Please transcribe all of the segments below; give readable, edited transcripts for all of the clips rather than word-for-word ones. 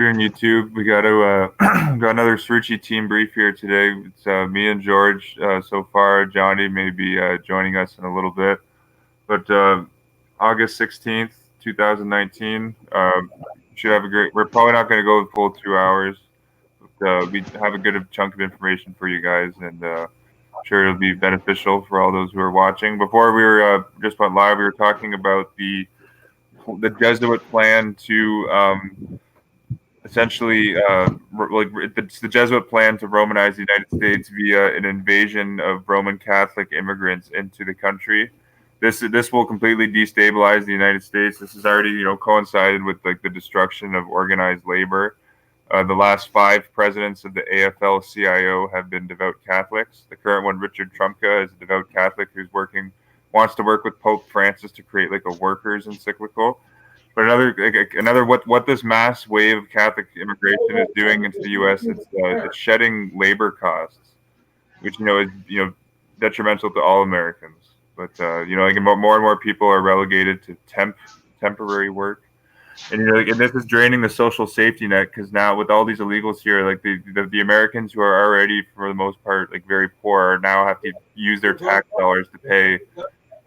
here on YouTube. We got to got another Cirucci team brief here today. It's me and George so far. Johnny may be joining us in a little bit, but August 16th, 2019. Should have a great. We're probably not going to go the full 2 hours. But, we have a good chunk of information for you guys, and sure it'll be beneficial for all those who are watching. Before we were just went live, we were talking about the Jesuit plan to essentially it's the Jesuit plan to Romanize the United States via an invasion of Roman Catholic immigrants into the country. This will completely destabilize the United States. This has already coincided with like the destruction of organized labor. The last 5 presidents of the AFL-CIO have been devout Catholics. The current one, Richard Trumka, is a devout Catholic who's wants to work with Pope Francis to create like a workers encyclical. But another what this mass wave of Catholic immigration is doing into the U.S. It's shedding labor costs, which is detrimental to all Americans. But like more and more people are relegated to temporary work, and and this is draining the social safety net because now with all these illegals here, like the Americans who are already for the most part like very poor now have to use their tax dollars to pay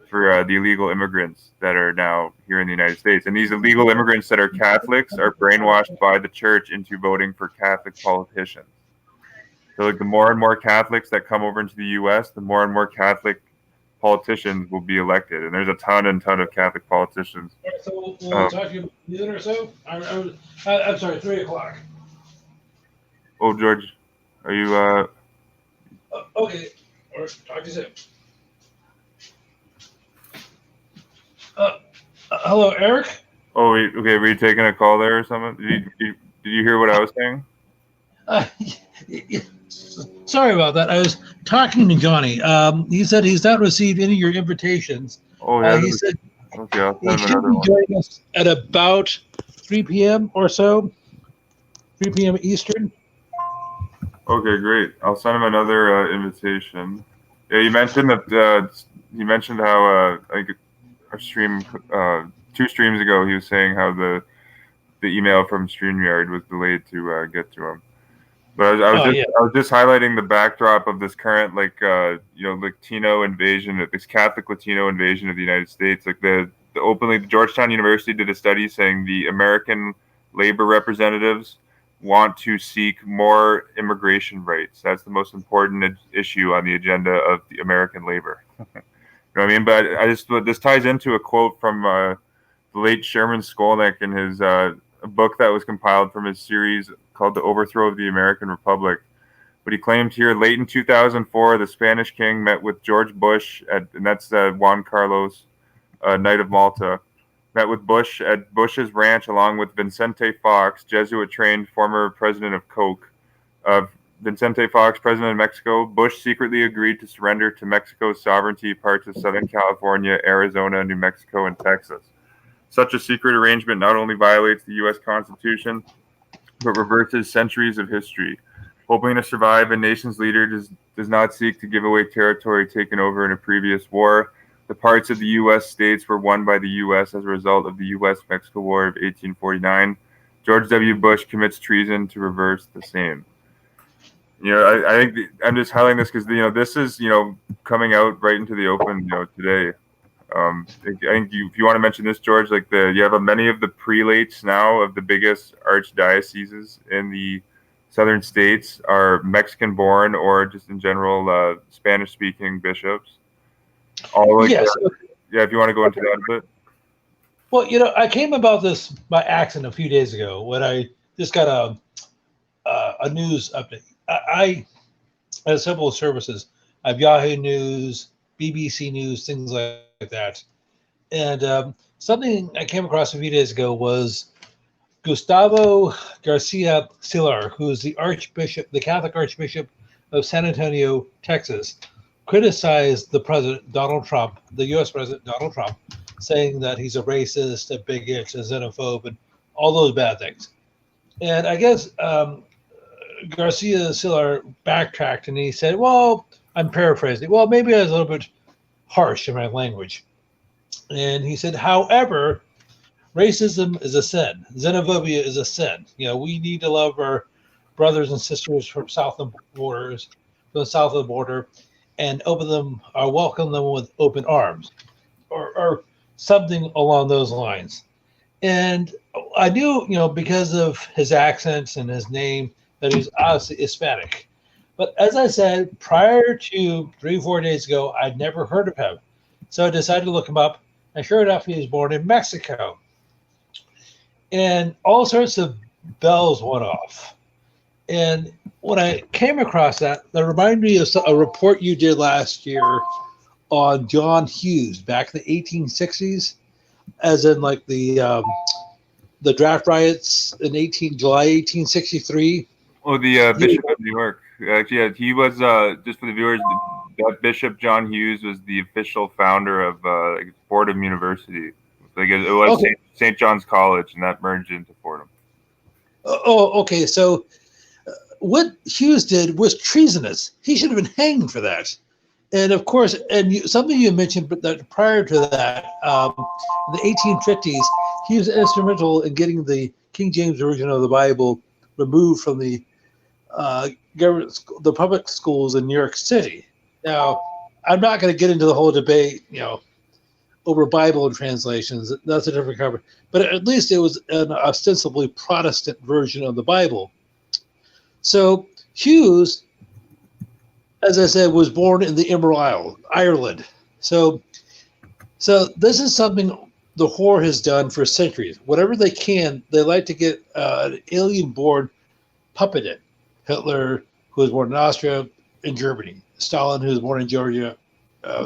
for the illegal immigrants that are now here in the United States. And these illegal immigrants that are Catholics are brainwashed by the church into voting for Catholic politicians. So like the more and more Catholics that come over into the U.S., the more and more Catholic politicians will be elected. And there's a ton of Catholic politicians. So we'll talk to you noon or so? I'm sorry, 3 o'clock. Oh, George, are you... Okay, or talk to you soon. Hello, Eric? Oh, wait, okay, were you taking a call there or something? Did you hear what I was saying? Sorry about that. I was talking to Johnny. He said he's not received any of your invitations. Oh, yeah. He said okay, I'll he send him should another be one. joining us at about 3 p.m. or so, 3 p.m. Eastern. Okay, great. I'll send him another invitation. Yeah, you mentioned that. You mentioned how like our stream 2 streams ago, he was saying how the email from StreamYard was delayed to get to him. But I was just highlighting the backdrop of this current Latino invasion, this Catholic Latino invasion of the United States. Like the Georgetown University did a study saying the American labor representatives want to seek more immigration rights. That's the most important issue on the agenda of the American labor. You know what I mean? But this ties into a quote from the late Sherman Skolnick in his a book that was compiled from his series called The Overthrow of the American Republic. But he claimed here, late in 2004, the Spanish king met with George Bush, and that's Juan Carlos, Knight of Malta, met with Bush at Bush's ranch along with Vicente Fox, Jesuit-trained former president of Coke. Vicente Fox, president of Mexico. Bush secretly agreed to surrender to Mexico's sovereignty parts of Southern California, Arizona, New Mexico, and Texas. Such a secret arrangement not only violates the U.S. Constitution, but reverses centuries of history. Hoping to survive, a nation's leader does not seek to give away territory taken over in a previous war. The parts of the U.S. states were won by the U.S. as a result of the U.S.-Mexico War of 1849. George W. Bush commits treason to reverse the same. I think I'm just highlighting this because this is coming out right into the open today. I think if you want to mention this, George, like you have many of the prelates now of the biggest archdioceses in the southern states are Mexican-born or just in general Spanish-speaking bishops. Yes. If you want to go into that a bit. Well, I came about this by accident a few days ago when I just got a news update. I have several services. I have Yahoo News, BBC News, things like that. And something I came across a few days ago was Gustavo Garcia Sillar, who is the Catholic Archbishop of San Antonio, Texas, criticized the president, Donald Trump, the U.S. President, Donald Trump, saying that he's a racist, a bigot, a xenophobe, and all those bad things. And I guess Garcia Sillar backtracked and he said, well, I'm paraphrasing. Well, maybe I was a little bit harsh in my language. And he said, however, Racism is a sin. Xenophobia is a sin. We need to love our brothers and sisters from the south of the border, and welcome them with open arms, or something along those lines. And I knew, because of his accents and his name, that he's obviously Hispanic. But as I said, prior to 3 or 4 days ago, I'd never heard of him. So I decided to look him up. And sure enough, he was born in Mexico. And all sorts of bells went off. And when I came across that reminded me of a report you did last year on John Hughes back in the 1860s, as in like the draft riots in July 1863. Oh, the Bishop of New York. Yeah, he was, just for the viewers, that Bishop John Hughes was the official founder of Fordham University. Like it was Okay. St. John's College, and that merged into Fordham. Oh, okay. So what Hughes did was treasonous. He should have been hanged for that. And of course, something you mentioned, but that prior to that, in the 1850s, he was instrumental in getting the King James Version of the Bible removed from the public schools in New York City. Now, I'm not going to get into the whole debate, over Bible translations. That's a different cover. But at least it was an ostensibly Protestant version of the Bible. So Hughes, as I said, was born in the Emerald Isle, Ireland. So this is something the whore has done for centuries. Whatever they can, they like to get an alien-born puppet in. Hitler, who was born in Austria and Germany. Stalin, who was born in Georgia,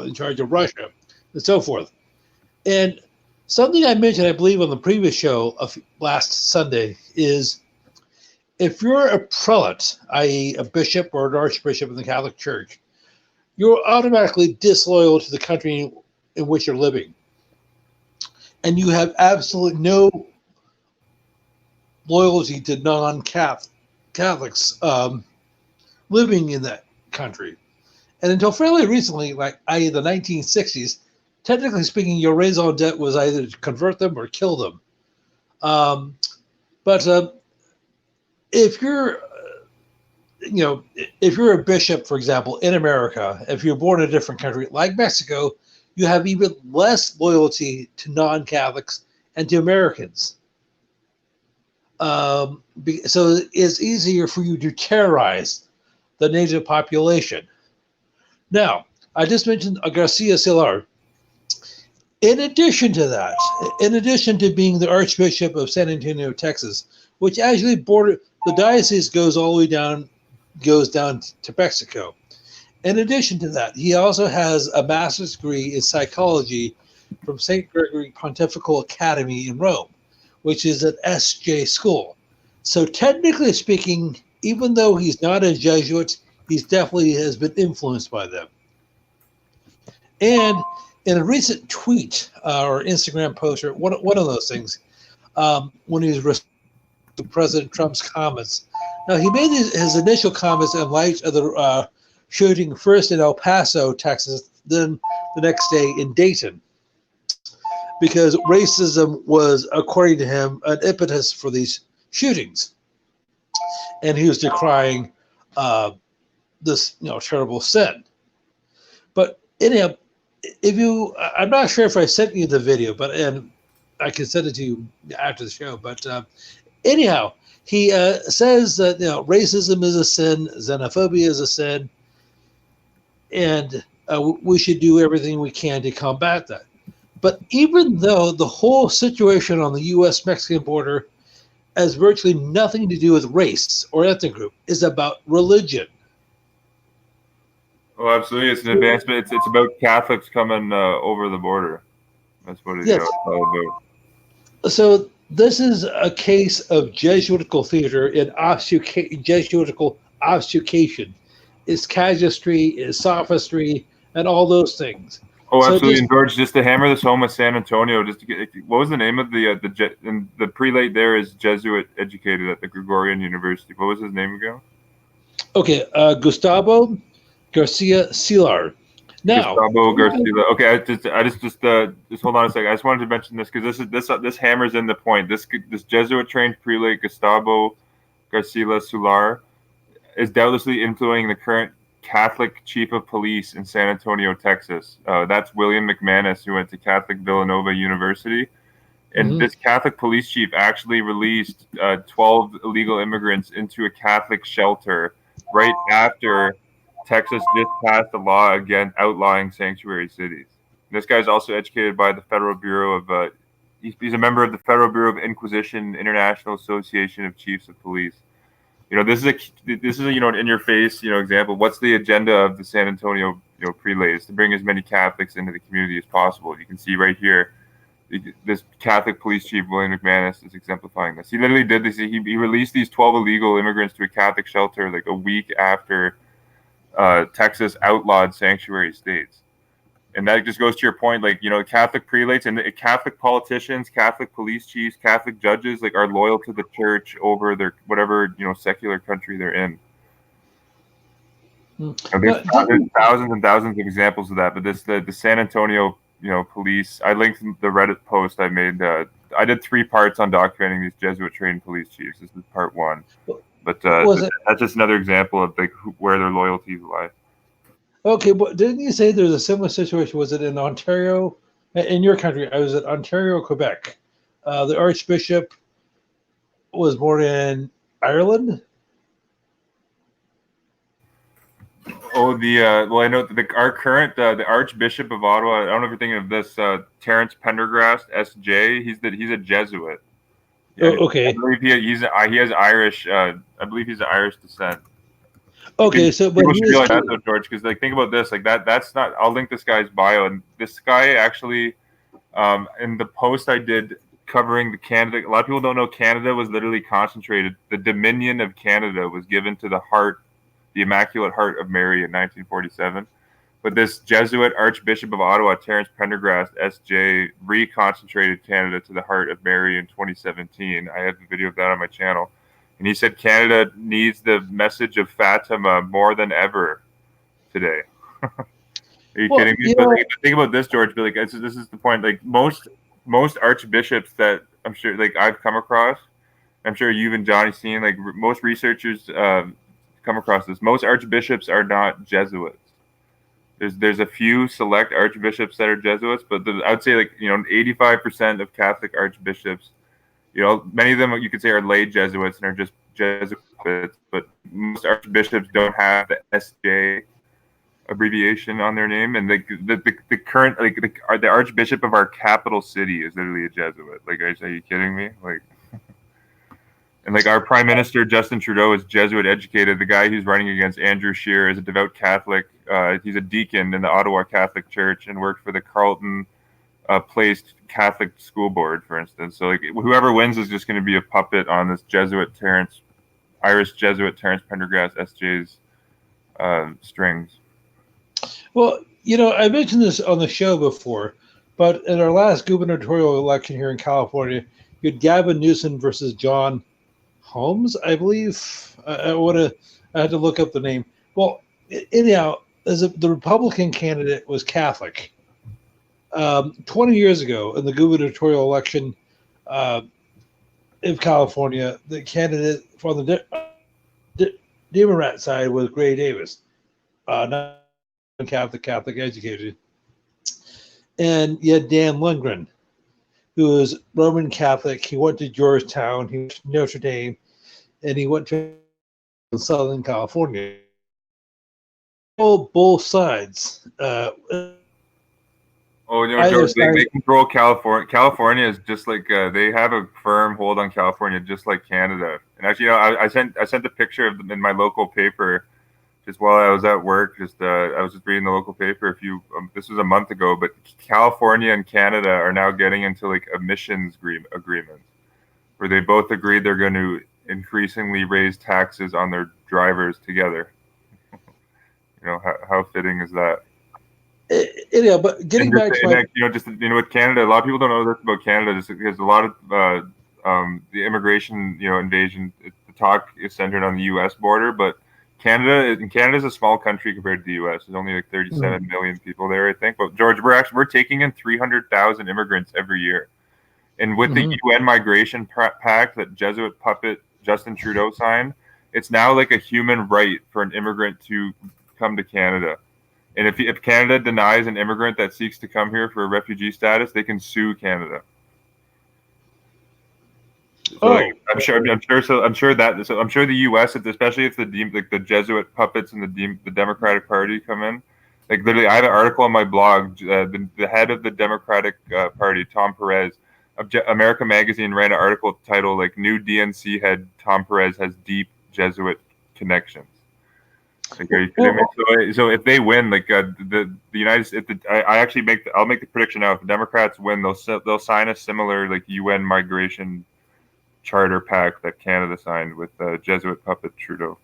in charge of Russia, and so forth. And something I mentioned, I believe, on the previous show of last Sunday is if you're a prelate, i.e. a bishop or an archbishop in the Catholic Church, you're automatically disloyal to the country in which you're living. And you have absolutely no loyalty to non-Catholics living in that country. And until fairly recently, like i.e. the 1960s, technically speaking, your raison d'etre was either to convert them or kill them. But if you're, if you're a bishop, for example, in America, if you're born in a different country like Mexico, you have even less loyalty to non-Catholics and to Americans. So it's easier for you to terrorize the native population. Now, I just mentioned Garcia Silar. In addition to that, in addition to being the Archbishop of San Antonio, Texas, which actually the diocese goes down to Mexico. In addition to that, he also has a master's degree in psychology from St. Gregory Pontifical Academy in Rome, which is an SJ school. So technically speaking, even though he's not a Jesuit, he definitely has been influenced by them. And in a recent tweet or Instagram post, or one of those things, when he was responding to President Trump's comments. Now, he made his initial comments in light of the shooting first in El Paso, Texas, then the next day in Dayton, because racism was, according to him, an impetus for these shootings. And he was decrying this terrible sin. But anyhow, I'm not sure if I sent you the video, and I can send it to you after the show. But anyhow, he says that racism is a sin, xenophobia is a sin, and we should do everything we can to combat that. But even though the whole situation on the U.S.-Mexican border has virtually nothing to do with race or ethnic group, is about religion. Oh, absolutely! It's an advancement. It's about Catholics coming over the border. That's what it's all about. So this is a case of Jesuitical theater and Jesuitical obfuscation. It's casuistry, it's sophistry, and all those things. Oh, absolutely. And George, just to hammer this home with San Antonio, just to get, what was the name of the prelate there is Jesuit educated at the Gregorian University. What was his name again? Okay, Gustavo Garcia Silar. Now, Gustavo Garcia. Okay, just hold on a second. I just wanted to mention this because this hammers in the point. This Jesuit trained prelate Gustavo Garcia Solar is doubtlessly influencing the current Catholic chief of police in San Antonio, Texas. That's William McManus, who went to Catholic Villanova University. And this Catholic police chief actually released 12 illegal immigrants into a Catholic shelter right after Texas just passed a law again outlawing sanctuary cities. This guy's also educated by the Federal Bureau of. He's a member of the Federal Bureau of Inquisition, International Association of Chiefs of Police. This is a in your face example. What's the agenda of the San Antonio prelates? To bring as many Catholics into the community as possible. You can see right here. This Catholic police chief, William McManus, is exemplifying this. He literally did this. He released these 12 illegal immigrants to a Catholic shelter like a week after Texas outlawed sanctuary states. And that just goes to your point, Catholic prelates and Catholic politicians, Catholic police chiefs, Catholic judges, are loyal to the church over their whatever, secular country they're in. There's thousands and thousands of examples of that, but the San Antonio police. I linked the Reddit post I made. I did 3 parts on documenting these Jesuit trained police chiefs. This is part 1, but that's just another example of where their loyalties lie. Okay, but didn't you say there's a similar situation? Was it in Ontario? In your country, I was at Ontario, Quebec. The Archbishop was born in Ireland. Oh, well, I know our current the Archbishop of Ottawa. I don't know if you're thinking of this Terence Pendergrast, S.J. He's a Jesuit. Yeah, okay. I believe he has Irish. I believe he's of Irish descent. Okay, so people should realize that though, George, because think about this. That's not. I'll link this guy's bio, and this guy actually, in the post I did covering the Canada. A lot of people don't know Canada was literally concentrated. The Dominion of Canada was given to the Immaculate Heart of Mary in 1947. But this Jesuit Archbishop of Ottawa, Terence Pendergrast, S.J., reconcentrated Canada to the Heart of Mary in 2017. I have a video of that on my channel. And he said Canada needs the message of Fatima more than ever today. Are you kidding me? But think about this, George. But this is the point. Most archbishops that I'm sure I've come across, I'm sure you've and Johnny's seen. Most researchers come across this. Most archbishops are not Jesuits. There's a few select archbishops that are Jesuits, but I'd say 85% of Catholic archbishops. Many of them you could say are lay Jesuits and are just Jesuits, but most archbishops don't have the S.J. abbreviation on their name, and the current the Archbishop of our capital city is literally a Jesuit. Are you kidding me? And our Prime Minister Justin Trudeau is Jesuit educated. The guy who's running against Andrew Scheer is a devout Catholic. He's a deacon in the Ottawa Catholic Church and worked for the Carleton placed Catholic school board, for instance. So whoever wins is just going to be a puppet on this Irish Jesuit Terence Pendergrast S.J.'s strings. Well, I mentioned this on the show before, but in our last gubernatorial election here in California, you had Gavin Newsom versus John Holmes, I believe. I had to look up the name. Well, anyhow, the Republican candidate was Catholic. 20 years ago, in the gubernatorial election in California, the candidate from the Democrat side was Gray Davis, not Catholic educated. And you had Dan Lundgren, who was Roman Catholic. He went to Georgetown, he went to Notre Dame, and he went to Southern California. Both sides. George, they control California. California is just they have a firm hold on California, just like Canada. And actually, I sent a picture of them in my local paper just while I was at work. I was just reading the local paper this was a month ago. But California and Canada are now getting into emissions agreements, where they both agreed they're going to increasingly raise taxes on their drivers together. How fitting is that? Yeah, but getting back to with Canada, a lot of people don't know this about Canada, just because a lot of the immigration invasion, the talk is centered on the U.S. border, but Canada's a small country compared to the U.S. There's only like 37 million people there, I think. But George, we're taking in 300,000 immigrants every year, and with the UN migration pact that Jesuit puppet Justin Trudeau signed, it's now like a human right for an immigrant to come to Canada. And if Canada denies an immigrant that seeks to come here for a refugee status, they can sue Canada. So I'm sure the U.S., especially if the Jesuit puppets and the Democratic Party come in, like literally, I have an article on my blog. The head of the Democratic Party, Tom Perez, America Magazine ran an article titled like "New DNC head Tom Perez has deep Jesuit connections." Like, are you kidding me? So if they win, like the United States, I'll make the prediction now. If the Democrats win, they'll sign a similar like UN migration charter pact that Canada signed with Jesuit puppet Trudeau.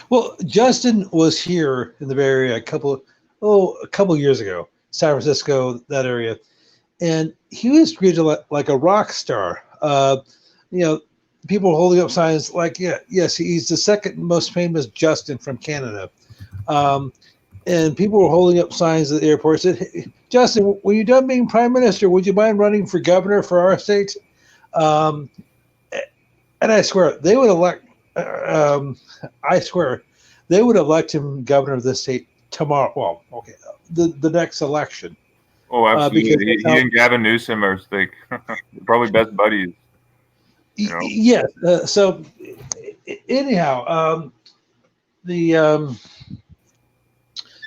Well, Justin was here in the Bay Area a couple years ago, San Francisco, that area, and he was treated like a rock star. People holding up signs like, yes, he's the second most famous Justin from Canada. And people were holding up signs at the airport said, hey, Justin, when you're done being prime minister, would you mind running for governor for our state? And I swear, they would elect him governor of the state tomorrow. Well, okay, the next election. Oh, absolutely. He and Gavin Newsom are like probably best buddies. Yes. So anyhow,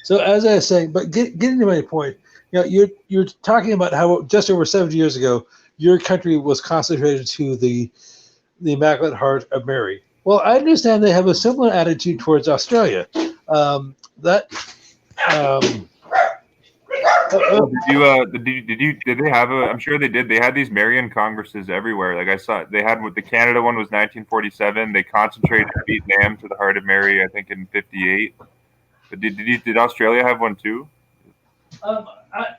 so as I was saying, but getting to my point, you're talking about how just over 70 years ago, your country was consecrated to the Immaculate Heart of Mary. Well, I understand they have a similar attitude towards Australia. Did they have I'm sure they did. They had these Marian congresses everywhere. Like I saw, they had the Canada one was 1947. They concentrated Vietnam to the Heart of Mary, I think, in 58. But did Australia have one too? I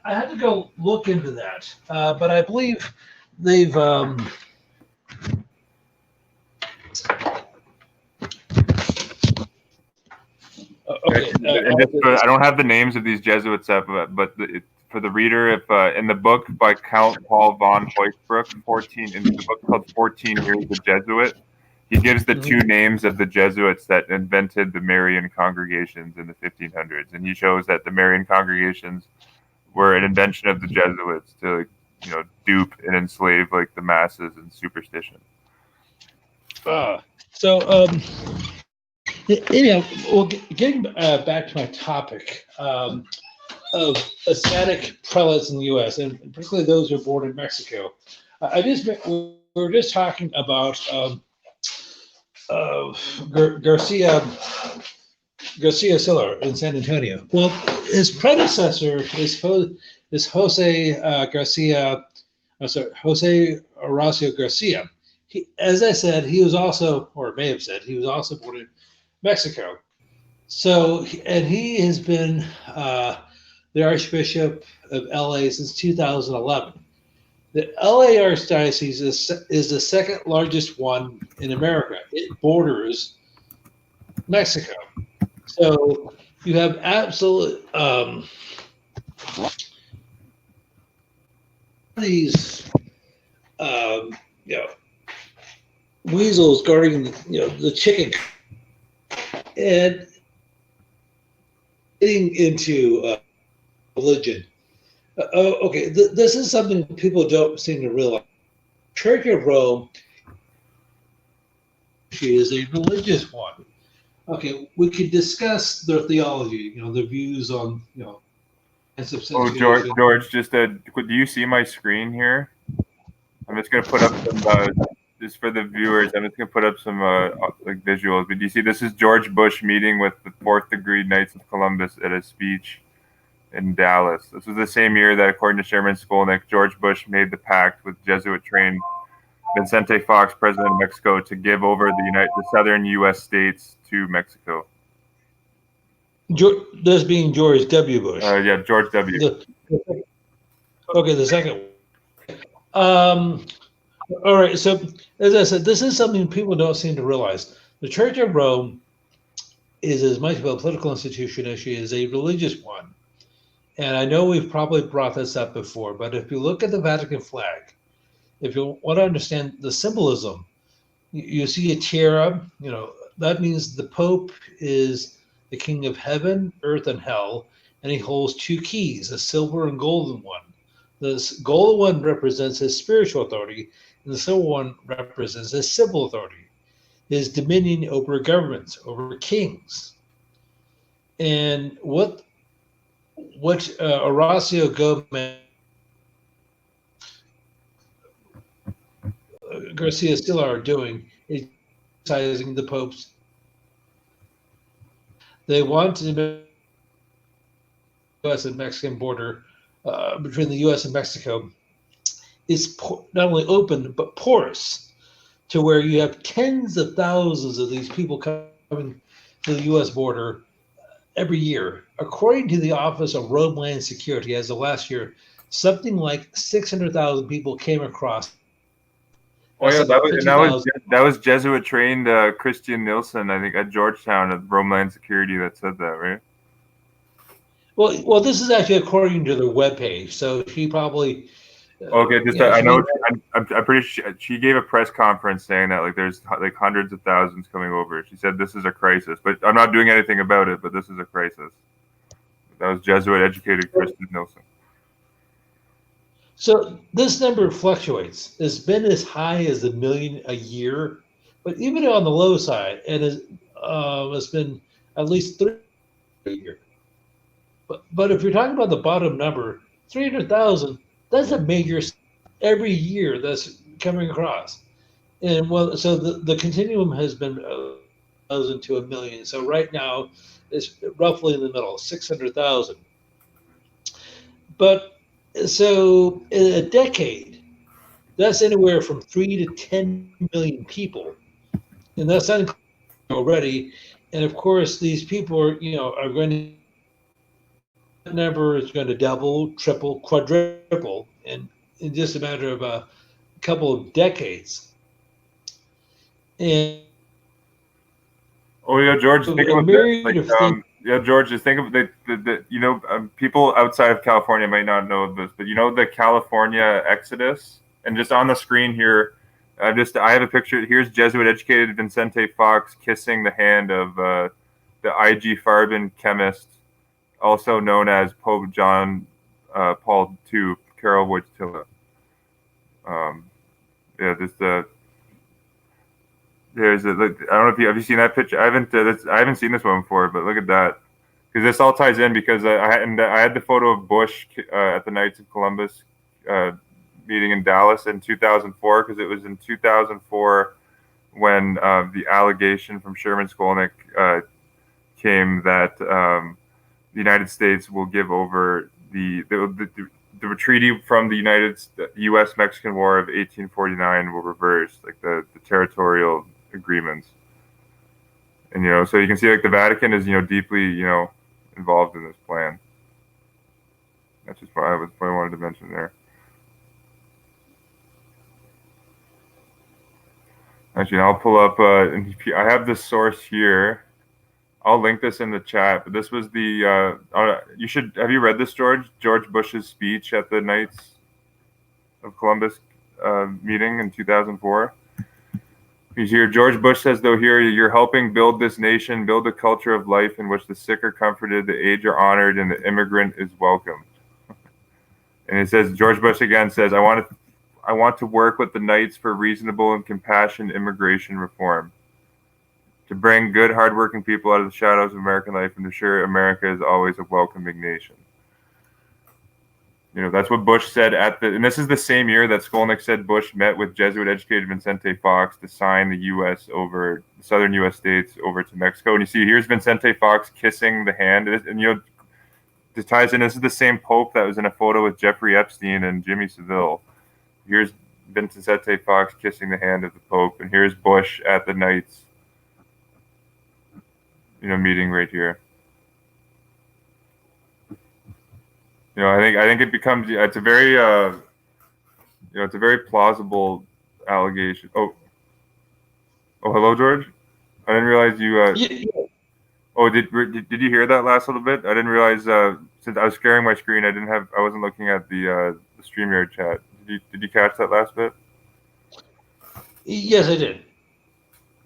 had to go look into that, but I believe they've. Okay. I don't have the names of these Jesuits up, but for the reader, if in the book by Count Paul von Heusbruck, in the book called 14 Years of Jesuit, he gives the two names of the Jesuits that invented the Marian congregations in the 1500s, and he shows that the Marian congregations were an invention of the Jesuits to, dupe and enslave like the masses in superstition. Anyhow, well, getting back to my topic of Hispanic prelates in the U.S., and particularly those who are born in Mexico. We were just talking about Garcia Siller in San Antonio. Well, his predecessor is Jose Horacio Garcia. As I said, he was also, or may have said, he was also born in Mexico. So, and he has been the Archbishop of LA since 2011. The LA Archdiocese is the second largest one in America. It borders Mexico. So you have absolute these weasels guarding the chicken and getting into religion. Okay, this is something people don't seem to realize. Church of Rome, she is a religious one. Okay, we could discuss their theology, their views on, George, do you see my screen here? I'm just going to put up some, just for the viewers, I'm just going to put up some visuals. But do you see, this is George Bush meeting with the 4th degree Knights of Columbus at a speech in Dallas. This was the same year that, according to Sherman Skolnick, George Bush made the pact with Jesuit-trained Vicente Fox, president of Mexico, to give over the southern U.S. states to Mexico. This being George W. Bush. Yeah, George W. Okay, the second one. All right, so as I said, this is something people don't seem to realize. The Church of Rome is as much of a political institution as she is a religious one. And I know we've probably brought this up before, but if you look at the Vatican flag, if you want to understand the symbolism, you see a tiara, that means the Pope is the king of heaven, earth, and hell, and he holds two keys, a silver and golden one. This golden one represents his spiritual authority, and the silver one represents his civil authority, his dominion over governments, over kings. And what Horacio Gomez, Garcia Silla are doing is criticizing the Pope's. They want to make the U.S. and Mexican border between the U.S. and Mexico is not only open but porous, to where you have tens of thousands of these people coming to the U.S. border every year. According to the Office of Roadland Security, as of last year, something like 600,000 people came across. Oh yeah, that was that was Jesuit trained Christian Nielsen, I think, at Georgetown at Romeland Security that said that, right? Well, this is actually according to their webpage. So she probably. Okay, just I know. I'm pretty sure she gave a press conference saying that like there's like hundreds of thousands coming over. She said this is a crisis, but I'm not doing anything about it. But this is a crisis. That was Jesuit educated Christian Nielsen. So this number fluctuates. It's been as high as 1 million a year, but even on the low side, and it's been at least 3 a year. But if you're talking about the bottom number, 300,000, that's a major every year that's coming across. And well, so the continuum has been 1,000 to 1 million. So right now it's roughly in the middle, 600,000. But so in a decade, that's anywhere from 3 to 10 million people, and that's not already. And of course, these people are going to number is going to double, triple, quadruple in just a matter of a couple of decades. And oh yeah, George, think about this. Like, yeah, George, just think of the people outside of California might not know this, but the California Exodus, and just on the screen here, I have a picture. Here's Jesuit-educated Vicente Fox kissing the hand of the I.G. Farben chemist, also known as Pope John Paul II, Karol Wojtyla. Yeah, there's I don't know if have you seen that picture? I haven't seen this one before, but look at that, because this all ties in because I had the photo of Bush at the Knights of Columbus meeting in Dallas in 2004, because it was in 2004 when the allegation from Sherman Skolnick came that the United States will give over the treaty from the U.S.-Mexican War of 1849 will reverse, like the territorial agreements. And so you can see like the Vatican is deeply involved in this plan. That's just what I wanted to mention there. Actually, I'll pull up. I have this source here. I'll link this in the chat. But this was the. Have you read this, George? George Bush's speech at the Knights of Columbus meeting in 2004. He's here. George Bush says, though, here you're helping build this nation, build a culture of life in which the sick are comforted, the aged are honored, and the immigrant is welcomed. And it says, George Bush again says, I want to work with the Knights for reasonable and compassionate immigration reform, to bring good, hardworking people out of the shadows of American life and to ensure America is always a welcoming nation. That's what Bush said and this is the same year that Skolnick said Bush met with Jesuit-educated Vicente Fox to sign the southern U.S. states over to Mexico. And you see, here's Vicente Fox kissing the hand. And this ties in, this is the same Pope that was in a photo with Jeffrey Epstein and Jimmy Savile. Here's Vicente Fox kissing the hand of the Pope, and here's Bush at the Knights, meeting right here. I think it becomes it's a very plausible allegation. Oh, hello, George. I didn't realize you. Oh, did you hear that last little bit? I didn't realize since I was scaring my screen, I wasn't looking at the StreamYard chat. Did you catch that last bit? Yes, I did.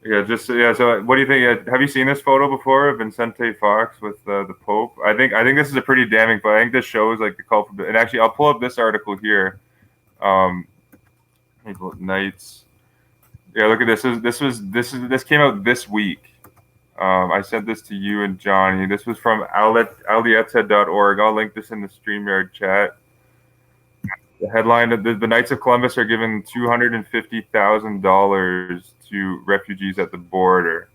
Yeah, yeah. So, what do you think? Have you seen this photo before of Vincente Fox with the Pope? I think this is a pretty damning photo. I think this shows like the culprit. And actually, I'll pull up this article here. Um, Knights. Yeah, look at this. This came out this week. I sent this to you and Johnny. This was from alieta.org. I'll link this in the StreamYard chat. The headline: the Knights of Columbus are giving $250,000 to refugees at the border.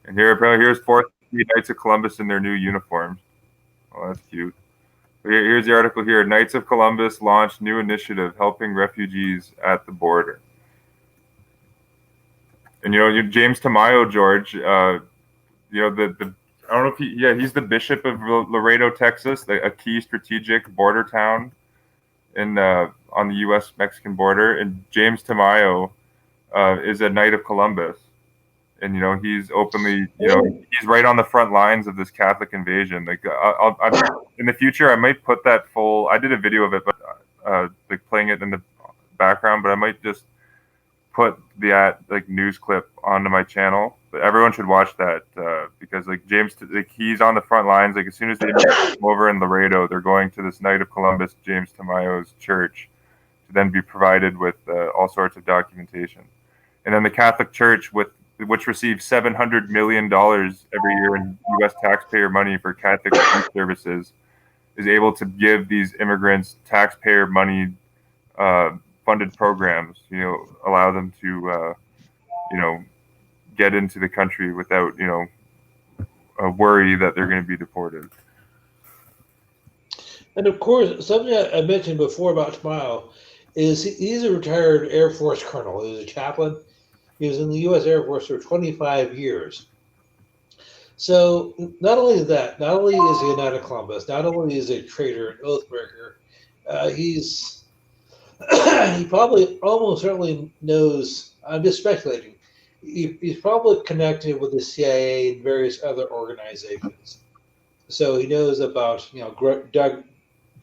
And here's 4 Knights of Columbus in their new uniforms. Oh, that's cute. Here's the article here. Knights of Columbus launched new initiative helping refugees at the border. And James Tamayo, George. The I don't know if he's the Bishop of Laredo, Texas, a key strategic border town in on the U.S.-Mexican border. And James Tamayo is a Knight of Columbus, and he's openly, he's right on the front lines of this Catholic invasion. Like, in the future, I might put that full. I did a video of it, but like playing it in the background. But I might just put the news clip onto my channel. But everyone should watch that because James, he's on the front lines. Like, as soon as they come over in Laredo, they're going to this Knight of Columbus, James Tamayo's church, to then be provided with all sorts of documentation. And then the Catholic Church, which receives $700 million every year in U.S. taxpayer money for Catholic youth services, is able to give these immigrants taxpayer money funded programs. Allow them to get into the country without a worry that they're going to be deported. And of course, something I mentioned before about Tamayo is he's a retired Air Force colonel. He was a chaplain. He was in the U.S. Air Force for 25 years. So not only is he a Knight of Columbus, not only is he a traitor, an oathbreaker, he probably almost certainly knows. I'm just speculating. He's probably connected with the CIA and various other organizations. So he knows about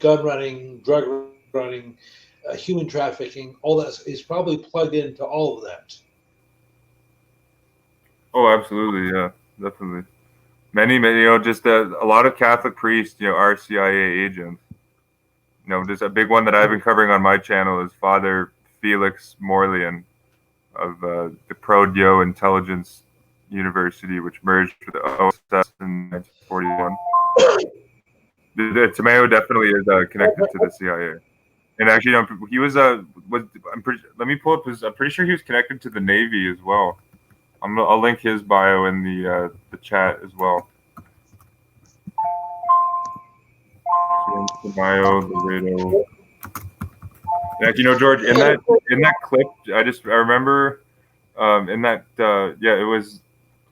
gun running, drug running, human trafficking, all that. He's probably plugged into all of that. Oh, absolutely, yeah, definitely. Many, just a lot of Catholic priests, are CIA agents. Just a big one that I've been covering on my channel is Father Felix Morlian of the Pro-Dio Intelligence University, which merged with the OSS in 1941. Tamayo definitely is connected to the CIA. And actually, he was let me pull up I'm pretty sure he was connected to the Navy as well. I'll link his bio in the chat as well. Tamayo, Laredo. George, in that clip, I remember in that it was.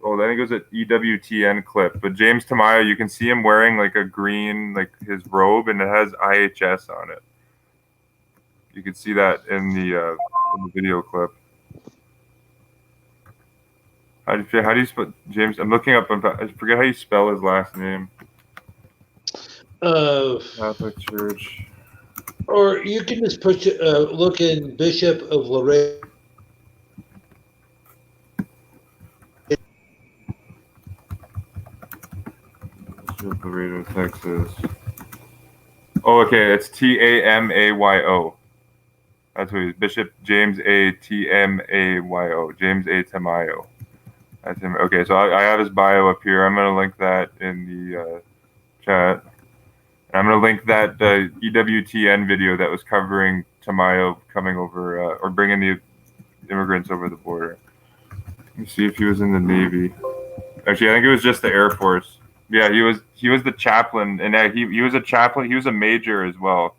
Oh, I think it was an EWTN clip. But James Tamayo, you can see him wearing like a green, like his robe, and it has IHS on it. You can see that in the video clip. How do you spell James? I'm looking up. I forget how you spell his last name. Catholic Church. Or you can just look in Bishop of Laredo. Bishop Laredo, Texas. Oh, okay. It's Tamayo. That's who he is. Bishop James A. Tamayo. James A. Tamayo. That's him. Okay, so I have his bio up here. I'm going to link that in the chat. And I'm going to link that EWTN video that was covering Tamayo coming over or bringing the immigrants over the border. Let me see if he was in the Navy. Actually, I think it was just the Air Force. Yeah, he was the chaplain, and he was a chaplain. He was a major as well,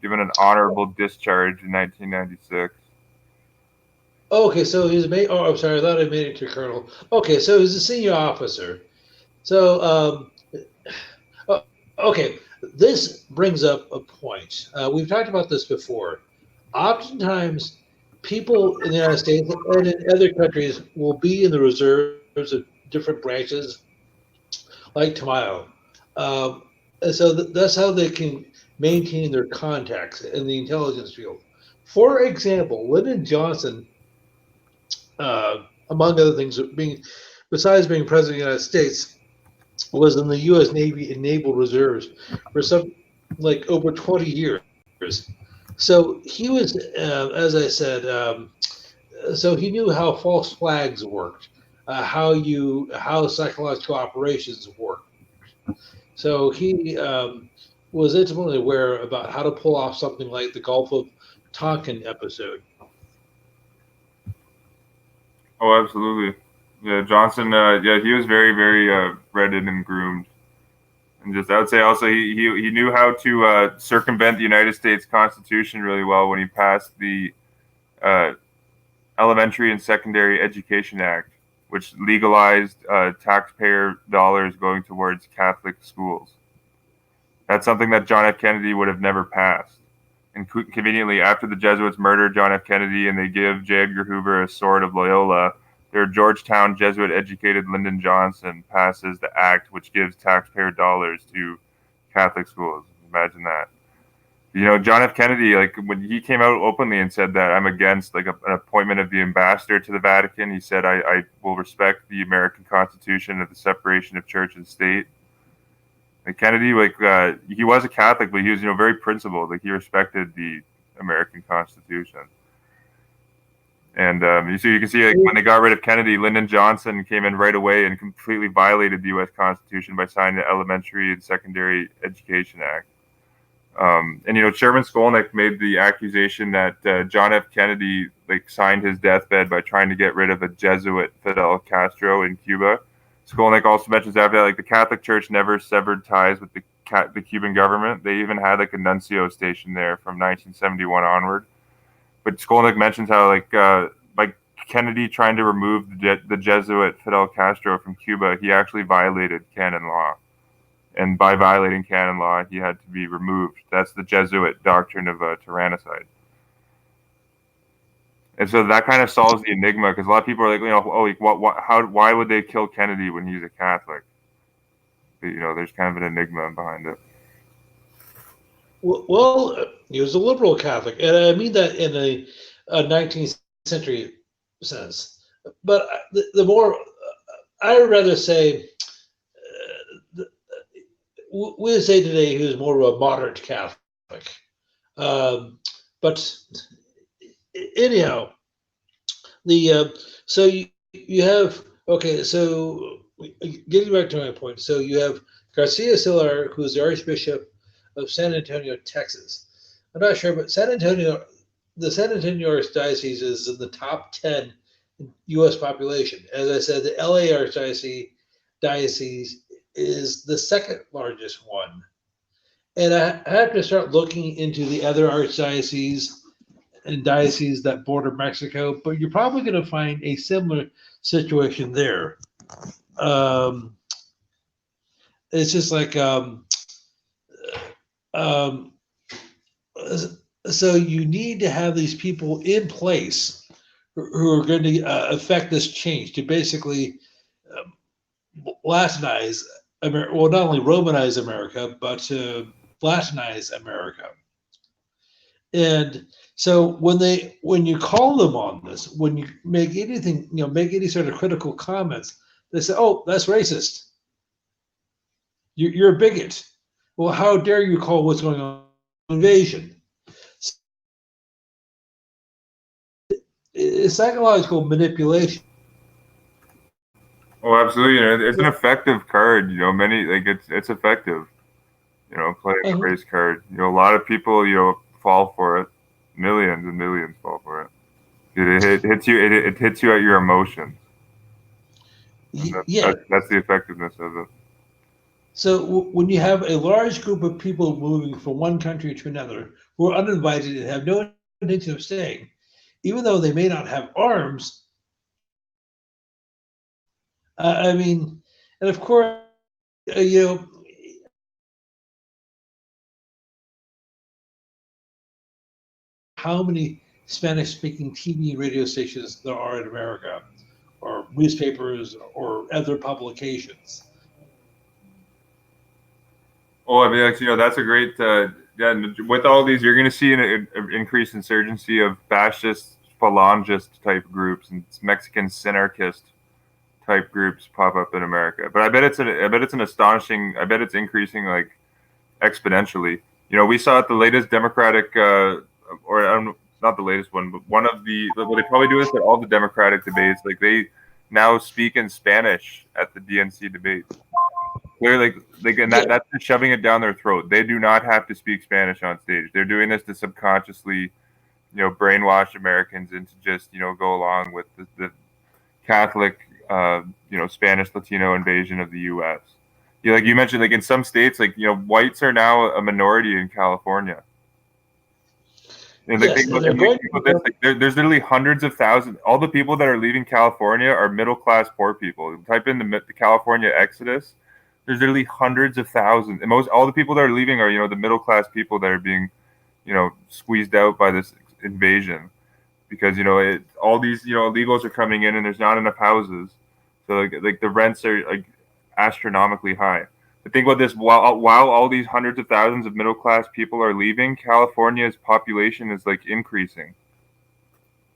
given an honorable discharge in 1996. Okay, so he's I'm sorry, I thought I made it to colonel. Okay, so he's a senior officer. So, okay, this brings up a point. We've talked about this before. Oftentimes, people in the United States and in other countries will be in the reserves of different branches like Tamayo. Um, and so that's how they can maintain their contacts in the intelligence field. For example, Lyndon Johnson, among other things, being besides being president of the United States, was in the U.S. Navy and Naval Reserves for some like over 20 years. So he was, as I said, so he knew how false flags worked, how psychological operations worked. So he was intimately aware about how to pull off something like the Gulf of Tonkin episode. Oh, absolutely. Yeah, Johnson. Yeah, he was very, very redded and groomed, and just I would say also he knew how to circumvent the United States Constitution really well when he passed the uh, Elementary and Secondary Education Act, which legalized taxpayer dollars going towards Catholic schools. That's something that John F. Kennedy would have never passed. And conveniently, after the Jesuits murder John F. Kennedy and they give J. Edgar Hoover a sword of Loyola, their Georgetown Jesuit educated Lyndon Johnson passes the act which gives taxpayer dollars to Catholic schools. Imagine that. You know, John F. Kennedy, like when he came out openly and said that I'm against like an appointment of the ambassador to the Vatican, he said I will respect the American Constitution of the separation of church and state. Like Kennedy, like he was a Catholic, but he was very principled. Like he respected the American Constitution. And so you can see like, when they got rid of Kennedy, Lyndon Johnson came in right away and completely violated the U.S. Constitution by signing the Elementary and Secondary Education Act. And Chairman Skolnick made the accusation that John F. Kennedy like signed his deathbed by trying to get rid of a Jesuit, Fidel Castro, in Cuba. Skolnick also mentions after that, like the Catholic Church never severed ties with the Cuban government. They even had like a nuncio station there from 1971 onward. But Skolnick mentions how like Kennedy trying to remove the Jesuit Fidel Castro from Cuba, he actually violated canon law. And by violating canon law, he had to be removed. That's the Jesuit doctrine of tyrannicide. And so that kind of solves the enigma because a lot of people are like, why would they kill Kennedy when he's a Catholic? But, there's kind of an enigma behind it. Well, he was a liberal Catholic, and I mean that in a 19th century sense. But the more I would rather say, we would say today he was more of a moderate Catholic. But anyhow, the so you have okay. So getting back to my point, so you have Garcia Sillar, who's the Archbishop of San Antonio, Texas. I'm not sure, but the San Antonio Archdiocese is in the top 10 U.S. population. As I said, the L.A. Archdiocese is the second largest one. And I have to start looking into the other archdioceses and dioceses that border Mexico, but you're probably going to find a similar situation there. Um, it's just like um, so you need to have these people in place who are going to affect this change to basically um, Latinize America. Well, not only Romanize America, but to Latinize America. And so when you call them on this, when you make anything, make any sort of critical comments, they say, "Oh, that's racist. You're a bigot." Well, how dare you call what's going on invasion? It's psychological manipulation. Oh, absolutely. It's an effective card. Many like it's effective. Playing a race card. A lot of people fall for it. Millions and millions fall for it. It hits you. It hits you at your emotions. And Yeah. that's the effectiveness of it. So when you have a large group of people moving from one country to another who are uninvited and have no intention of staying, even though they may not have arms, I mean, and of course, how many Spanish-speaking TV radio stations there are in America, or newspapers, or other publications. Well, I mean, that's a great. Yeah, and with all these, you're going to see an increased insurgency of fascist, phalangist type groups and Mexican synarchist type groups pop up in America. But I bet it's an astonishing. I bet it's increasing like exponentially. We saw at the latest Democratic, or not the latest one, but one of the. Well, they probably do this at all the Democratic debates. Like they now speak in Spanish at the DNC debate. They're and that's just shoving it down their throat. They do not have to speak Spanish on stage. They're doing this to subconsciously, brainwash Americans into just, go along with the Catholic, Spanish Latino invasion of the U.S. Like you mentioned, like in some states, like whites are now a minority in California. And like, Yes, and they're going. There's literally hundreds of thousands. All the people that are leaving California are middle class poor people. Type in the California exodus. There's literally hundreds of thousands, and all the people that are leaving are the middle class people that are being squeezed out by this invasion because all these illegals are coming in and there's not enough houses, so like the rents are like astronomically high. But think about this: while all these hundreds of thousands of middle class people are leaving, California's population is like increasing.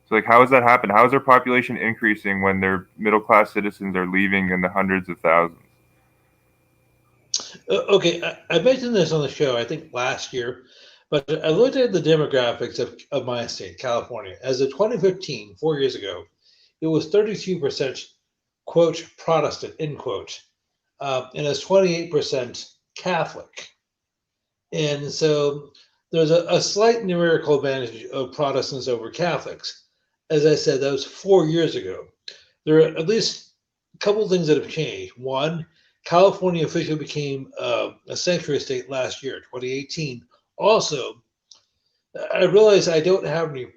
So like, how has that happened? How is their population increasing when their middle class citizens are leaving in the hundreds of thousands? Okay, I mentioned this on the show, I think last year, but I looked at the demographics of my state, California. As of 2015, 4 years ago, it was 32%, quote, Protestant, end quote, and it's 28% Catholic. And so there's a slight numerical advantage of Protestants over Catholics. As I said, that was 4 years ago. There are at least a couple of things that have changed. One, California officially became a sanctuary state last year, 2018. Also, I realize I don't have any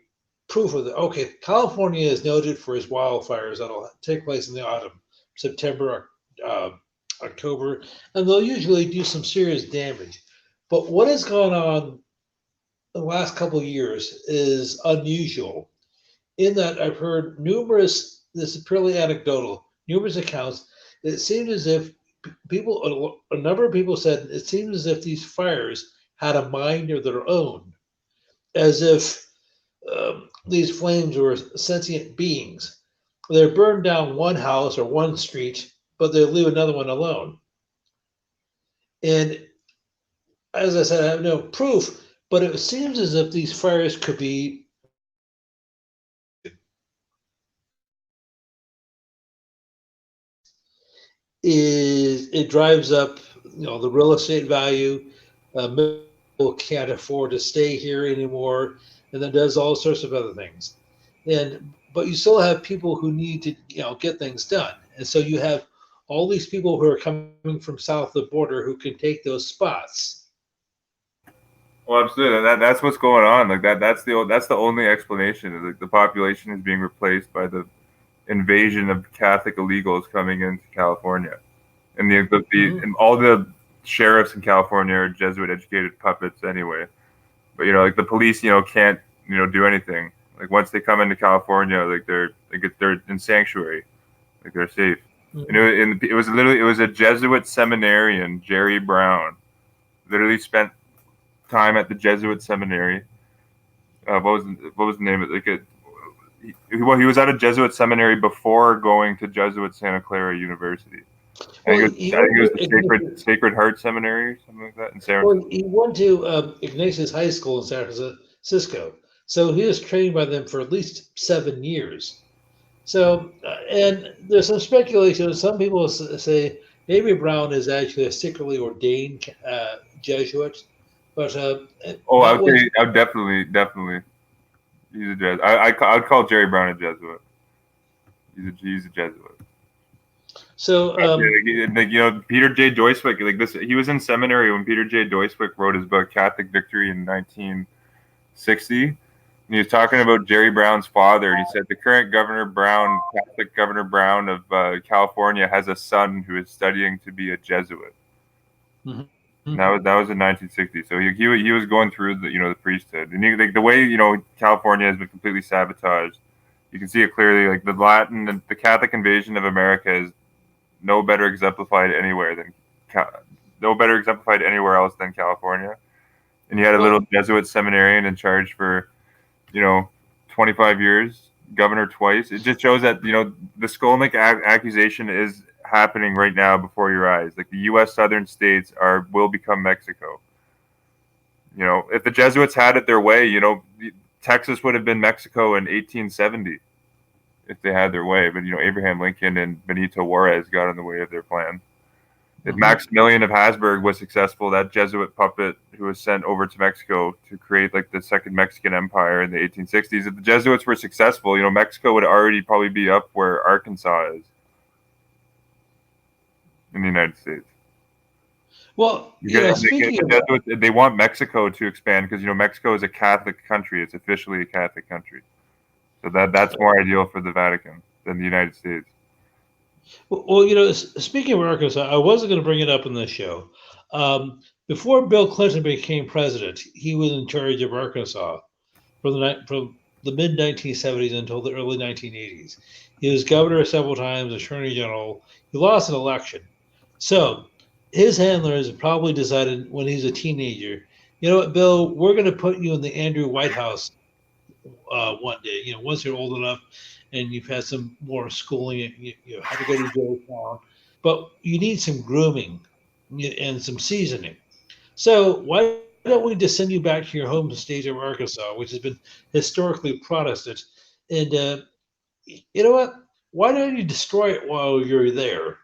proof of it. Okay, California is noted for its wildfires that'll take place in the autumn, September, uh, October, and they'll usually do some serious damage. But what has gone on the last couple of years is unusual in that I've heard this is purely anecdotal, numerous accounts. It seems as if a number of people said it seems as if these fires had a mind of their own, as if these flames were sentient beings. They burn down one house or one street, but they leave another one alone. And as I said, I have no proof, but it seems as if these fires could be it drives up the real estate value. People can't afford to stay here anymore, and then does all sorts of other things. But you still have people who need to get things done, and so you have all these people who are coming from south of the border who can take those spots. Well, absolutely. That's what's going on. Like that's the only explanation. Is like the population is being replaced by the invasion of Catholic illegals coming into California, and and all the sheriffs in California are Jesuit educated puppets anyway. But like the police, can't do anything. Like once they come into California, like they're in sanctuary, like they're safe. It was a Jesuit seminarian, Jerry Brown, literally spent time at the Jesuit seminary. What was the name of it? He was at a Jesuit seminary before going to Jesuit Santa Clara University. I think it was the Sacred Heart Seminary, or something like that, in San Francisco. Well, he went to Ignatius High School in San Francisco, so he was trained by them for at least 7 years. So, and there's some speculation. Some people say maybe Brown is actually a secretly ordained Jesuit, but oh, I would definitely. He's a Jesuit. I would call Jerry Brown a Jesuit. He's a Jesuit. So, Peter J. Doiswick, like this, he was in seminary when Peter J. Doiswick wrote his book Catholic Victory in 1960. And he was talking about Jerry Brown's father, and he said the current Catholic Governor Brown of California, has a son who is studying to be a Jesuit. Mm-hmm. And that was in 1960. So he was going through the priesthood, and the way California has been completely sabotaged. You can see it clearly. Like the Catholic invasion of America is no better exemplified anywhere than no better exemplified anywhere else than California. And you had a little Jesuit seminarian in charge for, 25 years, governor twice. It just shows that, the Skolnick accusation is happening right now before your eyes. Like the U.S. southern states will become Mexico. If the Jesuits had it their way, Texas would have been Mexico in 1870 if they had their way. But, Abraham Lincoln and Benito Juarez got in the way of their plan. If Maximilian of Habsburg was successful, that Jesuit puppet who was sent over to Mexico to create like the second Mexican Empire in the 1860s, if the Jesuits were successful, Mexico would already probably be up where Arkansas is in the United States. Well, speaking of Jesuits, they want Mexico to expand because Mexico is a Catholic country; it's officially a Catholic country, so that's more ideal for the Vatican than the United States. Well, speaking of Arkansas, I wasn't going to bring it up in this show. Before Bill Clinton became president, he was in charge of Arkansas from the mid 1970s until the early 1980s. He was governor several times, attorney general. He lost an election. So his handlers probably decided when he's a teenager, you know what, Bill, we're going to put you in the Andrew White House one day. Once you're old enough and you've had some more schooling, you have to go to Georgetown, but you need some grooming and some seasoning. So why don't we just send you back to your home state of Arkansas, which has been historically Protestant, and you know what? Why don't you destroy it while you're there?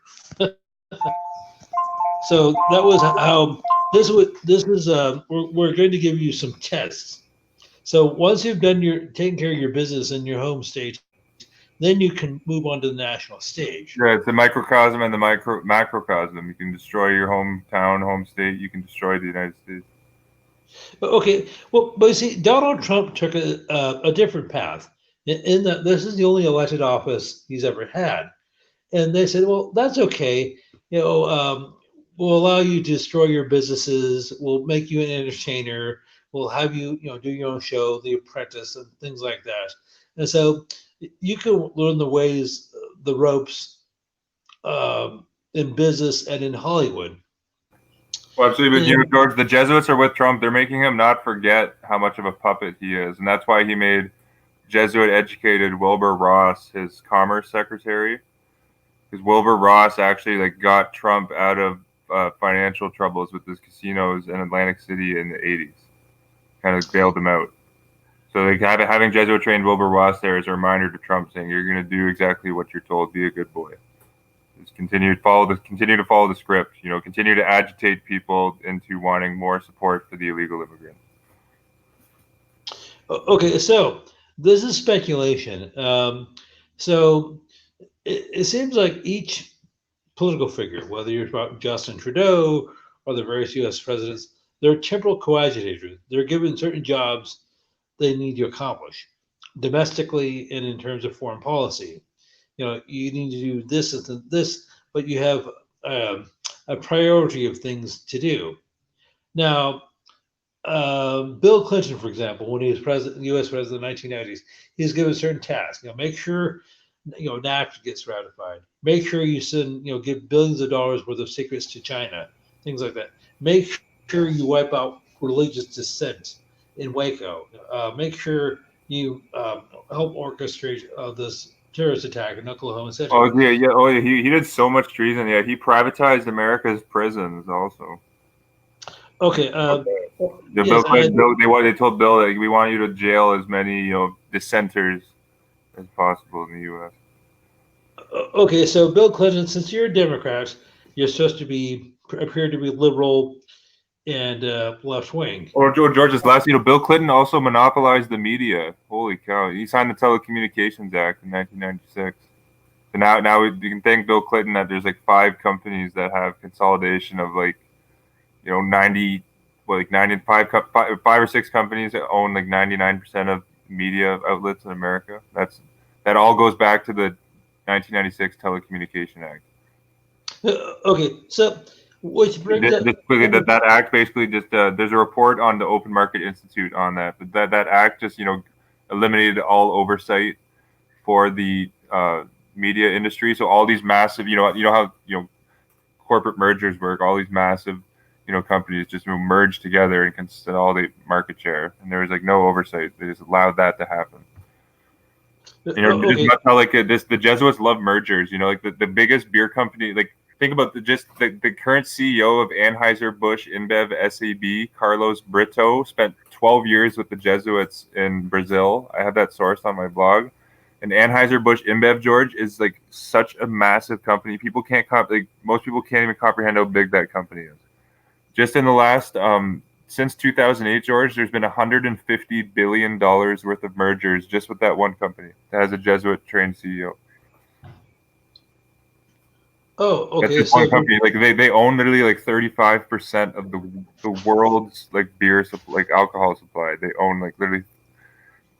So that was how this was. This is we're going to give you some tests. So once you've taken care of your business in your home state, then you can move on to the national stage. Yeah, it's the microcosm and the macrocosm. You can destroy your hometown, home state. You can destroy the United States. Okay, well, but you see, Donald Trump took a different path in that this is the only elected office he's ever had, and they said, well, that's okay. We'll allow you to destroy your businesses. We'll make you an entertainer. We'll have you, do your own show, The Apprentice, and things like that. And so you can learn the ways, the ropes in business and in Hollywood. Well, absolutely. But George, the Jesuits are with Trump. They're making him not forget how much of a puppet he is, and that's why he made Jesuit-educated Wilbur Ross his commerce secretary. Because Wilbur Ross actually got Trump out of financial troubles with his casinos in Atlantic City in the 80s. Kind of bailed him out. So having Jesuit trained Wilbur Ross there is a reminder to Trump saying you're going to do exactly what you're told. Be a good boy. Just continue to follow the script. Continue to agitate people into wanting more support for the illegal immigrants. Okay, so this is speculation. So it seems like each political figure, whether you're about Justin Trudeau or the various U.S. presidents, they're temporal coadjutors. They're given certain jobs they need to accomplish domestically and in terms of foreign policy. You need to do this and this, but you have a priority of things to do. Now, Bill Clinton, for example, when he was U.S. president in the 1990s, he was given certain tasks. Make sure NAFTA gets ratified. Make sure you send, give billions of dollars worth of secrets to China, things like that. Make sure you wipe out religious dissent in Waco. Make sure you help orchestrate this terrorist attack in Oklahoma City. Oh yeah. He did so much treason. Yeah, he privatized America's prisons also. Okay. They told Bill that we want you to jail as many dissenters as possible in the U.S. Okay, so Bill Clinton, since you're a Democrat, you're supposed to appear to be liberal and left wing. Or George's last, Bill Clinton also monopolized the media. Holy cow! He signed the Telecommunications Act in 1996. So now you can thank Bill Clinton that there's 5 companies that have consolidation of 5 or 6 companies that own 99% of media outlets in America. That all goes back to the 1996 Telecommunication Act. Okay, so which brings up that act basically just there's a report on the Open Market Institute on that, but that act just eliminated all oversight for the media industry. So all these massive how corporate mergers work. All these massive, companies just merge together and consolidate market share, and there was like no oversight. They just allowed that to happen. Just Okay. much how like the Jesuits love mergers. Like the biggest beer company. Like think about the current CEO of Anheuser-Busch InBev SAB, Carlos Brito, spent 12 years with the Jesuits in Brazil. I have that sourced on my blog. And Anheuser-Busch InBev, George, is like such a massive company. People can't most people can't even comprehend how big that company is. Just in the last since 2008, George, there's been $150 billion worth of mergers just with that one company that has a Jesuit-trained CEO. Oh, okay. That's just one company. Like they own literally like 35% of the world's like beer like alcohol supply. They own like literally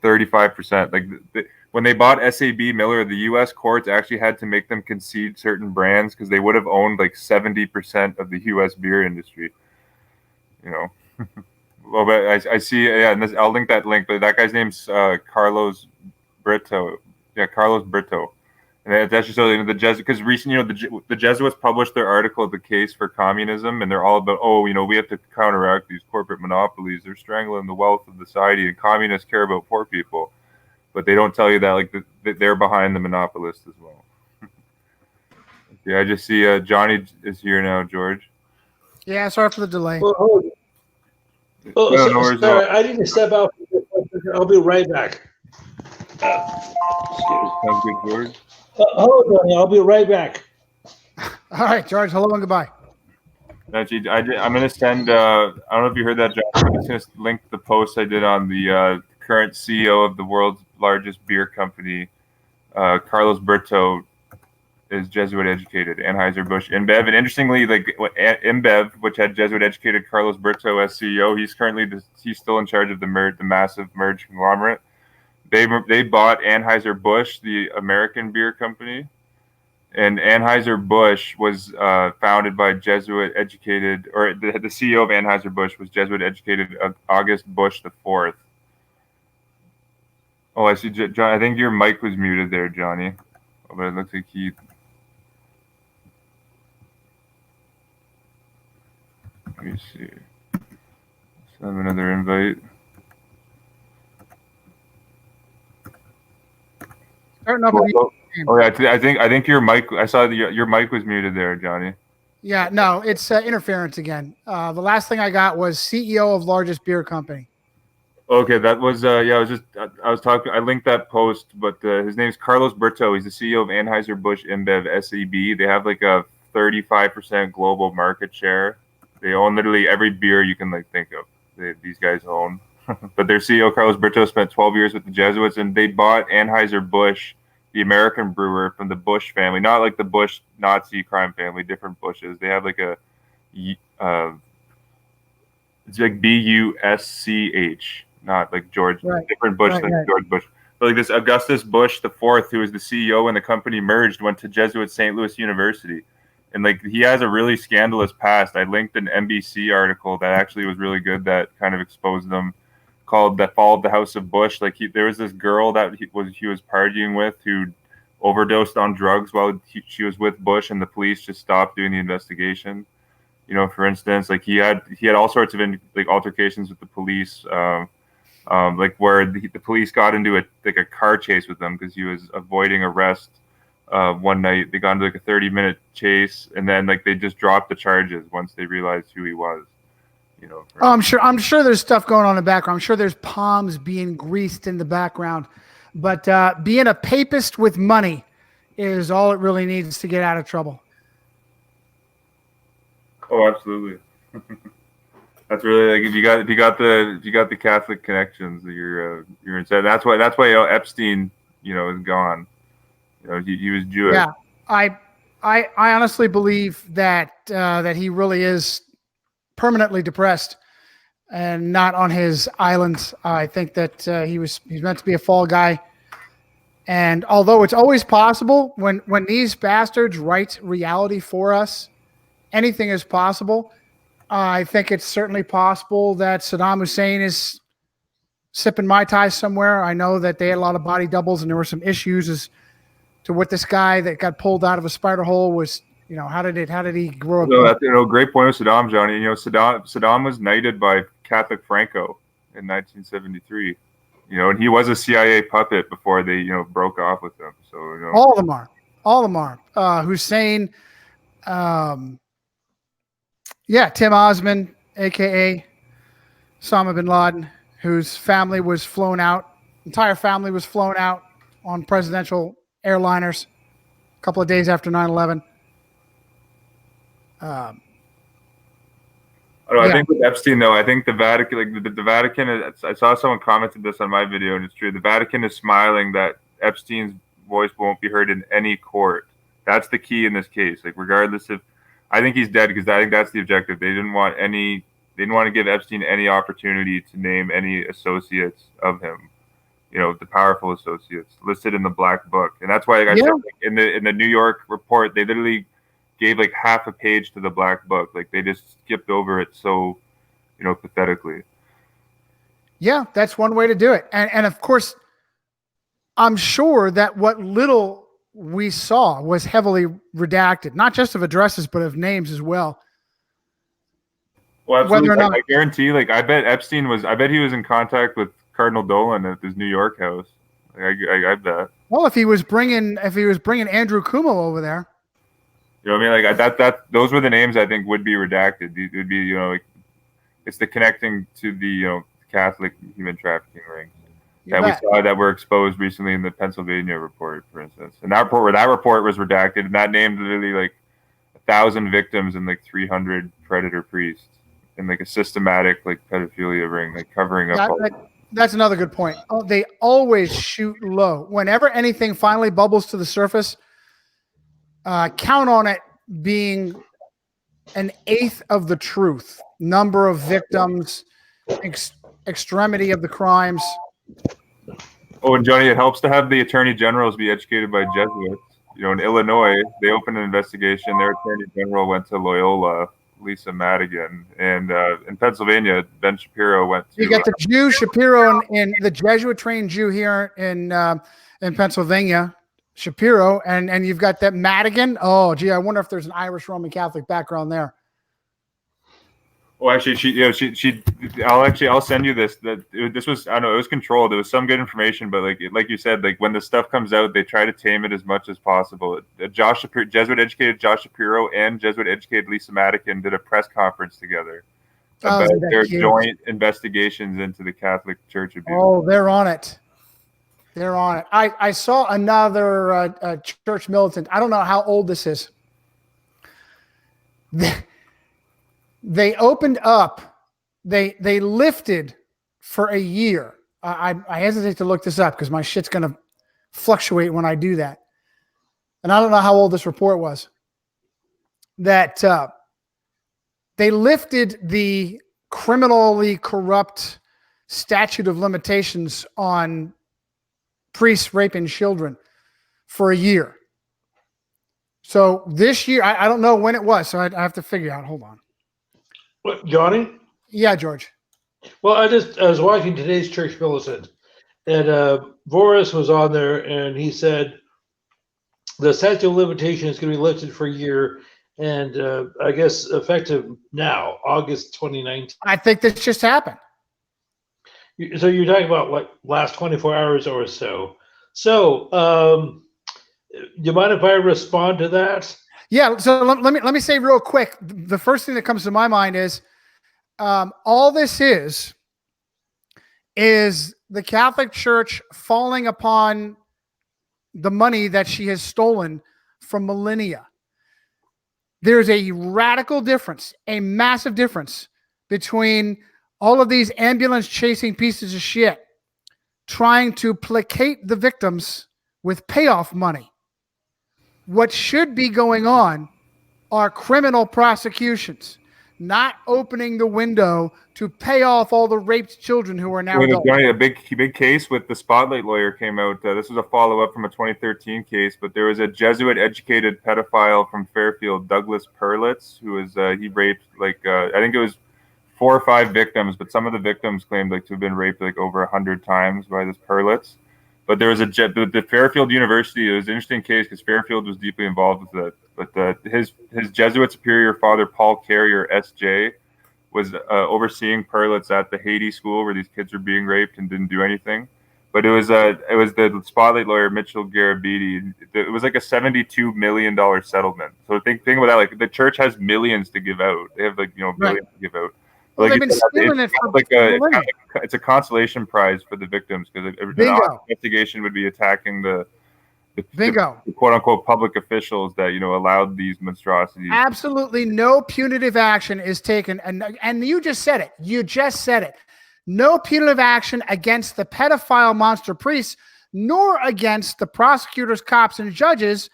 35%. Like when they bought SAB Miller, the U.S. courts actually had to make them concede certain brands because they would have owned like 70% of the U.S. beer industry. Well, but I see. Yeah, and I'll link that link. But that guy's name's Carlos Brito. Yeah, Carlos Brito. And that's just so the Jesuits, because recently, the Jesuits published their article, "The Case for Communism," and they're all about, we have to counteract these corporate monopolies. They're strangling the wealth of society, and communists care about poor people, but they don't tell you that that they're behind the monopolists as well. Yeah, I just see Johnny is here now, George. Yeah, sorry for the delay. Sorry, I need to step out. I'll be right back. Sounds good, George. Hold on, I'll be right back. All right, George. Hello and goodbye. Actually, I'm going to send. I don't know if you heard that, John. I'm just going to link the post I did on the current CEO of the world's largest beer company, Carlos Brito, is Jesuit educated, Anheuser-Busch InBev. And interestingly, like InBev, which had Jesuit educated Carlos Brito as CEO, he's still in charge of the massive merged conglomerate. They bought Anheuser-Busch, the American beer company, and Anheuser-Busch was founded by Jesuit educated, or the CEO of Anheuser-Busch was Jesuit educated August Busch IV. Oh, I see, John. I think your mic was muted there, Johnny. Oh, but it looks like he. Let me see. Let's have another invite. Starting off yeah, I think your mic. I saw your mic was muted there, Johnny. Yeah, no, it's interference again. The last thing I got was CEO of largest beer company. Okay, that was yeah. I was talking. I linked that post, but his name's Carlos Brito. He's the CEO of Anheuser-Busch InBev SAB. They have like a 35% global market share. They own literally every beer you can think of. These guys own. But their CEO Carlos Brito spent 12 years with the Jesuits, and they bought Anheuser-Busch, the American brewer, from the Busch family, not like the Bush Nazi crime family, different Bushes. They have like a it's like Busch, not like George, right. different Bush than George Bush. But like this Augustus Busch IV, who was the CEO when the company merged, went to Jesuit St. Louis University. And like he has a really scandalous past. I linked an NBC article that actually was really good that kind of exposed them, called "That Followed the House of Bush." Like there was this girl that he was partying with who overdosed on drugs while she was with Bush, and the police just stopped doing the investigation. For instance, like he had all sorts of altercations with the police, like where the police got into a car chase with him because he was avoiding arrest. One night they got into like a 30-minute chase, and then they just dropped the charges once they realized who he was. I'm sure there's stuff going on in the background. I'm sure there's palms being greased in the background, but being a papist with money is all it really needs to get out of trouble. Oh, absolutely. That's really if you got the Catholic connections, you're inside. That's why Epstein is gone. He was Jewish. Yeah, I honestly believe that he really is permanently depressed and not on his island. I think that he's meant to be a fall guy. And although it's always possible when these bastards write reality for us, anything is possible. I think it's certainly possible that Saddam Hussein is sipping Mai Tai somewhere. I know that they had a lot of body doubles and there were some issues as to what this guy that got pulled out of a spider hole was You know, how did he grow up? No, that's great point with Saddam, Johnny. You know, Saddam was knighted by Catholic Franco in 1973. You know, and he was a CIA puppet before they broke off with him. So all of them are. Hussein, Tim Osman, aka Osama bin Laden, whose family was flown out. Entire family was flown out on presidential airliners a couple of days after 9/11. I think with Epstein, though, I think the Vatican, like the Vatican, I saw someone commented this on my video, and it's true. The Vatican is smiling that Epstein's voice won't be heard in any court. That's the key in this case. Like, regardless of, I think he's dead because I think that's the objective. They didn't want to give Epstein any opportunity to name any associates of him. You know, the powerful associates listed in the black book, and that's why I said, in the New York report, they literally gave like half a page to the black book. Like, they just skipped over it so, pathetically. Yeah, that's one way to do it. And of course, I'm sure that what little we saw was heavily redacted, not just of addresses, but of names as well. Well, absolutely. Whether or not, I guarantee, I bet he was in contact with Cardinal Dolan at his New York house. I bet. Well, if he was bringing Andrew Cuomo over there. You know what I mean? That those were the names I think would be redacted. It would be, it's the connecting to the, Catholic human trafficking rings that we saw that were exposed recently in the Pennsylvania report, for instance. And that report was redacted, and that named literally 1,000 victims and 300 predator priests in a systematic pedophilia ring, covering up. That's another good point. Oh, they always shoot low. Whenever anything finally bubbles to the surface, count on it being an eighth of the truth. Number of victims, extremity of the crimes. Oh, and Johnny, it helps to have the attorney generals be educated by Jesuits. In Illinois, they opened an investigation. Their attorney general went to Loyola, Lisa Madigan, and in Pennsylvania, Ben Shapiro went to. You got the Jew Shapiro and the Jesuit-trained Jew here in Pennsylvania, Shapiro, and you've got that Madigan. Oh, gee, I wonder if there's an Irish Roman Catholic background there. Well, actually, I'll send you this. This was, I don't know, it was controlled. It was some good information, but like you said, when the stuff comes out, they try to tame it as much as possible. Jesuit-educated Josh Shapiro and Jesuit-educated Lisa Madigan did a press conference together about their joint investigations into the Catholic Church abuse. Oh, they're on it. They're on it. I saw another church militant. I don't know how old this is. They opened up. They lifted for a year. I hesitate to look this up because my shit's going to fluctuate when I do that. And I don't know how old this report was. That they lifted the criminally corrupt statute of limitations on priests raping children for a year. So this year, I don't know when it was, so I have to figure out. Hold on. What, Johnny? Yeah, George. Well, I was watching today's Church Militant, and Voris was on there, and he said the statute of limitation is going to be lifted for a year, and I guess effective now, August 2019. I think this just happened. So you're talking about last 24 hours or so. So, you mind if I respond to that? Yeah. So let me say real quick. The first thing that comes to my mind is, all this is the Catholic Church falling upon the money that she has stolen from millennia. There's a radical difference, a massive difference between all of these ambulance chasing pieces of shit trying to placate the victims with payoff money. What should be going on are criminal prosecutions, not opening the window to pay off all the raped children who are now adults. A big case with the Spotlight lawyer came out. This was a follow-up from a 2013 case, but there was a Jesuit-educated pedophile from Fairfield, Douglas Perlitz, who was he raped I think it was 4 or 5 victims, but some of the victims claimed to have been raped over 100 times by this Perlitz. But there was the Fairfield University. It was an interesting case because Fairfield was deeply involved with But his Jesuit superior, Father Paul Carrier, S.J., was overseeing prelates at the Haiti school where these kids were being raped and didn't do anything. But it was the spotlight lawyer Mitchell Garabiti. It was like a $72 million settlement. So think about that. Like the church has millions to give out. They have billions to give out. Well, Like they've been stealing it for it's a consolation prize for the victims because an investigation would be attacking the quote unquote public officials that allowed these monstrosities. Absolutely no punitive action is taken, and you just said it. You just said it. No punitive action against the pedophile monster priests, nor against the prosecutors, cops, and judges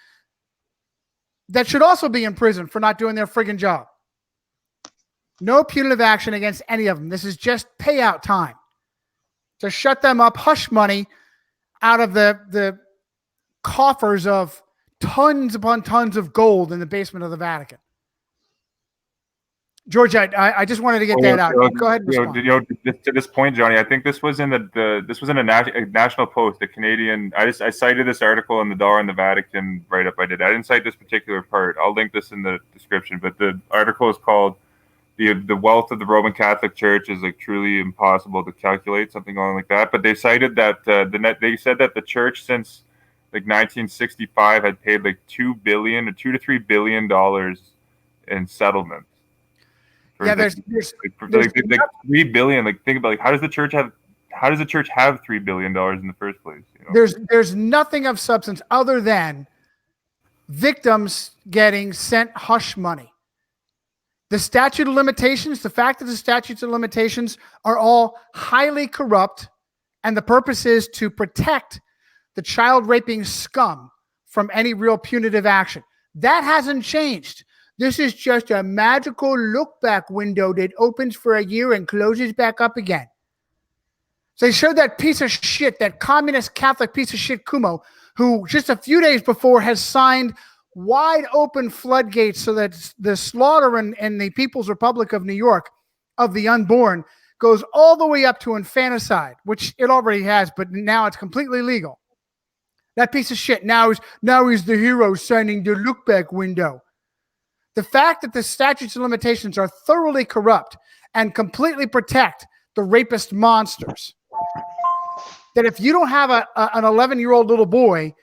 that should also be in prison for not doing their friggin' job. No punitive action against any of them. This is just payout time to shut them up, hush money out of the coffers of tons upon tons of gold in the basement of the Vatican. George, I just wanted to get that out. Go ahead. To this point, Johnny, I think this was in a National Post, the Canadian. I cited this article in the Dollar and the Vatican write-up I did. I didn't cite this particular part. I'll link this in the description. But the article is called "The Wealth of the Roman Catholic Church is like truly impossible to calculate," something along like that. But they cited that they said that the church since like 1965 had paid like $2 to $3 billion in settlements. Yeah, there's like $3 billion. Like think about like how does the church have $3 billion in the first place? There's nothing of substance other than victims getting sent hush money. The statute of limitations, the fact that the statutes of limitations are all highly corrupt, and the purpose is to protect the child raping scum from any real punitive action. That hasn't changed. This is just a magical look-back window that opens for a year and closes back up again. So they showed that piece of shit, that communist Catholic piece of shit Kumo, who just a few days before has signed wide open floodgates so that the slaughter in the People's Republic of New York of the unborn goes all the way up to infanticide, which it already has, but now it's completely legal. That piece of shit now he's the hero signing the look-back window. The fact that the statutes of limitations are thoroughly corrupt and completely protect the rapist monsters, that if you don't have an 11-year-old little boy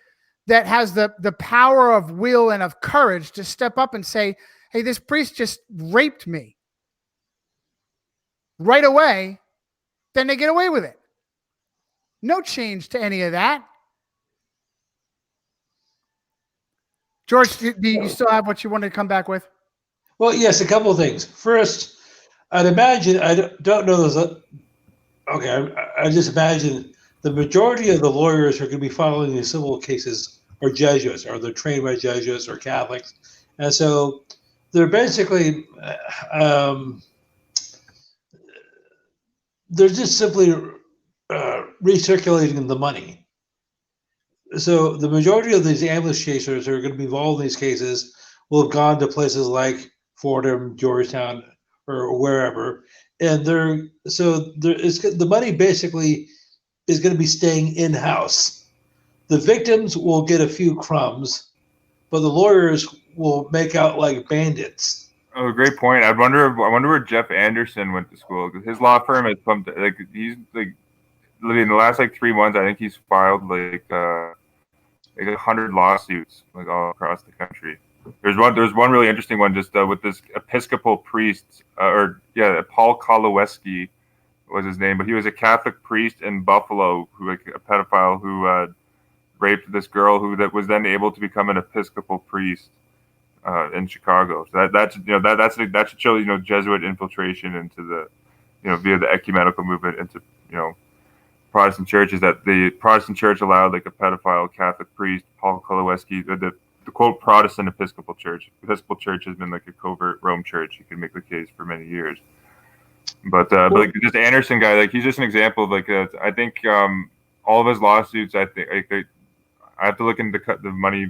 that has the power of will and of courage to step up and say, hey, this priest just raped me right away, then they get away with it. No change to any of that. George, do you still have what you wanted to come back with? Well, yes, a couple of things. First, I'd imagine, I don't know this. Okay, I just imagine the majority of the lawyers who are going to be following these civil cases are Jesuits, or they're trained by Jesuits or Catholics. And so they're basically, they're just simply recirculating the money. So the majority of these ambulance chasers who are going to be involved in these cases will have gone to places like Fordham, Georgetown, or wherever, and the money basically is going to be staying in house. The victims will get a few crumbs, but the lawyers will make out like bandits. Oh, great point. I wonder where Jeff Anderson went to school, because his law firm has pumped he's like in the last 3 months. I think he's filed 100 lawsuits all across the country. There's one really interesting one just with this Episcopal priest, Paul Koloweski was his name, but he was a Catholic priest in Buffalo who a pedophile who raped this girl that was then able to become an Episcopal priest in Chicago. So that should show Jesuit infiltration into the via the ecumenical movement into Protestant churches, that the Protestant church allowed a pedophile Catholic priest, Paul Koloweski, the quote Protestant Episcopal Church. Episcopal Church has been a covert Rome church. You can make the case for many years. But this Anderson guy, he's just an example of I think all of his lawsuits. I think I have to look into the money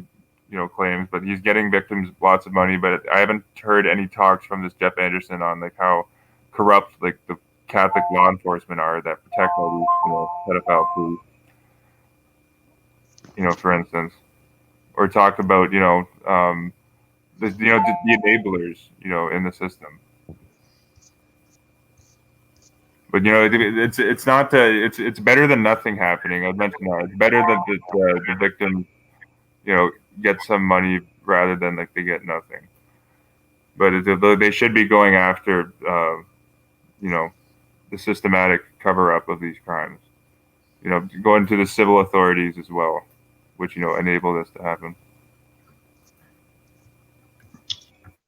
claims, but he's getting victims lots of money. But I haven't heard any talks from this Jeff Anderson on how corrupt the Catholic law enforcement are that protect all these pedophile priests. For instance, or talk about the enablers, in the system. But it's not it's better than nothing happening. I mentioned that it's better that the victim get some money rather than like they get nothing. But they should be going after the systematic cover up of these crimes. Going to the civil authorities as well, which enable this to happen.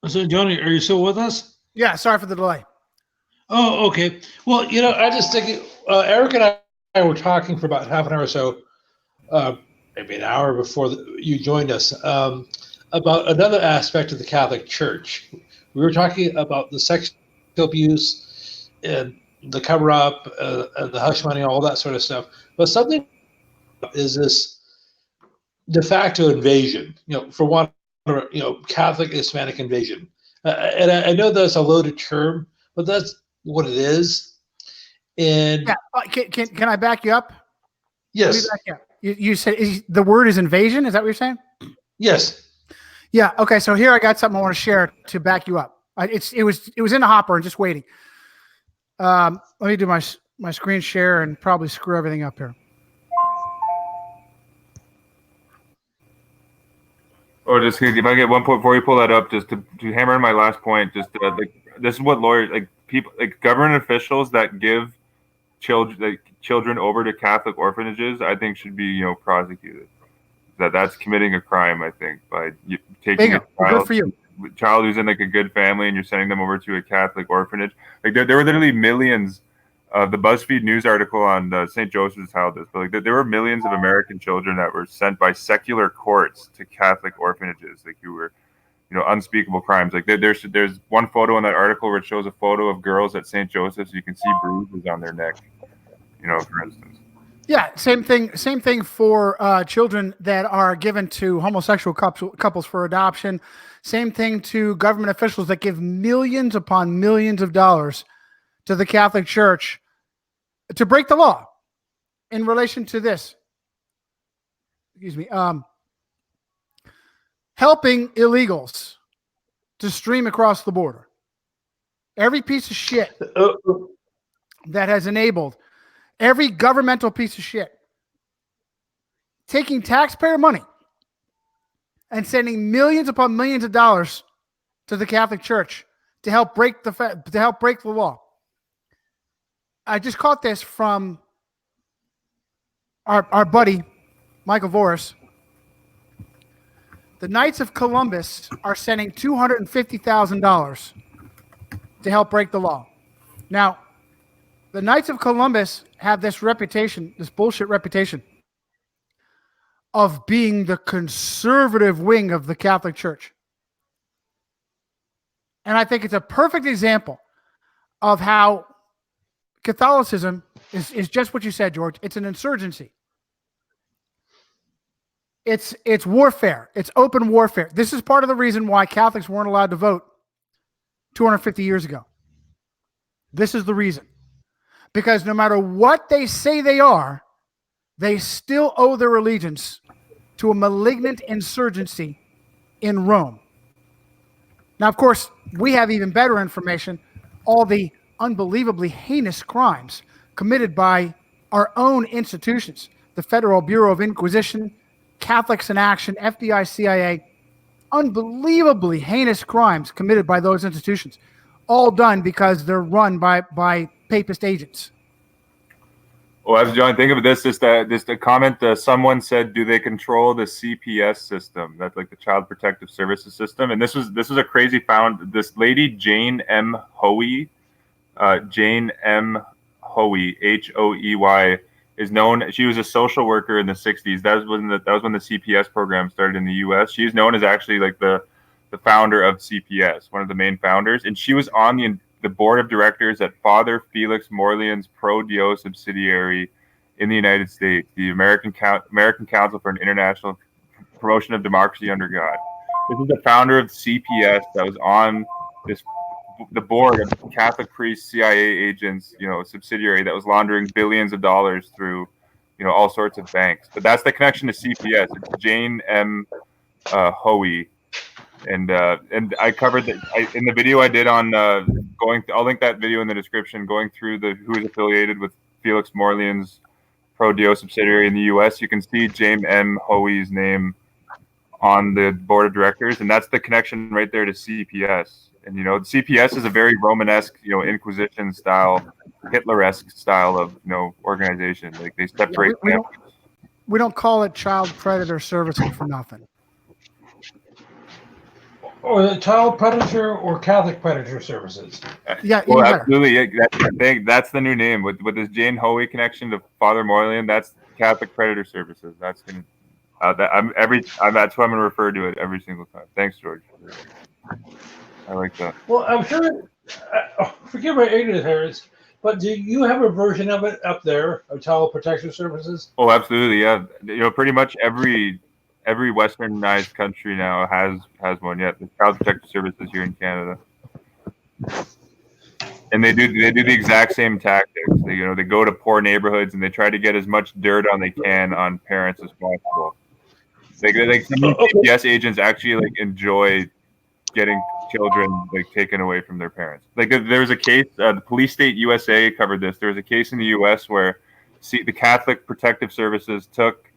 So, Johnny, are you still with us? Yeah, sorry for the delay. Oh, okay. Well, I just think Eric and I were talking for about half an hour or so, maybe an hour before you joined us, about another aspect of the Catholic Church. We were talking about the sexual abuse and the cover up, and the hush money, all that sort of stuff. But something is this de facto invasion, for one, Catholic Hispanic invasion. And I know that's a loaded term, but that's what it is. And yeah, can I back you up? Yes. Back you up. You said the word is invasion. Is that what you're saying? Yes. Yeah. Okay. So here I got something I want to share to back you up. It was in the hopper and just waiting. Let me do my screen share and probably screw everything up here. Oh, just if I get one point before you pull that up, just to hammer in my last point, just this is what lawyers people government officials that give children over to Catholic orphanages, I think should be prosecuted. That's committing a crime, I think, by taking a child who's in a good family and you're sending them over to a Catholic orphanage. There were literally millions. The BuzzFeed news article on St. Joseph's held this, but there were millions of American children that were sent by secular courts to Catholic orphanages, who were, unspeakable crimes. There's one photo in that article where it shows a photo of girls at St. Joseph's. You can see bruises on their neck, for instance. Yeah, same thing for children that are given to homosexual couples for adoption. Same thing to government officials that give millions upon millions of dollars to the Catholic Church to break the law in relation to this. Excuse me. Helping illegals to stream across the border. Every piece of shit that has enabled, every governmental piece of shit, taking taxpayer money and sending millions upon millions of dollars to the Catholic Church to help break the law. I just caught this from our buddy Michael Voris. The Knights of Columbus are sending $250,000 to help break the law. Now, the Knights of Columbus have this reputation, this bullshit reputation, of being the conservative wing of the Catholic Church. And I think it's a perfect example of how Catholicism is just what you said, George. It's an insurgency. It's warfare. It's open warfare. This is part of the reason why Catholics weren't allowed to vote 250 years ago. This is the reason. Because no matter what they say they are, they still owe their allegiance to a malignant insurgency in Rome. Now, of course, we have even better information, all the unbelievably heinous crimes committed by our own institutions, the Federal Bureau of Inquisition, Catholics in Action, FBI, CIA, unbelievably heinous crimes committed by those institutions, all done because they're run by papist agents. Well, as John, think of this, just a comment. Someone said, "Do they control the CPS system?" That's like the Child Protective Services system. And this was a crazy found. This lady Jane M. Hoey, Jane M. Hoey, Hoey, is known. She was a social worker in the '60s. That was when the CPS program started in the U.S. She's known as actually like the founder of CPS, one of the main founders, and she was on the board of directors at Father Felix Morlian's Pro Dio subsidiary in the United States, the American Council for an International Promotion of Democracy Under God. This is the founder of CPS that was on the board of Catholic priests, CIA agents, subsidiary that was laundering billions of dollars through, all sorts of banks. But that's the connection to CPS. It's Jane M. Hoey. And I covered that in the video I did on I'll link that video in the description. Going through who is affiliated with Felix Morlian's Pro Dio subsidiary in the U.S. You can see James M. Hoey's name on the board of directors, and that's the connection right there to CPS. And the CPS is a very Romanesque, Inquisition style, Hitler-esque style of organization. Like they separate. We don't call it child predator services for nothing. Or the child predator or Catholic predator services. Yeah, well, absolutely. Yeah, that's the new name with this Jane Hoey connection to Father Morlian. That's Catholic predator services. That's gonna. That's what I'm gonna refer to it every single time. Thanks, George. I like that. Well, I'm sure. Forgive my ignorance, Harris, but do you have a version of it up there of child protection services? Oh, absolutely. Yeah. Pretty much every westernized country now has one. Yeah, the child protective services here in Canada, and they do the exact same tactics. They go to poor neighborhoods and they try to get as much dirt on they can on parents as possible. Like some CPS agents actually enjoy getting children taken away from their parents. There was a case, the Police State USA covered this. There was a case in the U.S. where the Catholic Protective Services took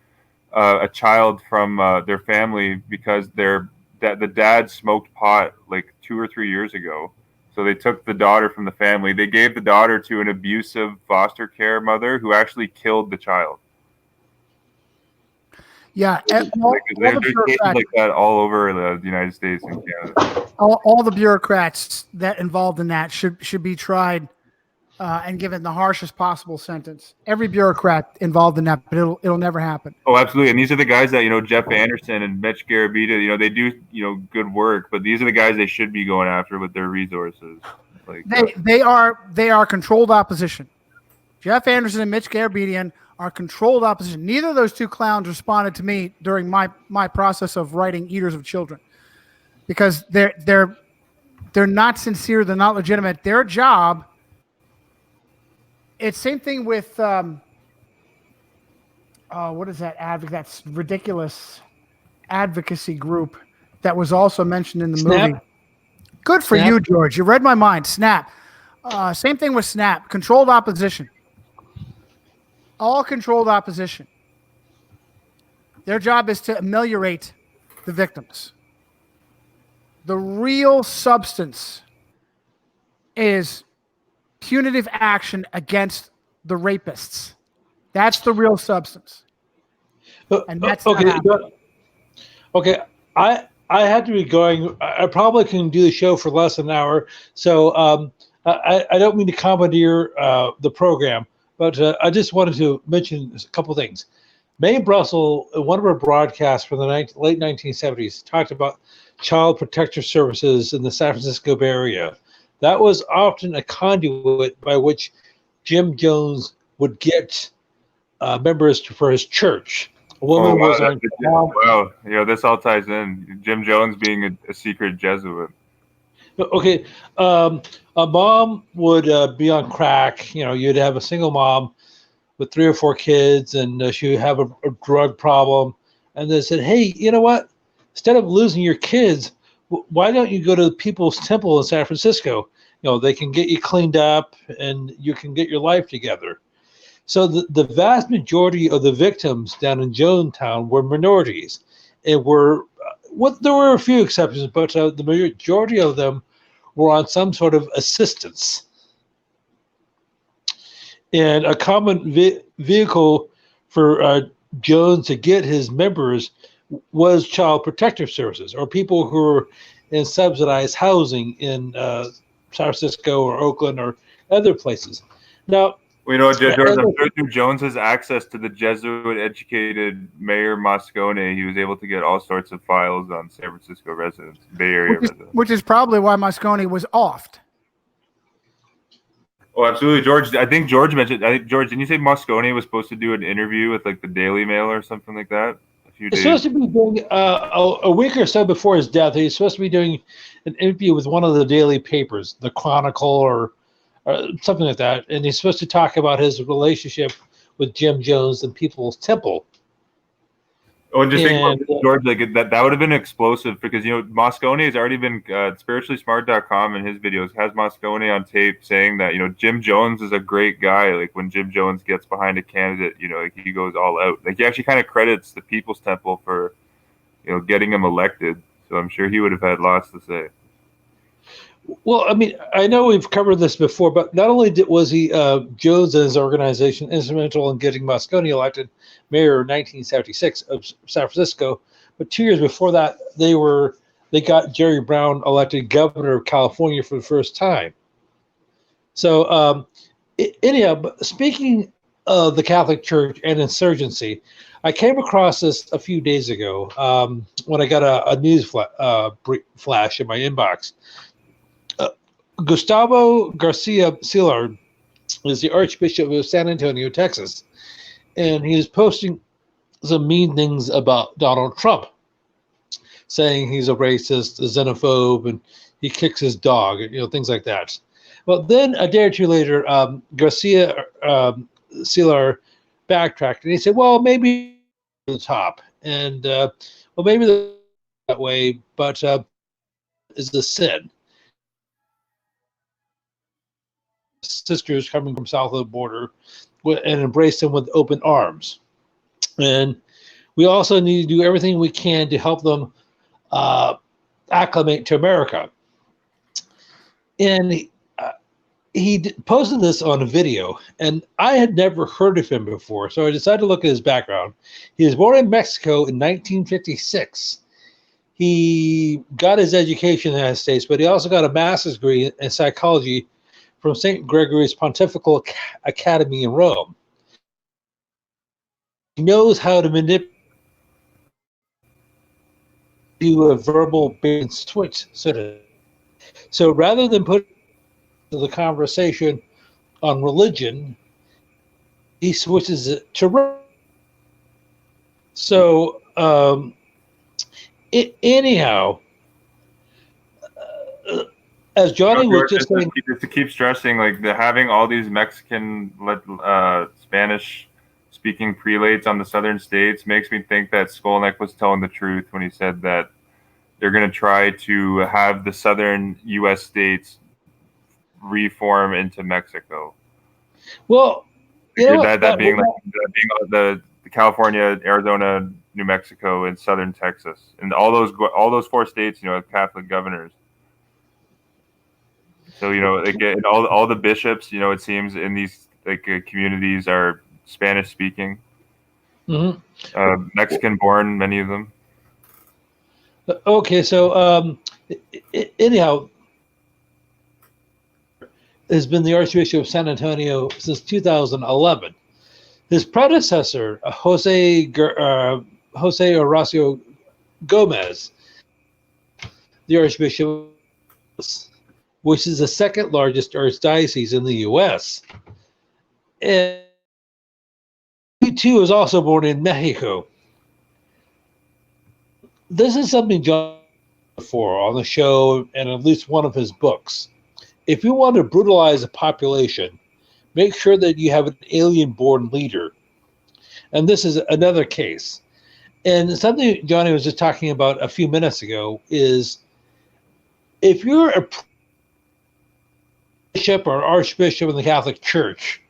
a child from their family because the dad smoked pot 2 or 3 years ago. So they took the daughter from the family. They gave the daughter to an abusive foster care mother who actually killed the child. Yeah, there's cases like that all over the United States and Canada. All the bureaucrats that involved in that should be tried and given the harshest possible sentence. Every bureaucrat involved in that, but it'll never happen. Oh, absolutely. And these are the guys that Jeff Anderson and Mitch Garabita. They do good work, but these are the guys they should be going after with their resources. They are controlled opposition. Jeff Anderson and Mitch Garabedian are controlled opposition. Neither of those two clowns responded to me during my process of writing Eaters of Children, because they're not sincere. They're not legitimate. Their job. It's same thing with what is that that's ridiculous advocacy group that was also mentioned in the movie. Good for you, George. You read my mind. SNAP. Same thing with SNAP. Controlled opposition. All controlled opposition. Their job is to ameliorate the victims. The real substance is punitive action against the rapists. That's the real substance. And that's okay. Okay, I had to be going. I probably can do the show for less than an hour, so I don't mean to commandeer the program, but I just wanted to mention a couple things. Mae Brussel, in one of her broadcasts from the late 1970s, talked about child protective services in the San Francisco Bay Area. That was often a conduit by which Jim Jones would get members for his church. A woman was on. Wow, this all ties in. Jim Jones being a secret Jesuit. Okay, a mom would be on crack. You'd have a single mom with 3 or 4 kids, and she would have a drug problem. And they said, "Hey, you know what? Instead of losing your kids, why don't you go to the People's Temple in San Francisco? They can get you cleaned up and you can get your life together." So the vast majority of the victims down in Jonestown were minorities. There were a few exceptions, but the majority of them were on some sort of assistance. And a common vehicle for Jones to get his members was child protective services, or people who were in subsidized housing in San Francisco or Oakland or other places. Now, George, I'm sure through Jones's access to the Jesuit-educated Mayor Moscone, he was able to get all sorts of files on San Francisco residents, Bay Area residents. Which is probably why Moscone was offed. Oh, absolutely, George. I think George mentioned. George, didn't you say Moscone was supposed to do an interview with the Daily Mail or something like that? He's supposed to be doing a week or so before his death. He's supposed to be doing an interview with one of the daily papers, the Chronicle or something like that, and he's supposed to talk about his relationship with Jim Jones and People's Temple. Oh, just think And about this, George, like that would have been explosive because Moscone has already been spirituallysmart.com in his videos has Moscone on tape saying that Jim Jones is a great guy. Like when Jim Jones gets behind a candidate, like he goes all out. Like he actually kind of credits the People's Temple for getting him elected. So I'm sure he would have had lots to say. well, I mean, I know we've covered this before, but not only was he Jones and his organization instrumental in getting Moscone elected mayor in 1976 of San Francisco, but 2 years before that, they got Jerry Brown elected governor of California for the first time. So anyhow, but speaking of the Catholic Church and insurgency, I came across this a few days ago when I got a news flash in my inbox. Gustavo Garcia Silar is the Archbishop of San Antonio, Texas, and he was posting some mean things about Donald Trump, saying he's a racist, a xenophobe, and he kicks his dog, things like that. Well, then a day or two later, Garcia Silar backtracked and he said, "Well, maybe the top, and well, maybe that way, but is the sin." Sisters coming from south of the border and embrace them with open arms. And we also need to do everything we can to help them acclimate to America. And he posted this on a video, and I had never heard of him before, so I decided to look at his background. He was born in Mexico in 1956. He got his education in the United States, but he also got a master's degree in psychology from St. Gregory's Pontifical Academy in Rome. He knows how to manipulate a verbal bait and switch, so rather than put the conversation on religion, he switches it to race. So anyhow, as Johnny was just saying, just to keep stressing, like having all these Mexican, Spanish speaking prelates on the southern states makes me think that Skolnick was telling the truth when he said that they're going to try to have the southern U.S. states reform into Mexico. Well, that being the California, Arizona, New Mexico, and southern Texas, and all those four states, have Catholic governors. So and all the bishops, it seems in these communities are Spanish speaking, Mexican born, many of them. Okay, so anyhow, has been the Archbishop of San Antonio since 2011. His predecessor, Jose Horacio Gomez, the Archbishop, which is the second largest archdiocese in the U.S. And he too was also born in Mexico. This is something John before on the show and at least one of his books. If you want to brutalize a population, make sure that you have an alien-born leader. And this is another case. And something Johnny was just talking about a few minutes ago is if you're a bishop or archbishop in the Catholic Church,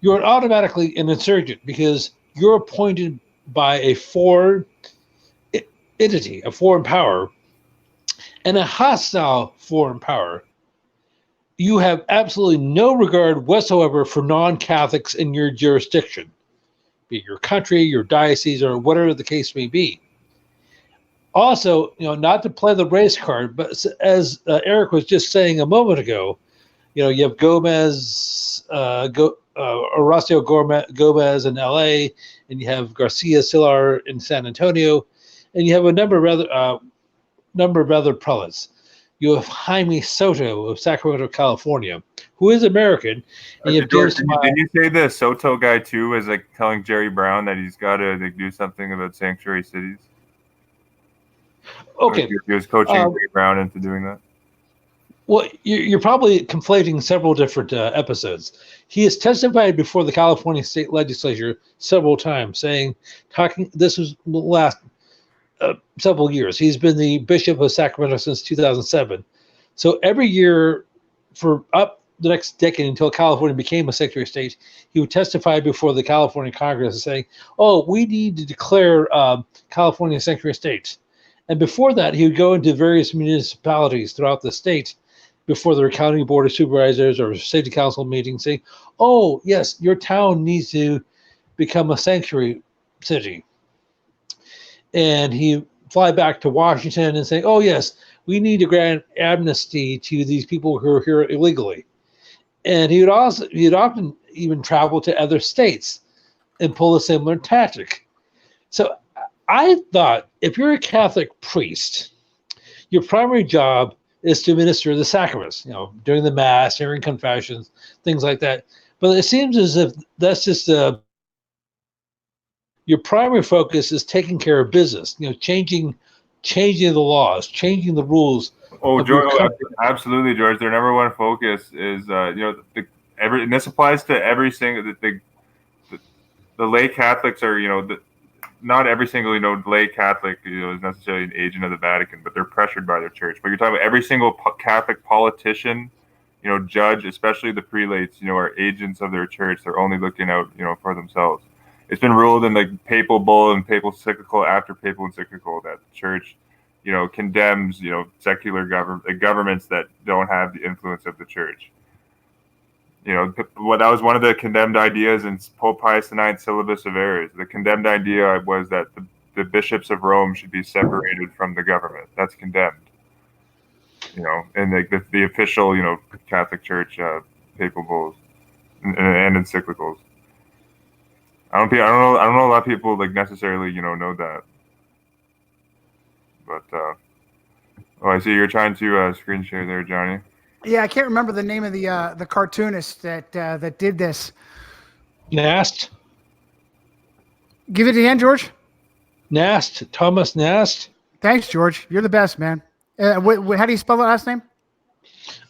you're automatically an insurgent because you're appointed by a foreign entity, a foreign power, and a hostile foreign power. You have absolutely no regard whatsoever for non-Catholics in your jurisdiction, be it your country, your diocese, or whatever the case may be. Also, not to play the race card, but as Eric was just saying a moment ago, you have Horacio Gomez in L.A., and you have Garcia Silar in San Antonio, and you have a number of other prelates. You have Jaime Soto of Sacramento, California, who is American. And you have George, didn't you say the Soto guy too is telling Jerry Brown that he's got to do something about sanctuary cities? Okay, he was coaching Jerry Brown into doing that. Well, you're probably conflating several different episodes. He has testified before the California state legislature several times, talking. This was the last several years. He's been the Bishop of Sacramento since 2007. So every year for up the next decade until California became a sanctuary state, he would testify before the California Congress saying, "Oh, we need to declare California a sanctuary state." And before that, he would go into various municipalities throughout the state before their county board of supervisors or city council meetings saying, "Oh, yes, your town needs to become a sanctuary city." And he fly back to Washington and say, "Oh, yes, we need to grant amnesty to these people who are here illegally." And he'd often even travel to other states and pull a similar tactic. So I thought if you're a Catholic priest, your primary job is to administer the sacraments, during the mass, hearing confessions, things like that. But it seems as if that's just your primary focus is taking care of business, changing the laws, changing the rules. Oh, George, absolutely, George. Their number one focus is, and this applies to every single the lay Catholics are, not every single, lay Catholic, is necessarily an agent of the Vatican, but they're pressured by their church. But you're talking about every single Catholic politician, judge, especially the prelates, are agents of their church. They're only looking out, for themselves. It's been ruled in the papal bull and papal encyclical after papal encyclical that the church, condemns, secular governments that don't have the influence of the church. That was one of the condemned ideas in Pope Pius IX's Syllabus of Errors. The condemned idea was that the bishops of Rome should be separated from the government. That's condemned. And the official, Catholic Church papal bulls and encyclicals. I don't know a lot of people necessarily know that. But I see you're trying to screen share there, Johnny. Yeah, I can't remember the name of the cartoonist that did this. Nast. Give it again, George. Nast. Thomas Nast. Thanks, George. You're the best, man. How do you spell the last name?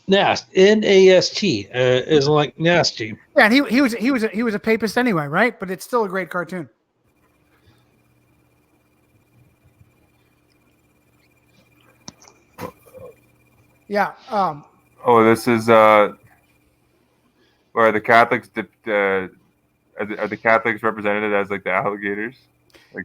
Nast. N-A-S-T. Is like nasty. Yeah, and he was a papist anyway, right? But it's still a great cartoon. Yeah. This is where the Catholics are the Catholics represented as the alligators?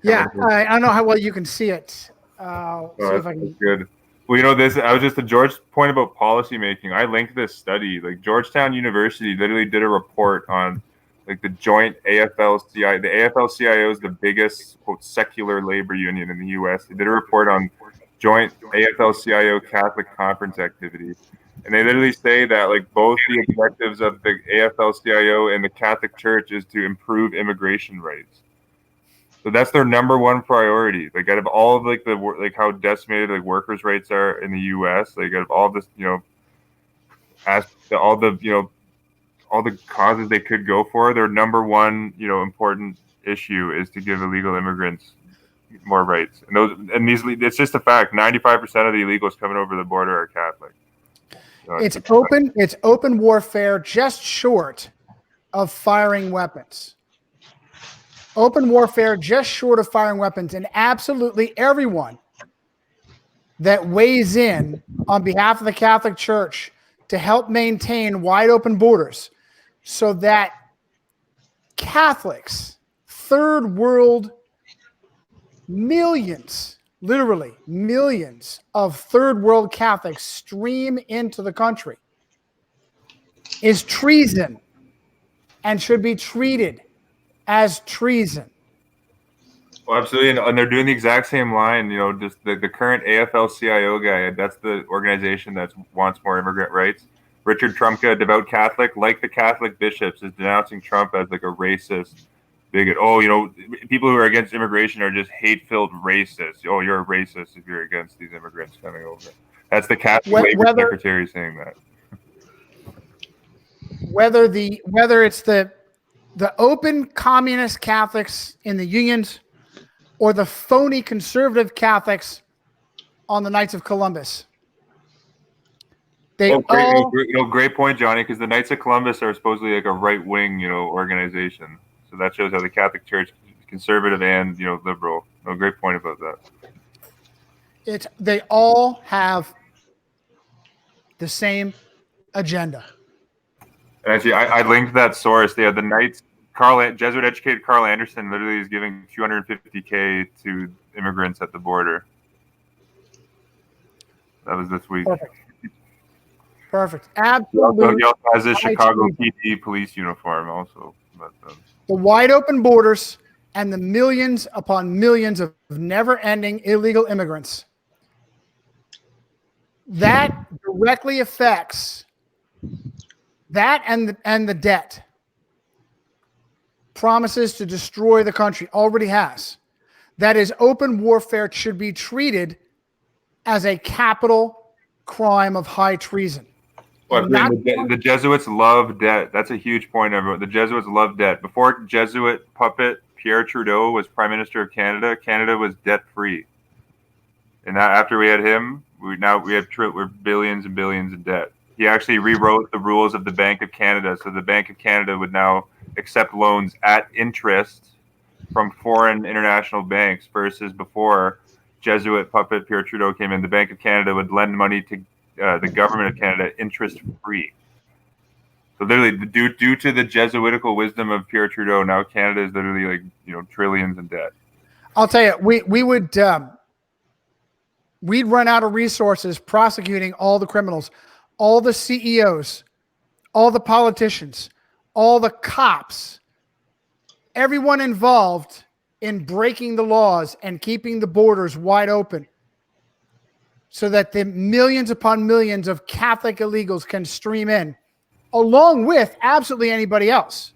Yeah, I don't know how well you can see it. See if I can. Good. Well, this I was just to George's point about policy making. I linked this study. Georgetown University literally did a report on the joint AFL-CIO. The AFL-CIO is the biggest quote secular labor union in the U.S. They did a report on joint AFL-CIO Catholic conference activity. And they literally say that both the objectives of the AFL-CIO and the Catholic Church is to improve immigration rights. So that's their number one priority. Out of all of the how decimated workers' rights are in the U.S., out of all this, all the causes they could go for, their number one, important issue is to give illegal immigrants more rights. And it's just a fact. 95% of the illegals coming over the border are Catholic. So it's open warfare, just short of firing weapons. Open warfare, just short of firing weapons, and absolutely everyone that weighs in on behalf of the Catholic Church to help maintain wide open borders so that Catholics, third world, millions, literally millions of third world Catholics stream into the country is treason and should be treated as treason. Well, absolutely, and they're doing the exact same line. Just the current AFL-CIO guy. That's the organization that wants more immigrant rights. Richard Trumka, a devout Catholic, like the Catholic bishops, is denouncing Trump as a racist bigot. People who are against immigration are just hate-filled racists. Oh, you're a racist if you're against these immigrants coming over. That's the Catholic Labor Secretary saying that. Whether it's the open communist Catholics in the unions or the phony conservative Catholics on the Knights of Columbus, They all great point, Johnny. Because the Knights of Columbus are supposedly like a right wing, organization. So that shows how the Catholic Church is conservative and liberal. No, great point about that. they all have the same agenda. And actually, I linked that source. They have the Knights. Jesuit educated Carl Anderson literally is giving $250K to immigrants at the border. That was this week. Perfect. Absolutely. He also has his Chicago PD police uniform also. But, the wide open borders and the millions upon millions of never-ending illegal immigrants. That directly affects that and the debt. Promises to destroy the country, already has. That is open warfare, should be treated as a capital crime of high treason. Well, the Jesuits love debt. That's a huge point, everyone. The Jesuits love debt. Before Jesuit puppet Pierre Trudeau was Prime Minister of Canada, Canada was debt-free. And now, after we had him, we're billions and billions in debt. He actually rewrote the rules of the Bank of Canada, so the Bank of Canada would now accept loans at interest from foreign international banks versus before Jesuit puppet Pierre Trudeau came in. The Bank of Canada would lend money to the government of Canada interest-free. So literally, due to the Jesuitical wisdom of Pierre Trudeau, now Canada is literally trillions in debt. I'll tell you, we'd run out of resources prosecuting all the criminals, all the CEOs, all the politicians, all the cops, everyone involved in breaking the laws and keeping the borders wide open so that the millions upon millions of Catholic illegals can stream in, along with absolutely anybody else.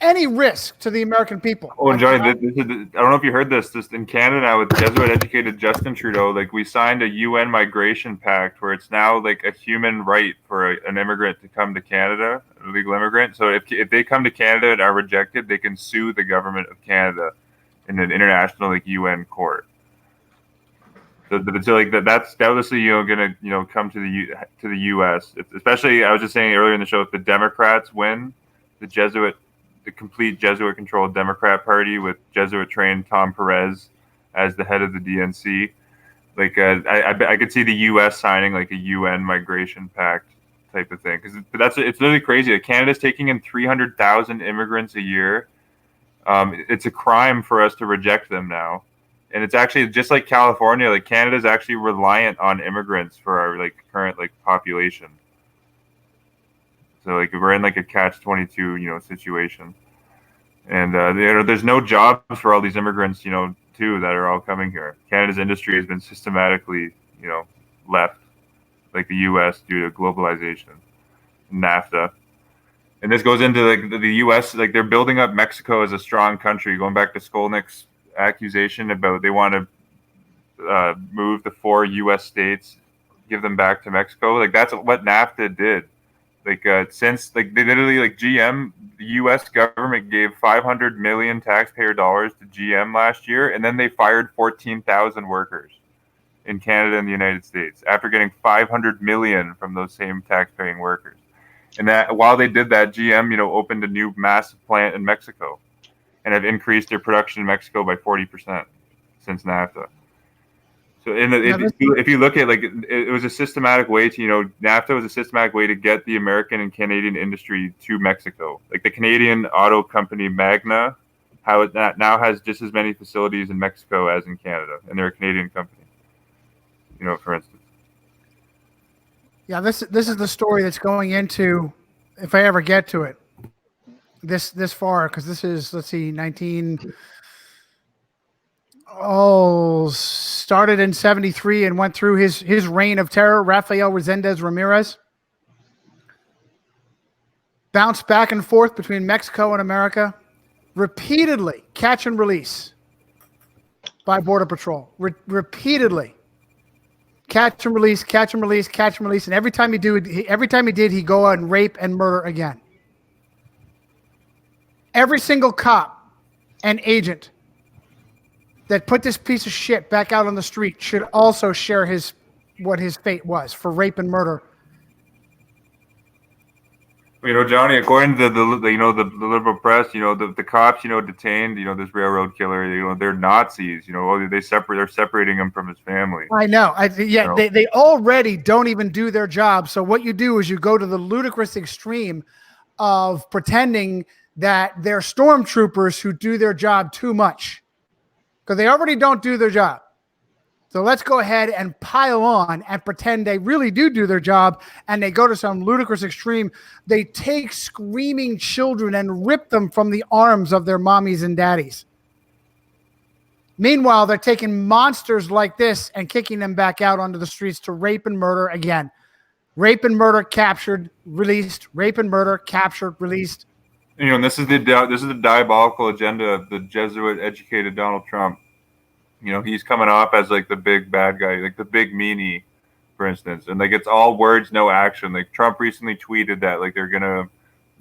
Any risk to the American people. Oh, and Johnny, I don't know if you heard this. Just in Canada now, with Jesuit-educated Justin Trudeau, we signed a UN migration pact where it's now a human right for an immigrant to come to Canada, an illegal immigrant. So if they come to Canada and are rejected, they can sue the government of Canada in an international UN court. So that's doubtlessly going to come to the U.S. Especially, I was just saying earlier in the show, if the Democrats win, the complete Jesuit-controlled Democrat Party with Jesuit-trained Tom Perez as the head of the DNC. I could see the U.S. signing a UN migration pact type of thing, because it's really crazy. Canada's taking in 300,000 immigrants a year. It's a crime for us to reject them now, and it's actually just like California. Canada's actually reliant on immigrants for our current population. So we're in a catch-22 situation, and there's no jobs for all these immigrants too that are all coming here. Canada's industry has been systematically left the U.S. due to globalization, NAFTA, and this goes into the U.S. They're building up Mexico as a strong country. Going back to Skolnick's accusation about they want to move the 4 U.S. states, give them back to Mexico. That's what NAFTA did. Since they literally GM, the U.S. government gave $500 million taxpayer dollars to GM last year, and then they fired 14,000 workers in Canada and the United States after getting $500 million from those same tax-paying workers. And that while they did that, GM opened a new massive plant in Mexico, and have increased their production in Mexico by 40% since NAFTA. So if you look at it was a systematic way to NAFTA was a systematic way to get the American and Canadian industry to Mexico. The Canadian auto company Magna, how it now has just as many facilities in Mexico as in Canada, and they're a Canadian company. For instance. Yeah, this is the story that's going into, if I ever get to it, this far, because this is, let's see, started in 73 and went through his reign of terror. Rafael Resendez Ramirez bounced back and forth between Mexico and America, repeatedly catch and release by Border Patrol, repeatedly catch and release, catch and release, catch and release, and every time he did, he'd go out and rape and murder again. Every single cop and agent that put this piece of shit back out on the street should also share his what his fate was for rape and murder. Johnny, according to the liberal press, the cops, detained, this railroad killer, they're Nazis, they're separating him from his family. I know. They already don't even do their job. So what you do is you go to the ludicrous extreme of pretending that they're stormtroopers who do their job too much because they already don't do their job. So let's go ahead and pile on and pretend they really do their job, and they go to some ludicrous extreme. They take screaming children and rip them from the arms of their mommies and daddies. Meanwhile, they're taking monsters like this and kicking them back out onto the streets to rape and murder again. Rape and murder, captured, released. Rape and murder, captured, released. And this is the diabolical agenda of the Jesuit-educated Donald Trump. He's coming off as like the big bad guy, like the big meanie, for instance. And like it's all words, no action. Like Trump recently tweeted that like they're gonna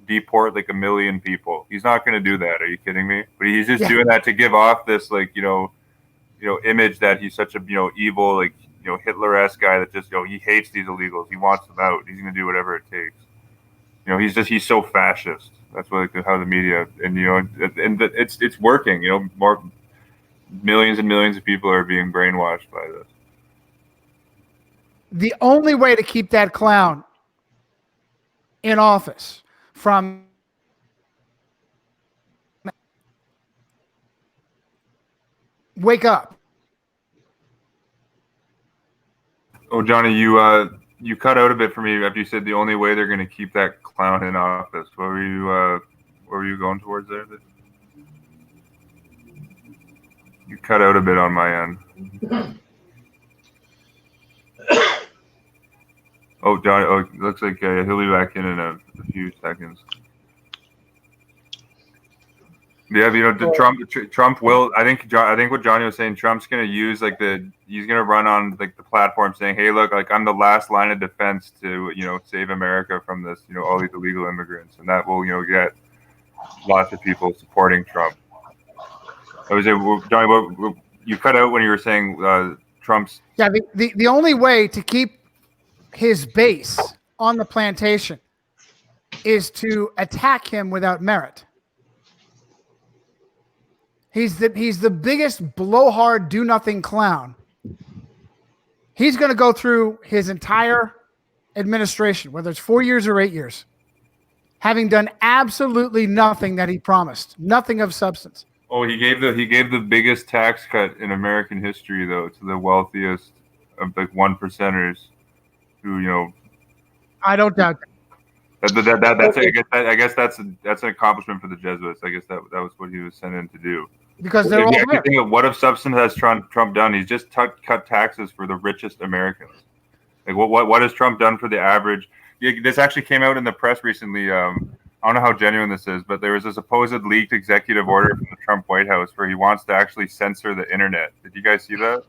deport like 1 million people. He's not gonna do that. Are you kidding me? But he's just doing that to give off this like image that he's such a evil like Hitler-esque guy that just he hates these illegals. He wants them out. He's gonna do whatever it takes. He's so fascist. That's what how the media and it's working. More millions and millions of people are being brainwashed by this. The only way to keep that clown in office from wake up. Oh, Johnny, you cut out a bit for me after you said the only way they're going to keep that clown in office. What were you going towards there? You cut out a bit on my end. Oh, Johnny. Oh, it looks like he'll be back in a few seconds. Yeah, Trump will. I think what Johnny was saying. Trump's gonna use he's gonna run on like the platform saying, "Hey, look, like I'm the last line of defense to save America from this all these illegal immigrants," and that will get lots of people supporting Trump. Johnny, what you cut out when you were saying Trump's. Yeah, the only way to keep his base on the plantation is to attack him without merit. He's the biggest blowhard, do nothing clown. He's going to go through his entire administration, whether it's 4 years or 8 years, having done absolutely nothing that he promised, nothing of substance. Oh, he gave the biggest tax cut in American history, though, to the wealthiest of like 1%ers, who I don't doubt that. I guess that's an accomplishment for the Jesuits. I guess that was what he was sent in to do. Because they're all there. Think of what of substance has Trump done? He's just cut taxes for the richest Americans. Like what has Trump done for the average? This actually came out in the press recently. I don't know how genuine this is, but there was a supposed leaked executive order from the Trump White House where he wants to actually censor the internet. Did you guys see that?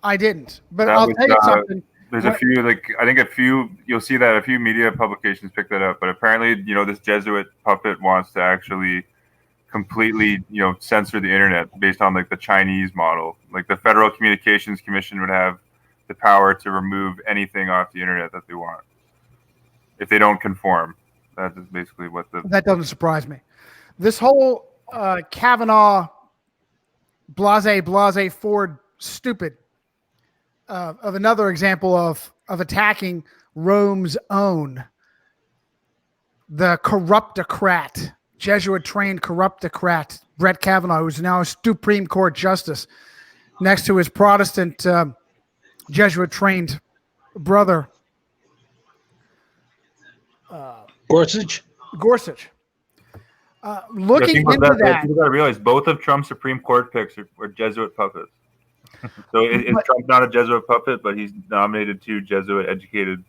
I didn't, but I'll tell you something. There's a few, you'll see that a few media publications picked that up, but apparently, this Jesuit puppet wants to actually completely, censor the internet based on like the Chinese model. Like the Federal Communications Commission would have the power to remove anything off the internet that they want if they don't conform. That is basically what that doesn't surprise me. This whole Kavanaugh, blase Ford, stupid of another example of attacking Rome's own, the corruptocrat, Jesuit-trained corruptocrat, Brett Kavanaugh, who's now a Supreme Court justice, next to his Protestant Jesuit-trained brother. Gorsuch. Looking into that, you got to realize both of Trump's Supreme Court picks are Jesuit puppets. So is Trump not a Jesuit puppet, but he's nominated 2 Jesuit-educated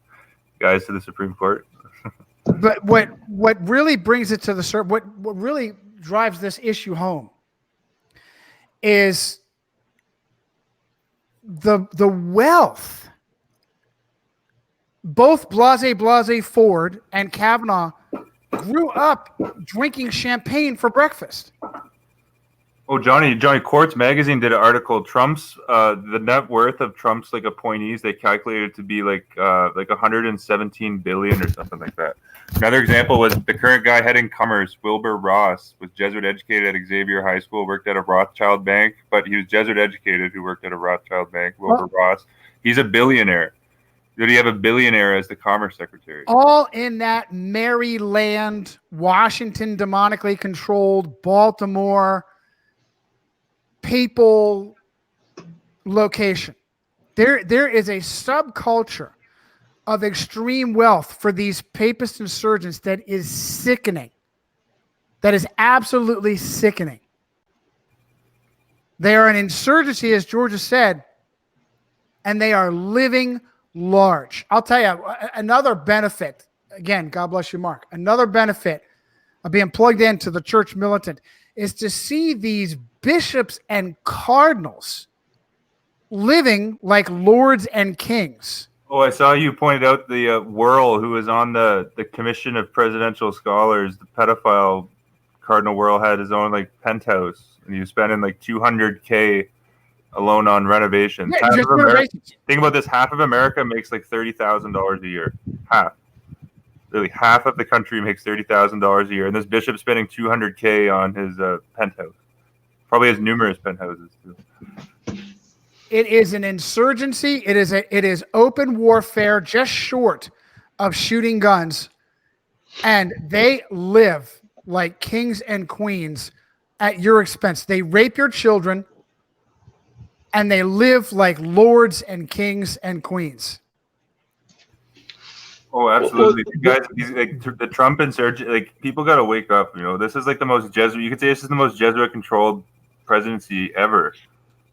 guys to the Supreme Court? But what really brings it to the what really drives this issue home is the wealth. Both blase Ford and Kavanaugh grew up drinking champagne for breakfast. Oh, Johnny Quartz magazine did an article. Trump's the net worth of Trump's like appointees, they calculated to be like 117 billion or something like that. Another example was the current guy heading Commerce, Wilbur Ross, was Jesuit educated at Xavier High School, worked at a Rothschild bank, but he was Jesuit educated who worked at a Rothschild bank. Wilbur Ross, he's a billionaire. Did he have a billionaire as the Commerce Secretary? All in that Maryland, Washington, demonically controlled, Baltimore, papal location. There is a subculture of extreme wealth for these papist insurgents that is sickening. That is absolutely sickening. They are an insurgency, as Georgia said, and they are living large. I'll tell you, another benefit, again, God bless you, Mark, another benefit of being plugged into the church militant is to see these bishops and cardinals living like lords and kings. Oh, I saw you pointed out the Wuerl, who was on the Commission of Presidential Scholars. The pedophile Cardinal Wuerl had his own like penthouse, and he was spending like $200K alone on renovations. Yeah, just renovations. Think about this: half of America makes like $30,000 a year. Really, half of the country makes $30,000 a year, and this bishop's spending $200K on his penthouse. Probably has numerous penthouses too. It is an insurgency. It is open warfare, just short of shooting guns, and they live like kings and queens at your expense. They rape your children, and they live like lords and kings and queens. Oh, absolutely. You guys, the Trump insurgent, like people got to wake up. You know, this is like the most Jesuit. You could say this is the most Jesuit-controlled presidency ever.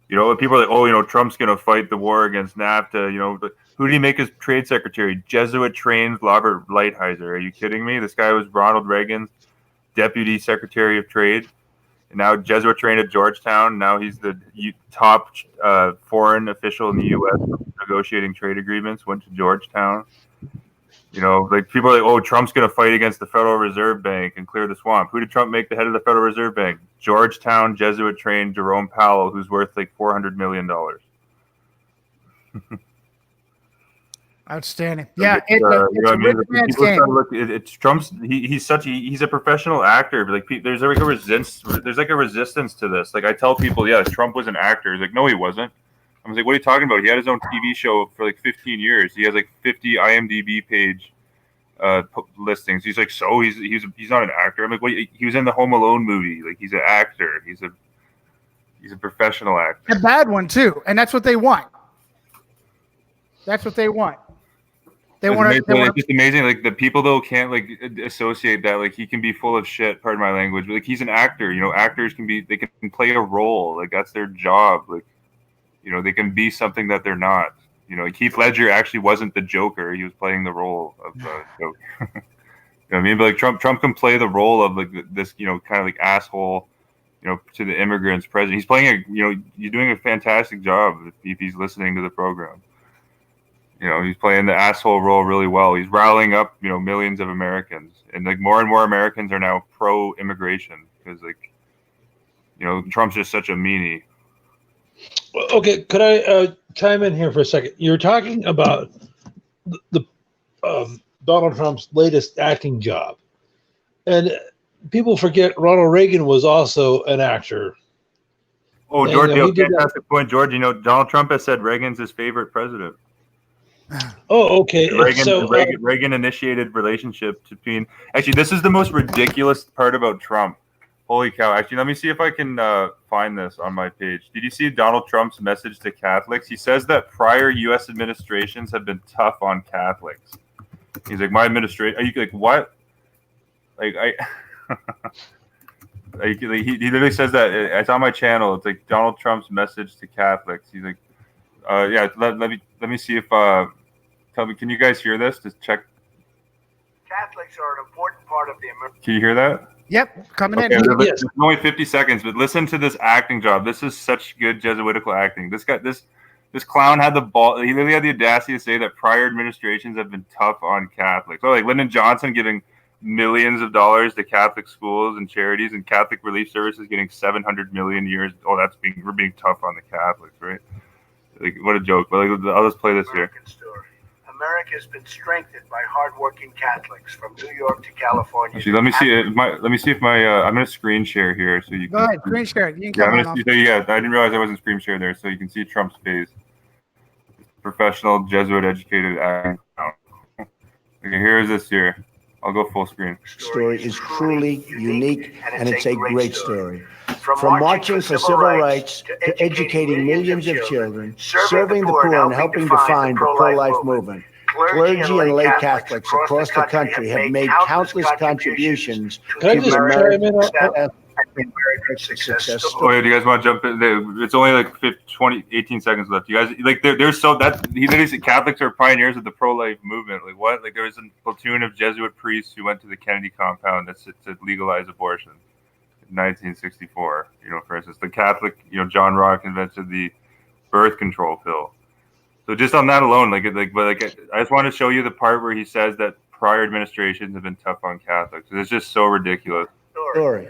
You know, people are like, oh, you know, Trump's going to fight the war against NAFTA. You know, but who did he make his trade secretary? Jesuit-trained Robert Lighthizer. Are you kidding me? This guy was Ronald Reagan's deputy secretary of trade. And now Jesuit-trained at Georgetown. Now he's the top foreign official in the U.S. negotiating trade agreements. Went to Georgetown. You know, like people are like, oh, Trump's going to fight against the Federal Reserve Bank and clear the swamp. Who did Trump make the head of the Federal Reserve Bank? Georgetown Jesuit-trained Jerome Powell, who's worth like $400 million. Outstanding. Yeah, it's Trump's. He's a professional actor. But like, there's like a resistance to this. Like I tell people, yeah, Trump was an actor. He's like, no, he wasn't. I was like, what are you talking about? He had his own TV show for like 15 years. He has like 50 IMDb page listings. He's like, so he's not an actor. I'm like, what? He was in the Home Alone movie. Like he's an actor. He's a professional actor. A bad one too, and that's what they want. That's what they want. It's just amazing. Like the people though can't like associate that. Like he can be full of shit. Pardon my language. But like he's an actor. You know, actors they can play a role. Like that's their job. Like. You know, they can be something that they're not. You know, Heath Ledger actually wasn't the Joker. He was playing the role of the Joker. You know what I mean? But like Trump can play the role of like this, you know, kind of like asshole, you know, to the immigrants president. He's playing you're doing a fantastic job if he's listening to the program. You know, he's playing the asshole role really well. He's rallying up, you know, millions of Americans. And like more and more Americans are now pro-immigration because like, you know, Trump's just such a meanie. Okay, could I chime in here for a second? You're talking about the Donald Trump's latest acting job, and people forget Ronald Reagan was also an actor. Oh, George, fantastic point, George. You know, Donald Trump has said Reagan's his favorite president. Oh, okay. Reagan initiated relationship between. Actually, this is the most ridiculous part about Trump. Holy cow. Actually, let me see if I can find this on my page. Did you see Donald Trump's message to Catholics? He says that prior U.S. administrations have been tough on Catholics. He's like, my administration. Are you like, what? Like, he literally says that. It's on my channel. It's like Donald Trump's message to Catholics. He's like, yeah, let me see if, tell me, can you guys hear this? Just check. Catholics are an important part of the American. Can you hear that? Yep, coming in. Yes. It's only 50 seconds, but listen to this acting job. This is such good Jesuitical acting. This clown had the ball. He literally had the audacity to say that prior administrations have been tough on Catholics. So like Lyndon Johnson giving millions of dollars to Catholic schools and charities, and Catholic Relief Services getting 700 million years. Oh, we're being tough on the Catholics, right? Like, what a joke. But like, I'll just play this here. America has been strengthened by hardworking Catholics from New York to California. Actually, let me see if my I'm gonna screen share here so you can. Go ahead, screen share it. You can I didn't realize I wasn't screen share there, so you can see Trump's face. Professional Jesuit educated acting. Okay, here's this here. I'll go full screen. Story is truly unique, and it's a great story. From marching for civil rights to educating millions of children, serving the poor, and helping define the pro-life movement, clergy and lay Catholics across the country have made countless contributions to America's success. Oh yeah, do you guys want to jump in? It's only like 18 seconds left. You guys, like, there's so that he literally said Catholics are pioneers of the pro-life movement. Like, what? Like, there was a platoon of Jesuit priests who went to the Kennedy compound to legalize abortion in 1964. You know, for instance, the Catholic, John Rock invented the birth control pill. So just on that alone, I just want to show you the part where he says that prior administrations have been tough on Catholics. It's just so ridiculous. Story.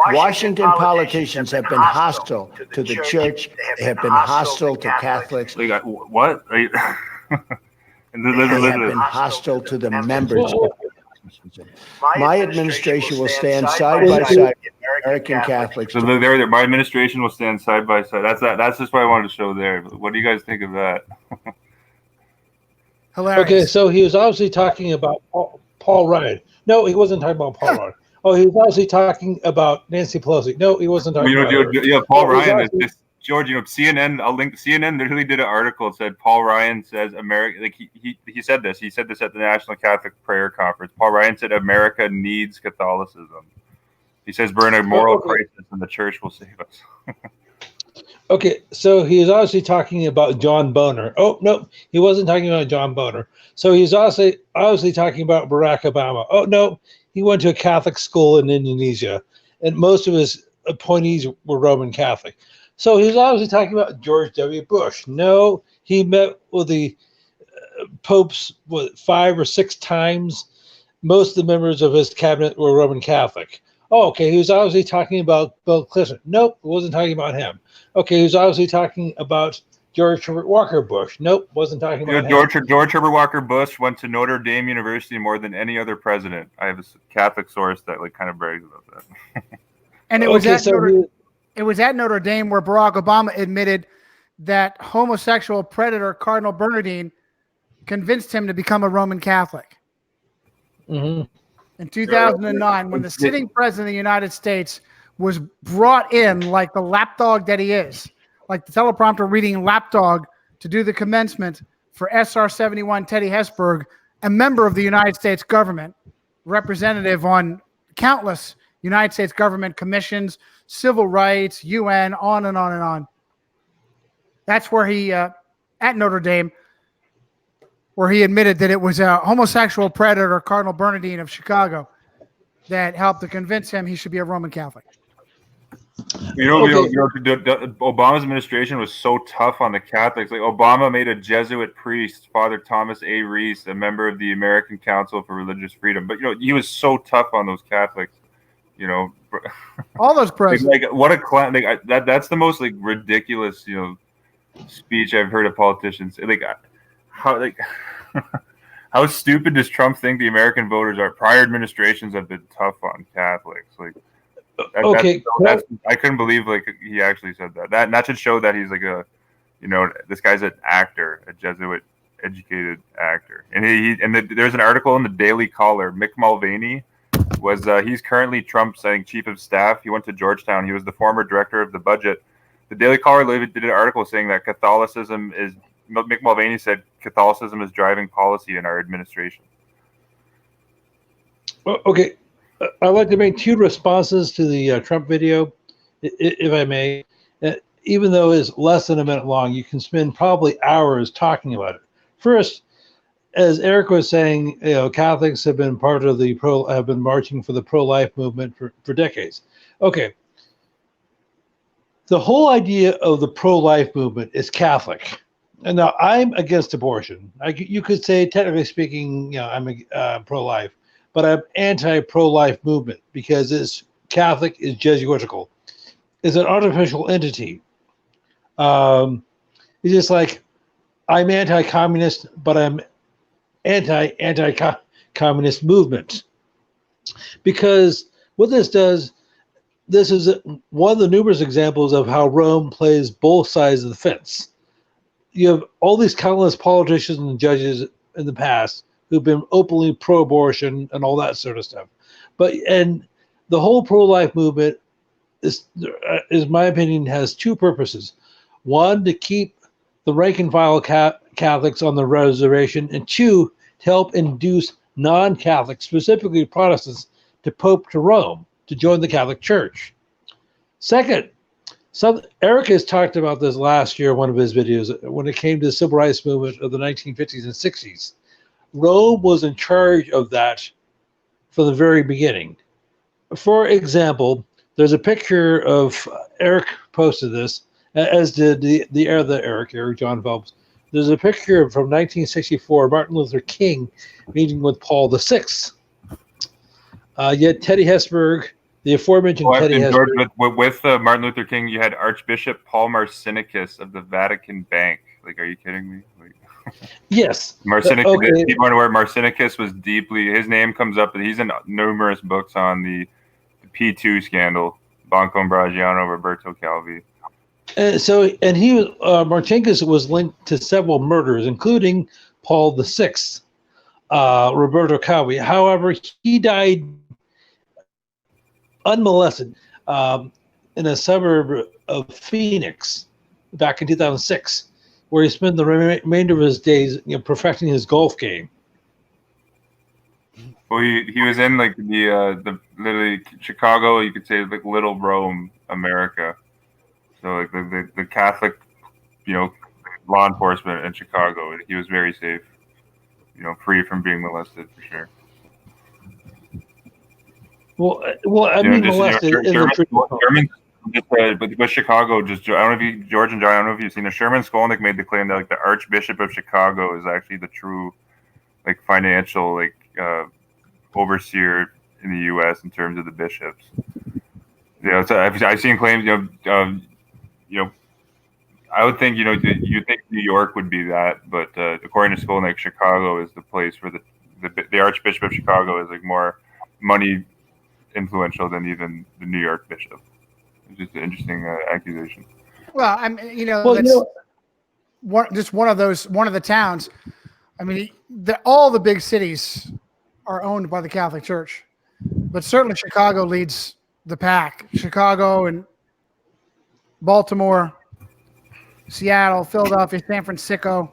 Washington politicians have been hostile to the church. They have been hostile to Catholics. Like, what? Right? They have been hostile to the members. My administration will stand side by side with American Catholics. So my administration will stand side by side. That's just what I wanted to show there. What do you guys think of that? Hilarious. Okay, so he was obviously talking about Paul Ryan. No, he wasn't talking about Paul Ryan. Oh, he was obviously talking about Nancy Pelosi. No, he wasn't talking about her. Yeah, Paul Ryan is just, George, CNN, I'll link, CNN literally did an article that said Paul Ryan says America, like he said this at the National Catholic Prayer Conference. Paul Ryan said America needs Catholicism. He says we're in a moral crisis and the church will save us. Okay, so he was obviously talking about John Boehner. Oh, no, he wasn't talking about John Boehner. So he's obviously talking about Barack Obama. Oh, no, he went to a Catholic school in Indonesia, and most of his appointees were Roman Catholic. So he was obviously talking about George W. Bush. No, he met with the popes 5 or 6 times. Most of the members of his cabinet were Roman Catholic. Oh, okay, he was obviously talking about Bill Clinton. Nope, wasn't talking about him. Okay, he was obviously talking about George Herbert Walker Bush. Nope, wasn't talking about him. George Herbert Walker Bush went to Notre Dame University more than any other president. I have a Catholic source that kind of brags about that. And it was it was at Notre Dame where Barack Obama admitted that homosexual predator Cardinal Bernardine convinced him to become a Roman Catholic. Mm-hmm. In 2009, when the sitting president of the United States was brought in like the lapdog that he is, like the teleprompter reading lapdog, to do the commencement for SR 71 Teddy Hesburgh, a member of the United States government, representative on countless United States government commissions, civil rights, UN, on and on and on. That's where he, at Notre Dame, where he admitted that it was a homosexual predator, Cardinal Bernardine of Chicago, that helped to convince him he should be a Roman Catholic. Obama's administration was so tough on the Catholics. Like, Obama made a Jesuit priest, Father Thomas A. Reese, a member of the American Council for Religious Freedom. But he was so tough on those Catholics. All those presidents. Like what a clown! Like that's the most ridiculous speech I've heard of politicians. How stupid does Trump think the American voters are? Prior administrations have been tough on Catholics. I couldn't believe he actually said that. That should show that he's this guy's an actor, a Jesuit educated actor. And there's an article in the Daily Caller. Mick Mulvaney he's currently Trump's chief of staff. He went to Georgetown. He was the former director of the budget. The Daily Caller did an article saying that Mick Mulvaney said Catholicism is driving policy in our administration. Okay, I'd like to make 2 responses to the Trump video, if I may. Even though it's less than a minute long, you can spend probably hours talking about it. First, as Eric was saying, Catholics have been have been marching for the pro-life movement for decades. Okay. The whole idea of the pro-life movement is Catholic. And now I'm against abortion. You could say, technically speaking, I'm pro-life, but I'm anti-pro-life movement because it's Catholic, is Jesuitical. It's an artificial entity. It's just like I'm anti-communist, but I'm anti-communist movement. Because what this does, this is one of the numerous examples of how Rome plays both sides of the fence. You have all these countless politicians and judges in the past who've been openly pro-abortion and all that sort of stuff. And the whole pro-life movement is my opinion, has two purposes. One, to keep the rank and file Catholics on the reservation, and two, to help induce non-Catholics, specifically Protestants, to Pope to Rome, to join the Catholic Church. Second, Eric has talked about this last year in one of his videos when it came to the civil rights movement of the 1950s and 60s. Rome was in charge of that from the very beginning. For example, there's a picture of Eric posted this, as did the other Eric John Phelps. There's a picture from 1964, Martin Luther King meeting with Paul VI. Yet Teddy Hesburgh, the aforementioned Teddy Hesburgh. With Martin Luther King, you had Archbishop Paul Marcinkus of the Vatican Bank. Like, are you kidding me? Like, yes. Marcinkus, okay. People aren't aware, Marcinkus was his name comes up, and he's in numerous books on the P2 scandal, Banco Ambrosiano, Roberto Calvi. Marcinkus was linked to several murders, including Paul VI, Roberto Calvi. However, he died unmolested in a suburb of Phoenix back in 2006, where he spent the remainder of his days, perfecting his golf game. Well, he was in like the literally Chicago, you could say, like Little Rome, America. So like the Catholic, law enforcement in Chicago, he was very safe, free from being molested for sure. Well, I mean, molested. With Chicago, I don't know if you, George and John, I don't know if you've seen it. Sherman Skolnick made the claim that like the Archbishop of Chicago is actually the true, like, financial overseer in the U.S. in terms of the bishops. So I've seen claims. I would think you think New York would be that, but according to Skolnick, Chicago is the place where the Archbishop of Chicago is like more money influential than even the New York bishop. It's just an interesting accusation. Well, I mean, just one of the towns. I mean, all the big cities are owned by the Catholic Church, but certainly Chicago leads the pack. Chicago and Baltimore, Seattle, Philadelphia, San Francisco.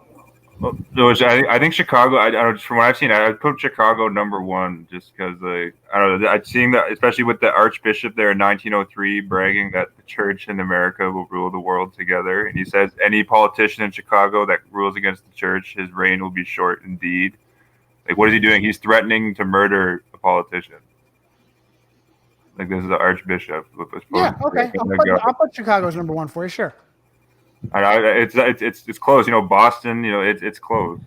Well, I think Chicago. I don't know, from what I've seen, I'd put Chicago number one just because I don't know. I've seen that, especially with the Archbishop there in 1903 bragging that the Church in America will rule the world together, and he says any politician in Chicago that rules against the Church, his reign will be short indeed. Like, what is he doing? He's threatening to murder a politician. Like, this is the Archbishop. Yeah, okay. I'll put Chicago's number one for you, sure. It's close. Boston. It's close.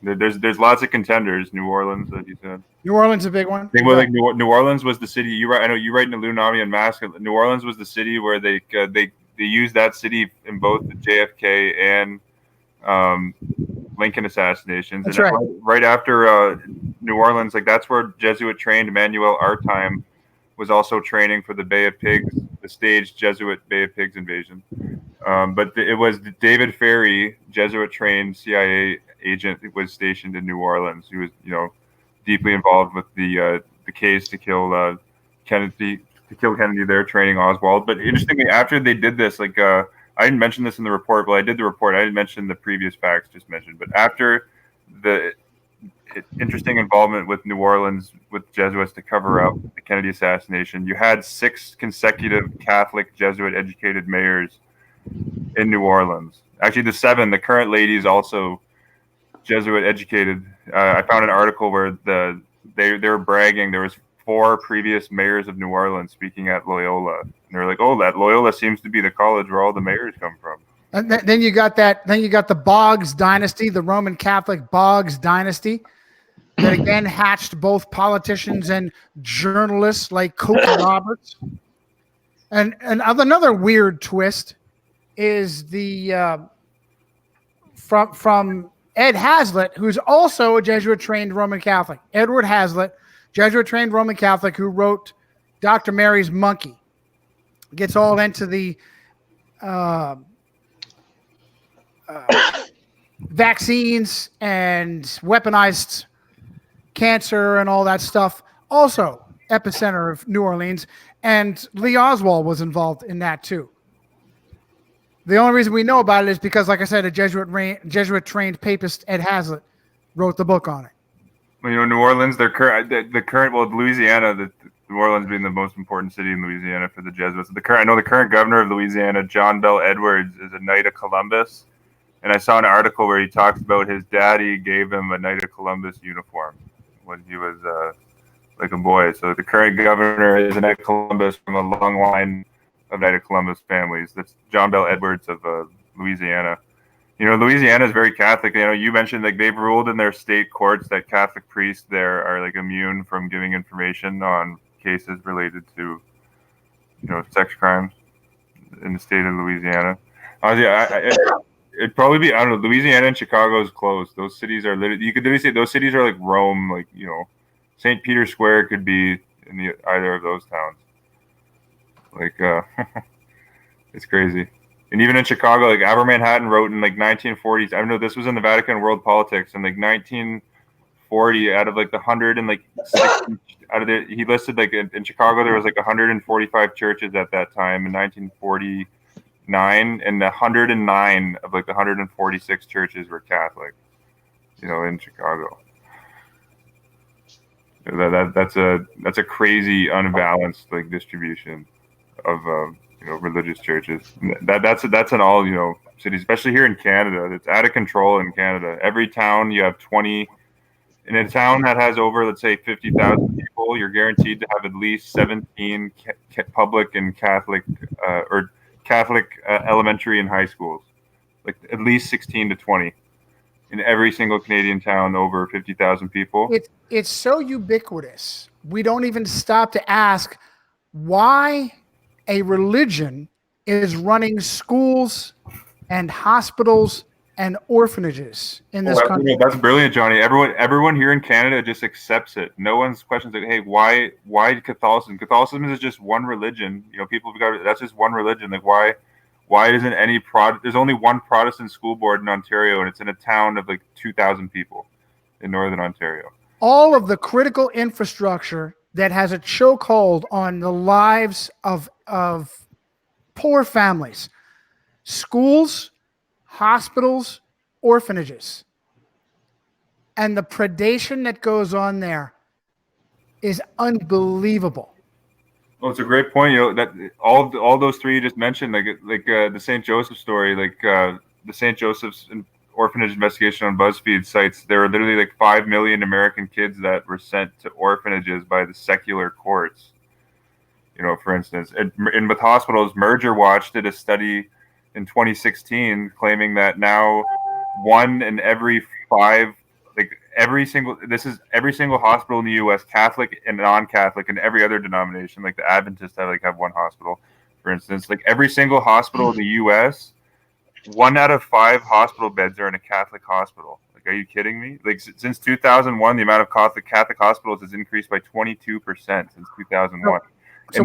there's lots of contenders. New Orleans, as you said. New Orleans is a big one. New Orleans was the city. I know you write in the Lunami and Mask. New Orleans was the city where they used that city in both the JFK and Lincoln assassinations. That's and right. Right after New Orleans, like that's where Jesuit trained Emmanuel Artime was also training for the Bay of Pigs, the staged Jesuit Bay of Pigs invasion. But it was David Ferry, Jesuit-trained CIA agent, who was stationed in New Orleans. He was, deeply involved with the case to kill Kennedy. There, training Oswald. But interestingly, after they did this, I didn't mention this in the report. Well, I did the report. I didn't mention the previous facts just mentioned. But after the interesting involvement with New Orleans with Jesuits to cover up the Kennedy assassination, you had 6 consecutive Catholic Jesuit-educated mayors in New Orleans. Actually, the 7, the current lady is also Jesuit educated. I found an article where they were bragging. There was 4 previous mayors of New Orleans speaking at Loyola, and they were like, "Oh, that Loyola seems to be the college where all the mayors come from." And then you got that. Then you got the Boggs dynasty, the Roman Catholic Boggs dynasty. that again hatched both politicians and journalists like Coker Roberts. And another weird twist is the from Ed Hazlitt, who's also a Jesuit-trained Roman Catholic. Edward Hazlitt, Jesuit-trained Roman Catholic, who wrote Dr. Mary's Monkey. Gets all into the vaccines and weaponized cancer and all that stuff. Also, epicenter of New Orleans. And Lee Oswald was involved in that too. The only reason we know about it is because, like I said, a Jesuit-trained papist, Ed Hazlitt, wrote the book on it. Well, New Orleans, the current, Louisiana, New Orleans being the most important city in Louisiana for the Jesuits. The current governor of Louisiana, John Bell Edwards, is a Knight of Columbus. And I saw an article where he talks about his daddy gave him a Knight of Columbus uniform when he was like a boy. So the current governor is a Knight of Columbus from a long line of Knight of Columbus families. That's John Bell Edwards of Louisiana. Louisiana is very Catholic. You mentioned like they've ruled in their state courts that Catholic priests there are like immune from giving information on cases related to, sex crimes in the state of Louisiana. It'd probably be, I don't know, Louisiana and Chicago is close. Those cities are literally, you could literally say those cities are like Rome, like, St. Peter's Square could be in either of those towns. Like, it's crazy. And even in Chicago, like Aber Manhattan wrote in like 1940s, I know this was in the Vatican World Politics, in like 1940, out of like the 100 and like 60, he listed like in Chicago, there was like 145 churches at that time in 1949, and 109 of like the 146 churches were Catholic, in Chicago. That's a crazy unbalanced like distribution of religious churches. That's in all cities, especially here in Canada. It's out of control in Canada. Every town you have 20. In a town that has over, let's say, 50,000 people, you're guaranteed to have at least 17 public and Catholic or Catholic elementary and high schools, like at least 16 to 20 in every single Canadian town over 50,000 people. It's so ubiquitous. We don't even stop to ask why a religion is running schools and hospitals and orphanages in this country. That's brilliant, Johnny. Everyone here in Canada just accepts it. No one's questions like, hey, why Catholicism? Catholicism is just one religion. People have got, that's just one religion. Like why isn't any there's only one Protestant school board in Ontario, and it's in a town of like 2,000 people in Northern Ontario. All of the critical infrastructure that has a chokehold on the lives of poor families, schools, hospitals, orphanages, and the predation that goes on there is unbelievable. Well, it's a great point. That all those three you just mentioned, like the St. Joseph story, like the St. Joseph's orphanage investigation on BuzzFeed cites there were literally like 5 million American kids that were sent to orphanages by the secular courts. For instance, and with hospitals, Merger Watch did a study in 2016 claiming that now 1 in every 5, like every single hospital in the U.S., Catholic and non-Catholic, and every other denomination, like the Adventists have one hospital, for instance, like every single hospital in the U.S., 1 out of 5 hospital beds are in a Catholic hospital. Like, are you kidding me? Like since 2001, the amount of Catholic hospitals has increased by 22% since 2001. So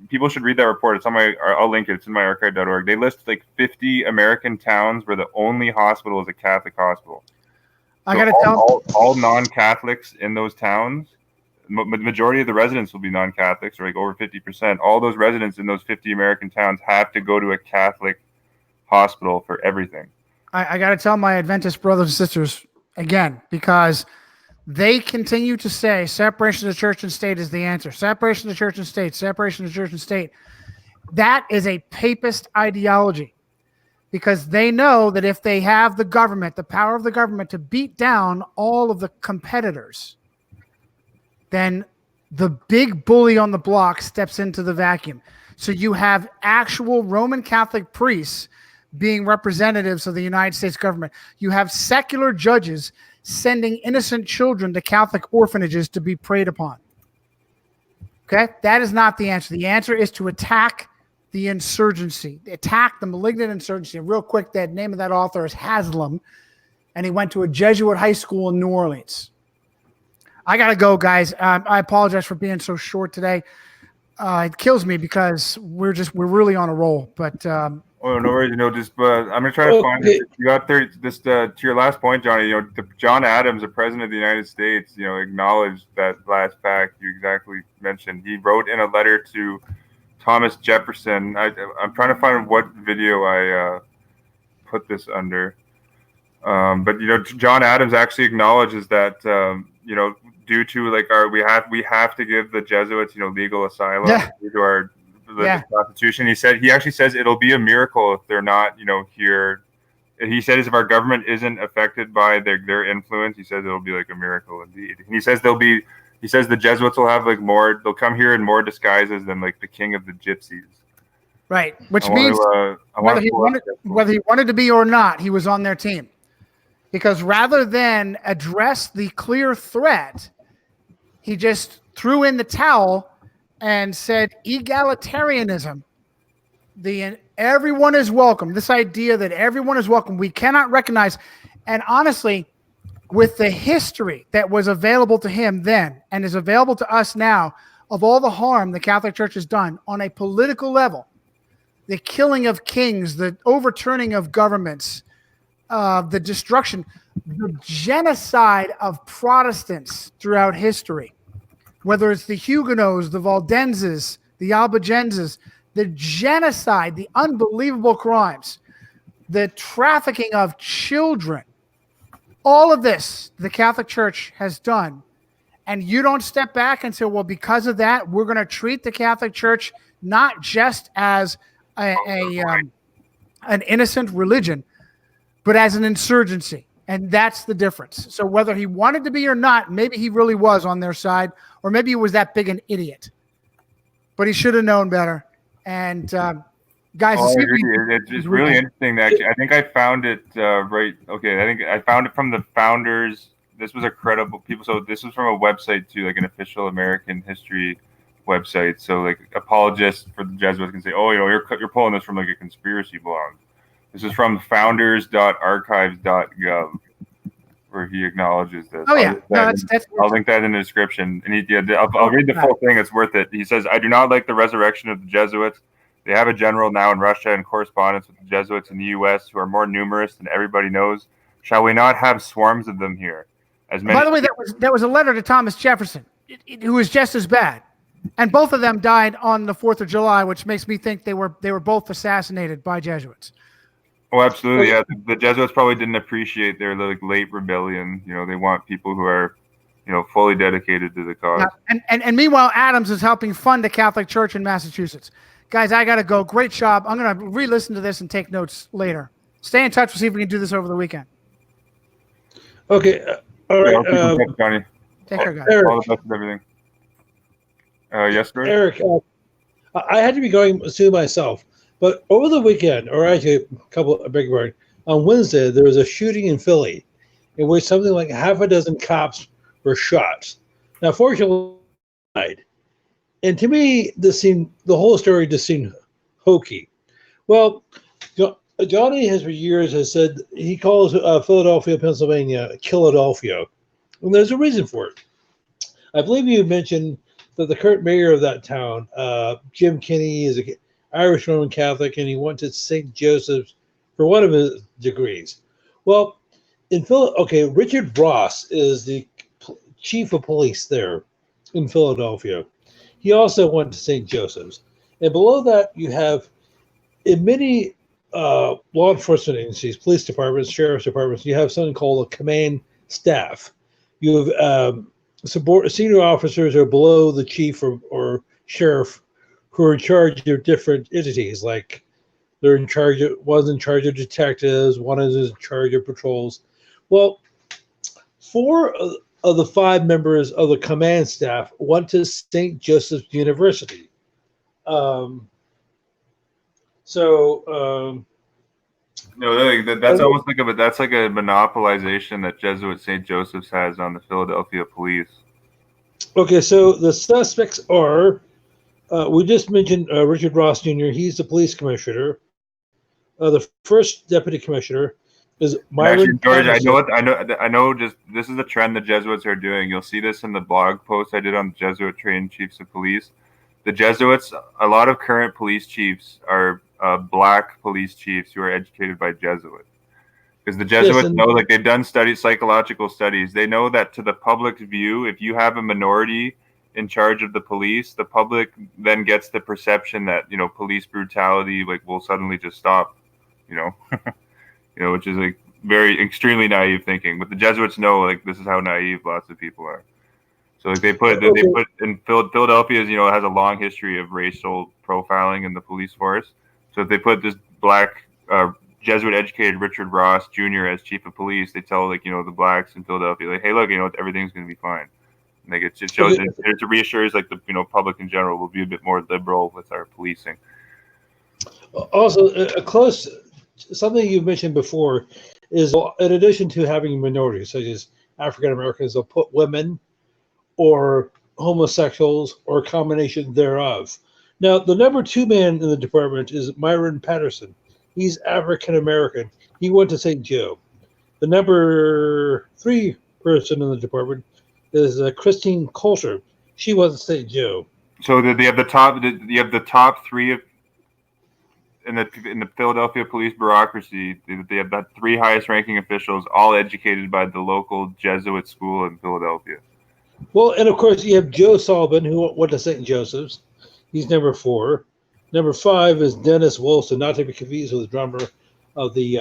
people should read that report. It's on I'll link it. It's in my archive.org. They list like 50 American towns where the only hospital is a Catholic hospital. I gotta tell all non-Catholics in those towns. The majority of the residents will be non-Catholics, or like over 50%. All those residents in those 50 American towns have to go to a Catholic hospital for everything. I got to tell my Adventist brothers and sisters again, because they continue to say separation of church and state is the answer. Separation of church and state, separation of church and state. That is a papist ideology, because they know that if they have the government, the power of the government to beat down all of the competitors, then the big bully on the block steps into the vacuum. So you have actual Roman Catholic priests being representatives of the United States government. You have secular judges sending innocent children to Catholic orphanages to be preyed upon. Okay, that is not the answer. The answer is to attack the insurgency, attack the malignant insurgency. And real quick, the name of that author is Haslam, and he went to a Jesuit high school in New Orleans. I gotta go, guys. I apologize for being so short today. It kills me because we're really on a roll. But oh, no worries. But I'm gonna try to find it. You got there. To your last point, Johnny. John Adams, the president of the United States, acknowledged that last fact you exactly mentioned. He wrote in a letter to Thomas Jefferson. I'm trying to find what video I put this under. But John Adams actually acknowledges that due to we have to give the Jesuits legal asylum due to our religious constitution. He actually says it'll be a miracle if they're not here. He says if our government isn't affected by their influence, he says it'll be like a miracle indeed. And he says the Jesuits will have they'll come here in more disguises than the king of the gypsies. Right, which means whether he wanted to be or not, he was on their team. Because rather than address the clear threat, he just threw in the towel and said egalitarianism. Everyone is welcome. This idea that everyone is welcome, we cannot recognize. And honestly, with the history that was available to him then and is available to us now of all the harm the Catholic Church has done on a political level, the killing of kings, the overturning of governments, the destruction, the genocide of Protestants throughout history, whether it's the Huguenots, the Valdenses, the Albigenses, the genocide, the unbelievable crimes, the trafficking of children, all of this the Catholic Church has done. And you don't step back and say, well, because of that, we're going to treat the Catholic Church not just as an innocent religion, but as an insurgency. And that's the difference. So whether he wanted to be or not, maybe he really was on their side, or maybe he was that big an idiot. But he should have known better. And guys, it's really interesting. Actually, I think I found it right. Okay, I think I found it from the founders. This was a credible people. So this was from a website too, like an official American history website. So apologists for the Jesuits can say, "Oh, you're pulling this from a conspiracy blog." This is from founders.archives.gov, where he acknowledges this. Oh yeah, I'll link that in the description. And I'll read the full thing. It's worth it. He says, "I do not like the resurrection of the Jesuits. They have a general now in Russia and correspondence with the Jesuits in the U.S. who are more numerous than everybody knows. Shall we not have swarms of them here?" By the way, that was a letter to Thomas Jefferson, who was just as bad. And both of them died on the 4th of July, which makes me think they were both assassinated by Jesuits. Oh, absolutely. Yeah, the Jesuits probably didn't appreciate their late rebellion. They want people who are, fully dedicated to the cause. Yeah. And meanwhile, Adams is helping fund the Catholic Church in Massachusetts. Guys, I got to go. Great job. I'm going to re-listen to this and take notes later. Stay in touch. We'll see if we can do this over the weekend. Okay. All right. Johnny. Take care, guys. Eric, all the best with everything. Yes, sir? Eric, I had to be going soon myself. But over the weekend, or actually on Wednesday, there was a shooting in Philly in which something like half a dozen cops were shot. Now, fortunately, died. And to me, the whole story just seemed hokey. Well, Johnny has for years has said he calls Philadelphia, Pennsylvania, Philadelphia. And there's a reason for it. I believe you mentioned that the current mayor of that town, Jim Kenney, is an Irish Roman Catholic, and he went to St. Joseph's for one of his degrees. Well, Richard Ross is the chief of police there in Philadelphia. He also went to St. Joseph's. And below that, you have in many law enforcement agencies, police departments, sheriff's departments, you have something called a command staff. You have senior officers are below the chief or sheriff who are in charge of different entities, like one's in charge of detectives, one is in charge of patrols. Well, 4 of the 5 members of the command staff went to St. Joseph's University. No, that's almost like a monopolization that Jesuit St. Joseph's has on the Philadelphia police. Okay, so the suspects are, we just mentioned Richard Ross Jr. He's the police commissioner. The first deputy commissioner is Myron George, Patterson. I know. Just this is the trend the Jesuits are doing. You'll see this in the blog post I did on the Jesuit trained chiefs of police. The Jesuits, a lot of current police chiefs are black police chiefs who are educated by Jesuits. Because the Jesuits know, like they've done psychological studies. They know that to the public's view, if you have a minority in charge of the police, the public then gets the perception that police brutality will suddenly just stop. Which is very extremely naive thinking. But the Jesuits know this is how naive lots of people are. So they put in Philadelphia has a long history of racial profiling in the police force. So if they put this black Jesuit educated Richard Ross Jr. as chief of police, they tell the blacks in Philadelphia hey, look, everything's going to be fine. And it shows it reassures the public in general will be a bit more liberal with our policing. Also, something you mentioned before is, in addition to having minorities such as African Americans, they'll put women or homosexuals or a combination thereof. Now, the number 2 man in the department is Myron Patterson. He's African American. He went to St. Joe. The number 3 person in the department is Christine Coulter. She went to St. Joe. So they have the top 3 in the Philadelphia police bureaucracy. They have the 3 highest ranking officials, all educated by the local Jesuit school in Philadelphia. Well, and of course you have Joe Sullivan, who went to St. Joseph's. He's number 4. Number 5 is Dennis Wilson, not to be confused with the drummer of the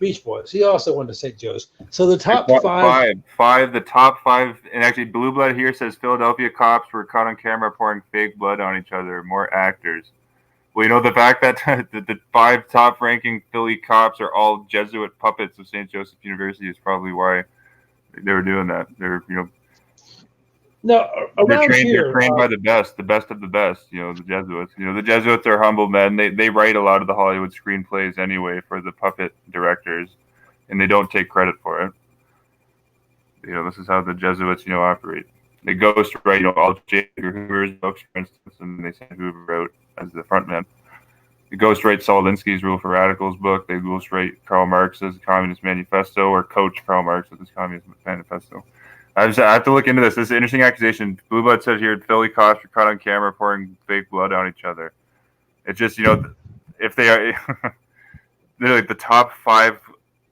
Beach Boys. He also went to St. Joe's. So the top the top 5, and actually Blue Blood here says Philadelphia cops were caught on camera pouring fake blood on each other, more actors. Well, the fact that the 5 top-ranking Philly cops are all Jesuit puppets of St. Joseph University is probably why they were doing that. They're now around they're trained by the best of the best. The Jesuits. The Jesuits are humble men. They write a lot of the Hollywood screenplays anyway for the puppet directors, and they don't take credit for it. This is how the Jesuits operate. They ghostwrite all J. Edgar Hoover's books, for instance, and they send Hoover out as the front man. They ghostwrite Saul Alinsky's Rule for Radicals book. They ghostwrite Karl Marx's Communist Manifesto, or coach Karl Marx with his Communist Manifesto. I have to look into this. This is an interesting accusation. Blue Blood said here, Philly cops were caught on camera pouring fake blood on each other. It's just, if they are, they're the top 5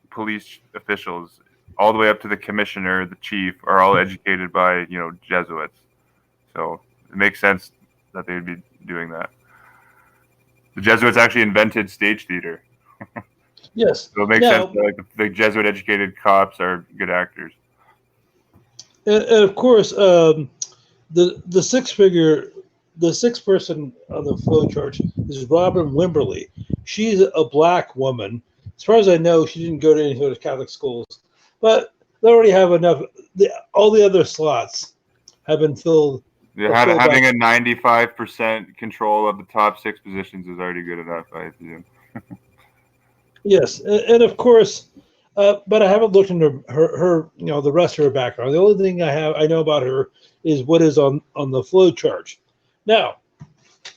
police officials, all the way up to the commissioner, the chief, are all educated by, Jesuits. So it makes sense that they would be doing that. The Jesuits actually invented stage theater. Yes. So it makes sense that the Jesuit educated cops are good actors. And of course, the 6th person on the flow chart is Robin Wimberly. She's a black woman. As far as I know, she didn't go to any of the Catholic schools, but they already have enough. All the other slots have been filled. Having a 95% control of the top 6 positions is already good enough, I assume. Yes, and of course. But I haven't looked into her, the rest of her background. The only thing I know about her is what is on the flow chart. Now,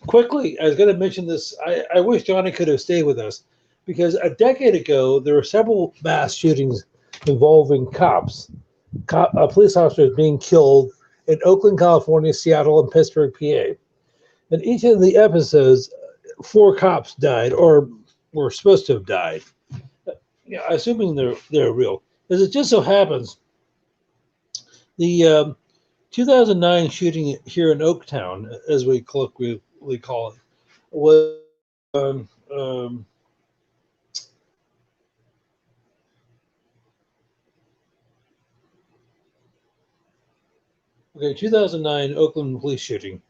quickly, I was going to mention this. I wish Johnny could have stayed with us, because a decade ago there were several mass shootings involving cops, police officers being killed in Oakland, California, Seattle, and Pittsburgh, PA. In each of the episodes, 4 cops died or were supposed to have died. Assuming they're real, as it just so happens, the 2009 shooting here in Oaktown, as we colloquially call it, was okay. 2009 Oakland police shooting.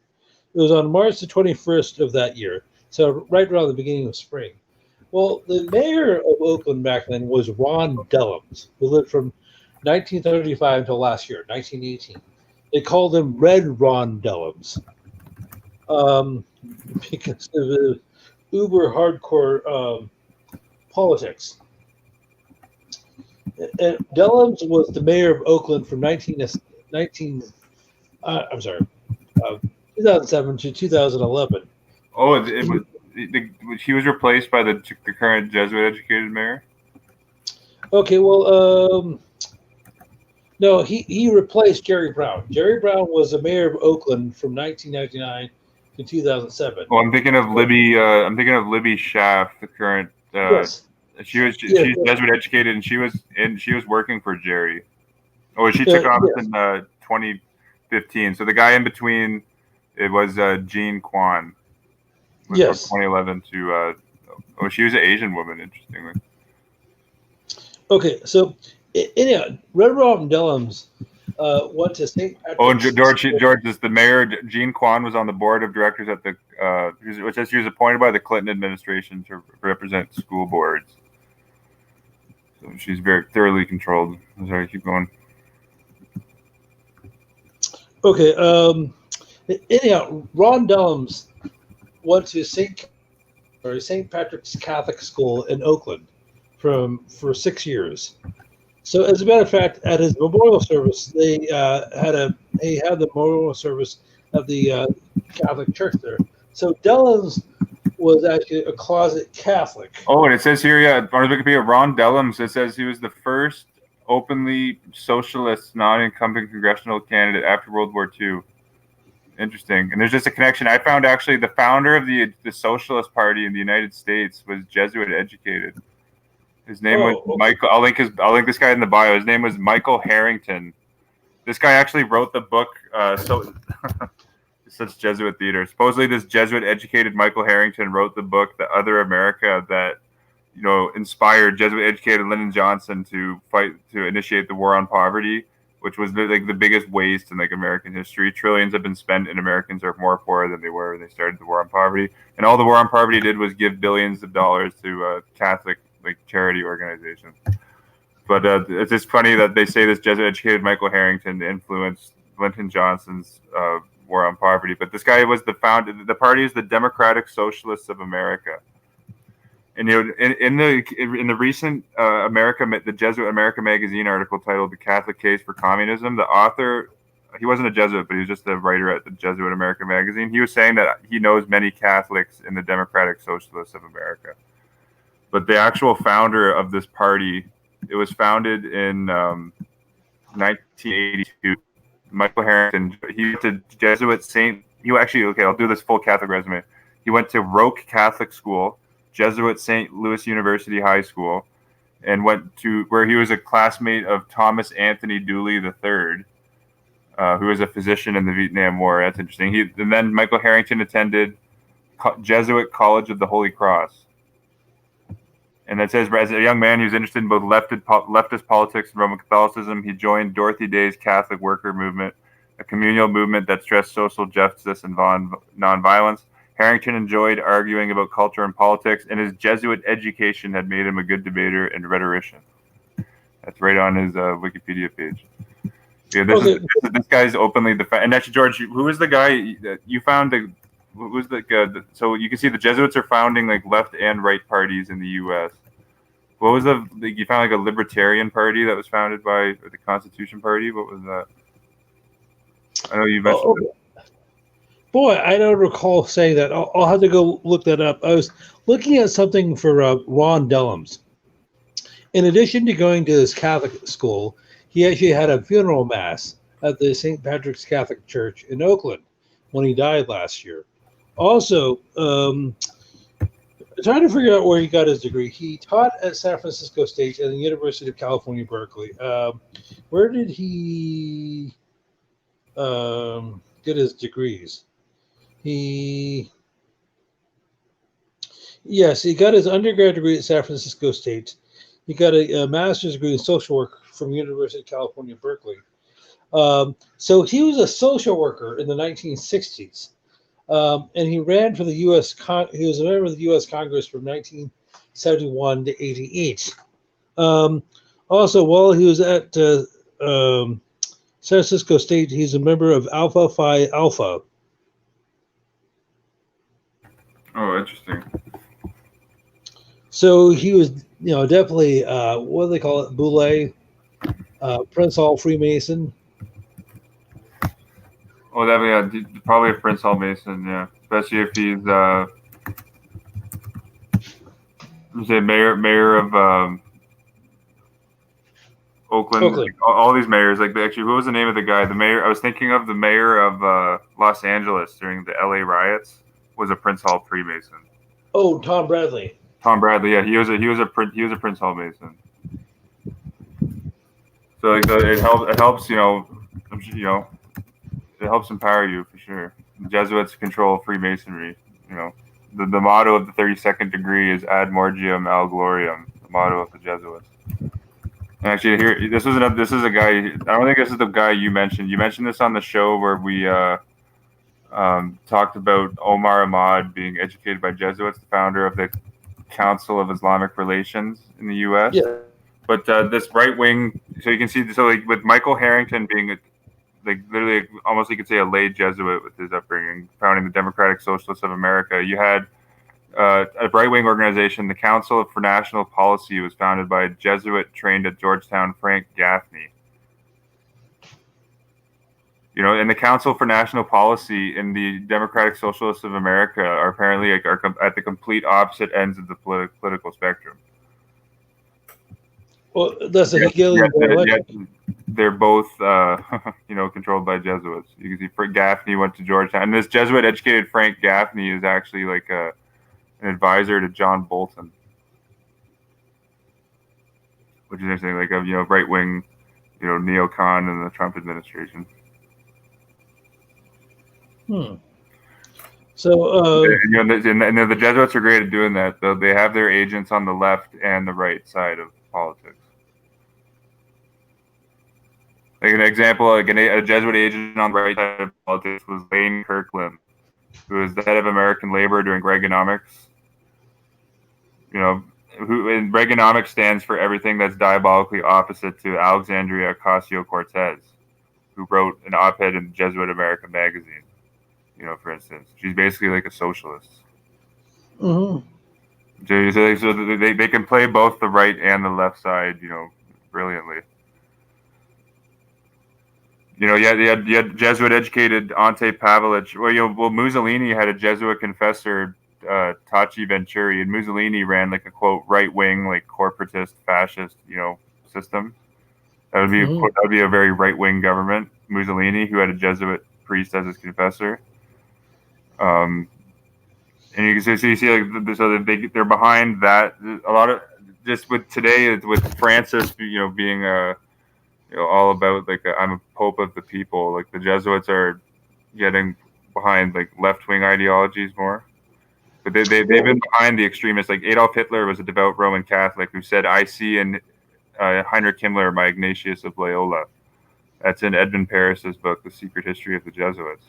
It was on March the 21st of that year, so right around the beginning of spring. Well, the mayor of Oakland back then was Ron Dellums, who lived from 1935 until last year, 1918. They called him Red Ron Dellums because of the uber hardcore politics. And Dellums was the mayor of Oakland from 2007 to 2011. Oh, she was replaced by the current Jesuit-educated mayor? Okay, well, no, he replaced Jerry Brown. Jerry Brown was the mayor of Oakland from 1999 to 2007. Oh, I'm thinking of Libby. I'm thinking of Libby Schaff, the current. Yes. She's Jesuit-educated, and she was working for Jerry. Oh, she took office in 2015. So the guy in between, it was Jean Quan. Yes. From 2011 to. Oh, she was an Asian woman. Interestingly. Okay, so anyhow, Red Robin Dellums went to St. Patrick's. Oh, and George is the mayor. Jean Quan was on the board of directors at the, which says she was appointed by the Clinton administration to represent school boards. So she's very thoroughly controlled. I'm sorry, keep going. Okay, anyhow, Ron Dellums went to St. Patrick's Catholic School in Oakland for 6 years. So, as a matter of fact, at his memorial service, they had the memorial service of the Catholic Church there. So, Dellums was actually a closet Catholic. Oh, and it says here, yeah, on Wikipedia, Ron Dellums. It says he was the first openly socialist, non-incumbent congressional candidate after World War II. Interesting. And there's just a connection. I found actually the founder of the Socialist Party in the United States was Jesuit educated. His name was Michael. I'll link this guy in the bio. His name was Michael Harrington. This guy actually wrote the book. Such Jesuit theater. Supposedly, this Jesuit-educated Michael Harrington wrote the book "The Other America" that, inspired Jesuit-educated Lyndon Johnson to initiate the war on poverty, which was the biggest waste in American history. Trillions have been spent, and Americans are more poor than they were when they started the war on poverty. And all the war on poverty did was give billions of dollars to Catholic charity organizations. But it's just funny that they say this Jesuit-educated Michael Harrington influenced Lyndon Johnson's war on poverty. But this guy was the founder. The party is the Democratic Socialists of America. And in the recent the Jesuit America magazine article titled "The Catholic Case for Communism," the author, he wasn't a Jesuit, but he was just a writer at the Jesuit America magazine. He was saying that he knows many Catholics in the Democratic Socialists of America. But the actual founder of this party, it was founded in 1982. Michael Harrington, he went to Jesuit St. I'll do this full Catholic resume. He went to Roque Catholic School, Jesuit St. Louis University High School, and went to where he was a classmate of Thomas Anthony Dooley III, who was a physician in the Vietnam War. That's interesting. And then Michael Harrington attended Jesuit College of the Holy Cross. And it says, as a young man, he was interested in both leftist politics and Roman Catholicism. He joined Dorothy Day's Catholic Worker Movement, a communal movement that stressed social justice and nonviolence. Harrington enjoyed arguing about culture and politics, and his Jesuit education had made him a good debater and rhetorician. That's right on his Wikipedia page. Yeah, this guy's openly and actually, George, who was the guy that you found? What was so you can see the Jesuits are founding left and right parties in the U.S. What was you found a libertarian party that was founded by the Constitution Party? What was that? I know you mentioned it. Boy, I don't recall saying that. I'll have to go look that up. I was looking at something for Ron Dellums. In addition to going to this Catholic school, he actually had a funeral mass at the St. Patrick's Catholic Church in Oakland when he died last year. Also, trying to figure out where he got his degree. He taught at San Francisco State and the University of California, Berkeley. Where did he get his degrees? He got his undergrad degree at San Francisco State. He got a master's degree in social work from University of California, Berkeley. So he was a social worker in the 1960s. And he ran for the U.S. He was a member of the U.S. Congress from 1971 to 88. Also, while he was at San Francisco State, he's a member of Alpha Phi Alpha. Oh, interesting. So he was, definitely what do they call it, Boule, Prince Hall Freemason. Well, definitely, probably a Prince Hall Mason, yeah. Especially if he's, say mayor of Oakland. Oakland. All these mayors, like actually, what was the name of the guy? The mayor I was thinking of, the mayor of Los Angeles during the LA riots was a Prince Hall Freemason. Oh, Tom Bradley. Tom Bradley, yeah, he was a Prince Hall Mason. So like it helps it helps empower you for sure. The Jesuits control Freemasonry. The motto of the 32nd degree is ad morgium al gloriam. The motto of the Jesuits. And actually, here this is a guy. I don't think this is the guy you mentioned. You mentioned this on the show where we talked about Omar Ahmad being educated by Jesuits, the founder of the Council of Islamic Relations in the U.S. Yeah. But this right wing, so you can see, so like with Michael Harrington being literally almost you could say a lay Jesuit with his upbringing, founding the Democratic Socialists of America. You had a right-wing organization, the Council for National Policy, was founded by a Jesuit trained at Georgetown, Frank Gaffney. And the Council for National Policy and the Democratic Socialists of America are apparently are at the complete opposite ends of the political spectrum. Well, that's a Hegelian dialectic. They're both, controlled by Jesuits. You can see Gaffney went to Georgetown, and this Jesuit-educated Frank Gaffney is actually like an advisor to John Bolton, which is interesting, like a right-wing, neocon in the Trump administration. So, the Jesuits are great at doing that. Though they have their agents on the left and the right side of politics. Like an example, like a Jesuit agent on the right side of politics was Lane Kirkland, who was the head of American Labor during Reaganomics. And Reaganomics stands for everything that's diabolically opposite to Alexandria Ocasio-Cortez, who wrote an op-ed in Jesuit America magazine. For instance, she's basically like a socialist. Mm-hmm. So they can play both the right and the left side, brilliantly. You had Jesuit-educated Ante Pavlich. Well, Mussolini had a Jesuit confessor, Taci Venturi, and Mussolini ran like a quote right-wing, like corporatist, fascist, system. That would be a very right-wing government. Mussolini, who had a Jesuit priest as his confessor. And you can see like so they're behind that. A lot of just with today with Francis, being all about like I'm a pope of the people. Like the Jesuits are getting behind like left-wing ideologies more, but they've been behind the extremists. Like Adolf Hitler was a devout Roman Catholic who said, "I see in Heinrich Himmler my Ignatius of Loyola." That's in Edmund Paris's book, The Secret History of the Jesuits.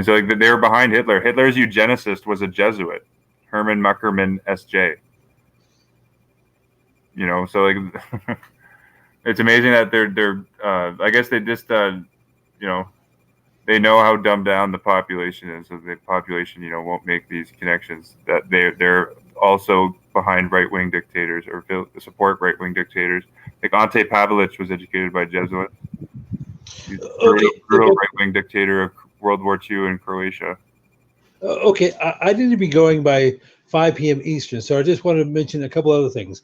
So like they were behind Hitler. Hitler's eugenicist was a Jesuit, Hermann Muckermann, S.J. So like it's amazing that they're I guess they just they know how dumbed down the population is, so the population won't make these connections that they're also behind right-wing dictators or support right-wing dictators. Like Ante Pavlich was educated by Jesuits. He's a brutal right-wing dictator of World War II in Croatia. Okay, I need to be going by 5 p.m. Eastern, so I just want to mention a couple other things.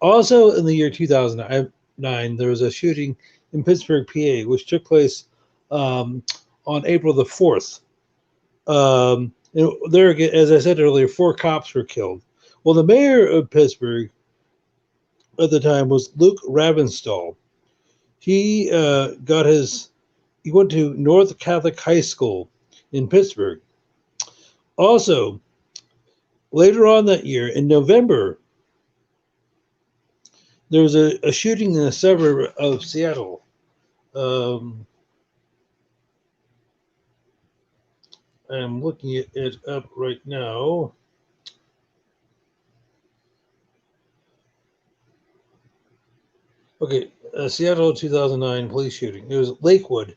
Also, in the year 2009, there was a shooting in Pittsburgh, PA, which took place on April the 4th. There again, as I said earlier, 4 cops were killed. Well, the mayor of Pittsburgh at the time was Luke Ravenstall. He he went to North Catholic High School in Pittsburgh. Also, later on that year, in November, there was a shooting in a suburb of Seattle. I'm looking it up right now. Okay, Seattle 2009 police shooting. It was Lakewood,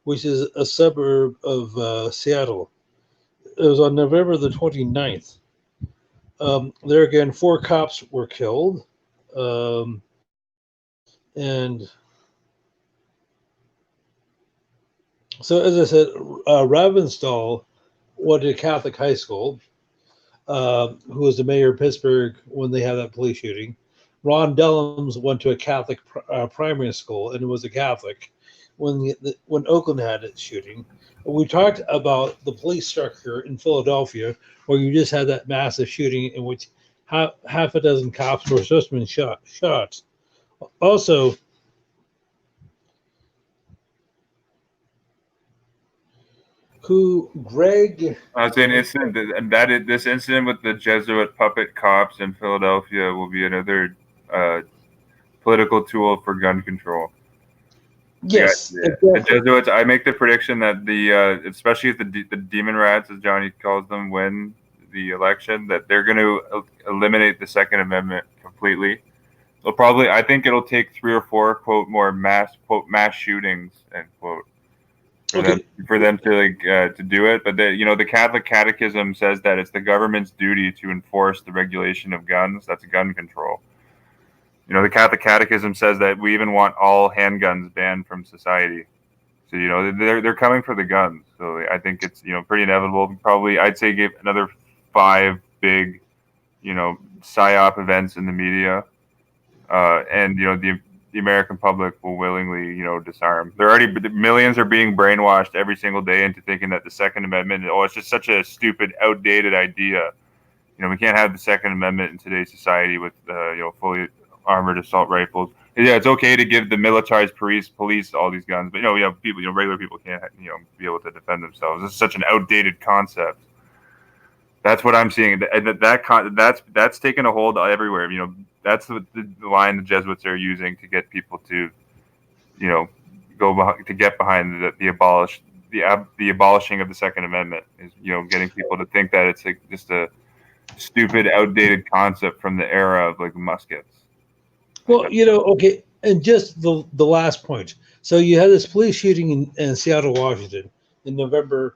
which is a suburb of Seattle. It was on November the 29th. There again, 4 cops were killed. And so, as I said, Ravenstall went to Catholic high school, who was the mayor of Pittsburgh when they had that police shooting. Ron Dellums went to a Catholic primary school, and it was a Catholic when Oakland had its shooting. We talked about the police structure in Philadelphia, where you just had that massive shooting in which half a dozen cops were supposed to have been shot. Also, Greg. I was saying this incident with the Jesuit puppet cops in Philadelphia will be another political tool for gun control. Yes, yeah. The Jesuits. I make the prediction that especially if the demon rats, as Johnny calls them, win the election, that they're going to eliminate the Second Amendment completely. They'll probably. I think it'll take 3 or 4 quote more mass shootings end quote. For them to to do it, but the Catholic Catechism says that it's the government's duty to enforce the regulation of guns. That's gun control. The Catholic Catechism says that we even want all handguns banned from society. So they're coming for the guns. So I think it's pretty inevitable. Probably I'd say give another 5 big psyop events in the media, and the American public will willingly, disarm. Millions are being brainwashed every single day into thinking that the Second Amendment, it's just such a stupid, outdated idea. We can't have the Second Amendment in today's society with, fully armored assault rifles. Yeah, it's okay to give the militarized police all these guns, but people, regular people can't, be able to defend themselves. This is such an outdated concept. That's what I'm seeing. That's taken a hold everywhere. That's the line the Jesuits are using to get people to, to get behind the abolishing of the Second Amendment is, getting people to think that it's just a stupid, outdated concept from the era of muskets. Well, okay, and just the last point. So you had this police shooting in Seattle, Washington, in November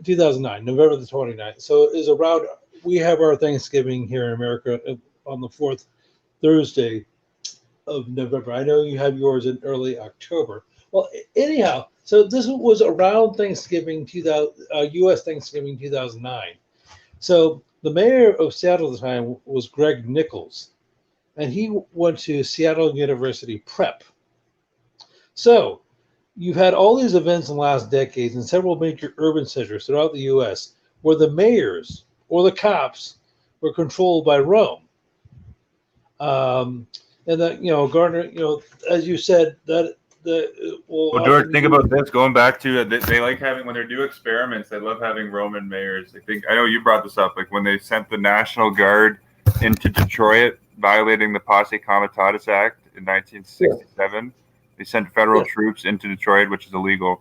2009, November the 29th. So it is around. We have our Thanksgiving here in America on the 4th Thursday of November. I know you have yours in early October. Well, anyhow, so this was around Thanksgiving, U.S. Thanksgiving 2009. So the mayor of Seattle at the time was Greg Nichols, and he went to Seattle University Prep. So you've had all these events in the last decades in several major urban centers throughout the U.S. where the mayors or the cops were controlled by Rome. And that, Gardner, as you said, that George, think about this. Going back to they like having, when they do experiments, they love having Roman mayors. I know you brought this up, when they sent the National Guard into Detroit, violating the Posse Comitatus Act in 1967. They sent federal troops into Detroit, which is illegal.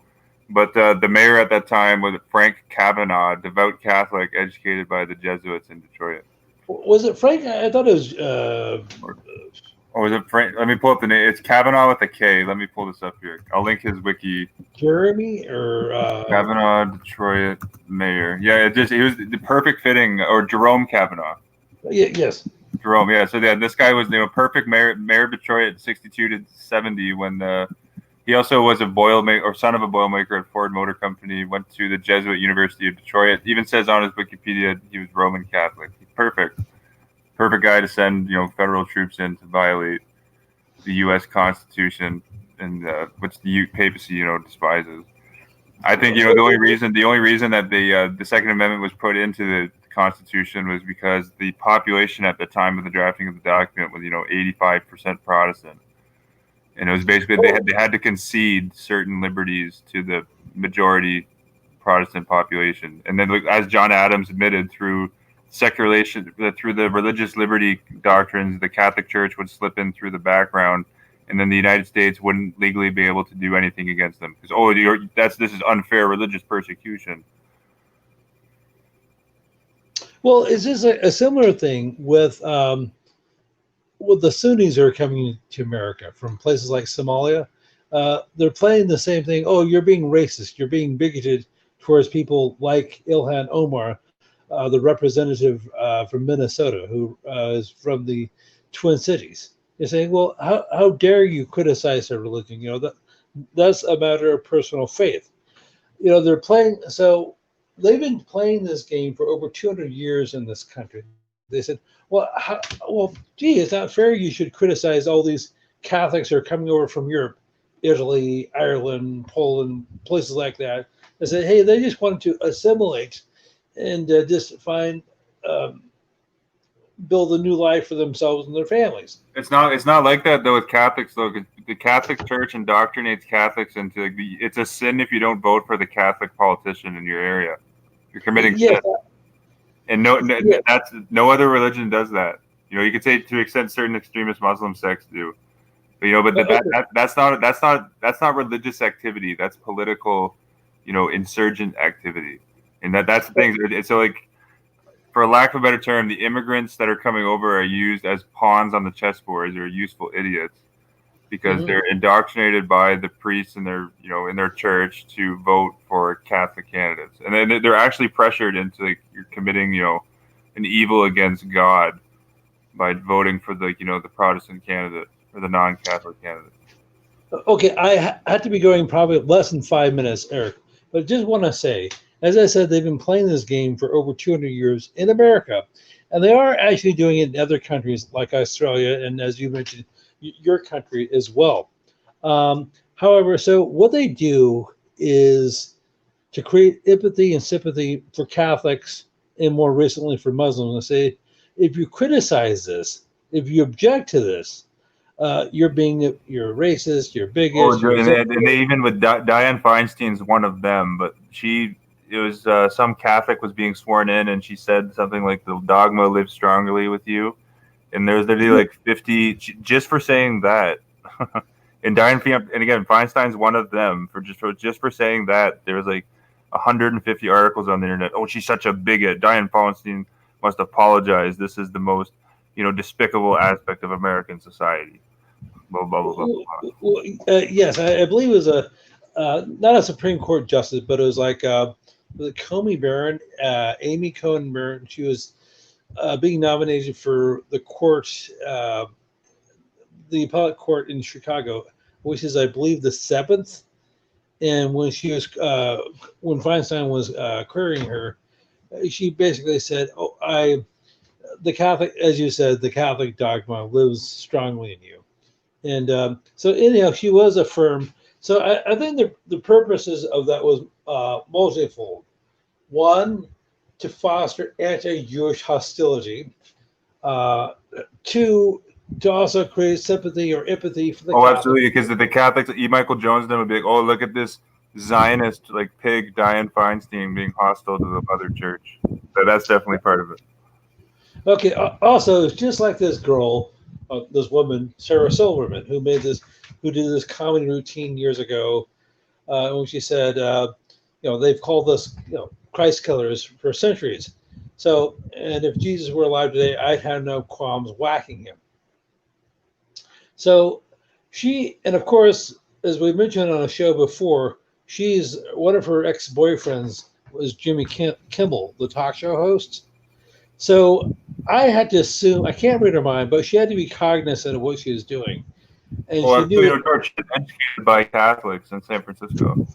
But the mayor at that time was Frank Kavanaugh, devout Catholic, educated by the Jesuits in Detroit. Was it Frank? I thought it was. Or was it Frank? Let me pull up the name. It's Kavanaugh with a K. Let me pull this up here. I'll link his wiki. Jeremy or Kavanaugh, Detroit mayor. Yeah, he was the perfect fitting. Or Jerome Kavanaugh. Yes. Jerome. Yeah. So this guy was perfect mayor of Detroit at 62 to 70 when he also was a boilermaker or son of a boilermaker at Ford Motor Company. Went to the Jesuit University of Detroit. Even says on his Wikipedia he was Roman Catholic. Perfect guy to send federal troops in to violate the U.S. Constitution, and which the papacy despises. I think the only reason that the Second Amendment was put into the Constitution was because the population at the time of the drafting of the document was 85% Protestant. And it was basically they had to concede certain liberties to the majority Protestant population. And then, as John Adams admitted, through seculation, through the religious liberty doctrines, the Catholic Church would slip in through the background, and then the United States wouldn't legally be able to do anything against them because this is unfair religious persecution. Well, is this a similar thing with the Sunnis who are coming to America from places like Somalia? They're playing the same thing. Oh, you're being racist. You're being bigoted towards people like Ilhan Omar. the representative from Minnesota, who is from the Twin Cities. You're saying, well, how dare you criticize their religion? That's a matter of personal faith. They're playing. So they've been playing this game for over 200 years in this country. They said, gee, it's not fair. You should criticize all these Catholics who are coming over from Europe, Italy, Ireland, Poland, places like that. They said, hey, they just wanted to assimilate and just build a new life for themselves and their families. It's not like that though with Catholics though. The Catholic Church indoctrinates Catholics into it's a sin if you don't vote for the Catholic politician in your area. You're committing sin. And no other religion does that. You could say to an extent certain extremist Muslim sects do, but that's not religious activity. That's political, insurgent activity, and that's the thing. It's so like, for lack of a better term, the immigrants that are coming over are used as pawns on the chessboard. They're useful idiots because they're indoctrinated by the priests in their in their church to vote for Catholic candidates, and then they're actually pressured into you're committing an evil against God by voting for the the Protestant candidate or the non-Catholic candidate. Okay, I had to be going probably less than 5 minutes, Eric, but just want to say, as I said, they've been playing this game for over 200 years in America, and they are actually doing it in other countries like Australia, and as you mentioned, your country as well. However, so what they do is to create empathy and sympathy for Catholics and more recently for Muslims, and say, if you criticize this, if you object to this, you're racist, you're bigot. And they even with Dianne Feinstein's one of them, but it was some Catholic was being sworn in, and she said something like the dogma lives strongly with you, and there's literally like 50 just for saying that. And again, Feinstein's one of them for just for saying that. There was like 150 articles on the internet. Oh, she's such a bigot. Dianne Feinstein must apologize. This is the most despicable aspect of American society. Blah, blah, blah, blah, blah. Well, yes, I believe it was not a Supreme Court justice, but it was like the Comey Barron, Amy Coney Barron. She was being nominated for the court, the appellate court in Chicago, which is, I believe, the 7th. And when she was, when Feinstein was querying her, she basically said, the Catholic, as you said, the Catholic dogma lives strongly in you. And so anyhow, she was affirmed. So I think the purposes of that was multifold. One, to foster anti-Jewish hostility. Two, to also create sympathy or empathy for the Catholics. Absolutely, because the Catholics, Michael Jones, then would be like, oh, look at this Zionist pig Dianne Feinstein being hostile to the mother church. So that's definitely part of it. Okay. Also, it's just like this girl, this woman, Sarah Silverman, who did this comedy routine years ago, when she said, they've called us, Christ killers for centuries. So, and if Jesus were alive today, I'd have no qualms whacking him. So and of course, as we mentioned on a show before, one of her ex-boyfriends was Jimmy Kimmel, the talk show host. So I had to assume, I can't read her mind, but she had to be cognizant of what she was doing. And she knew she's educated by Catholics in San Francisco.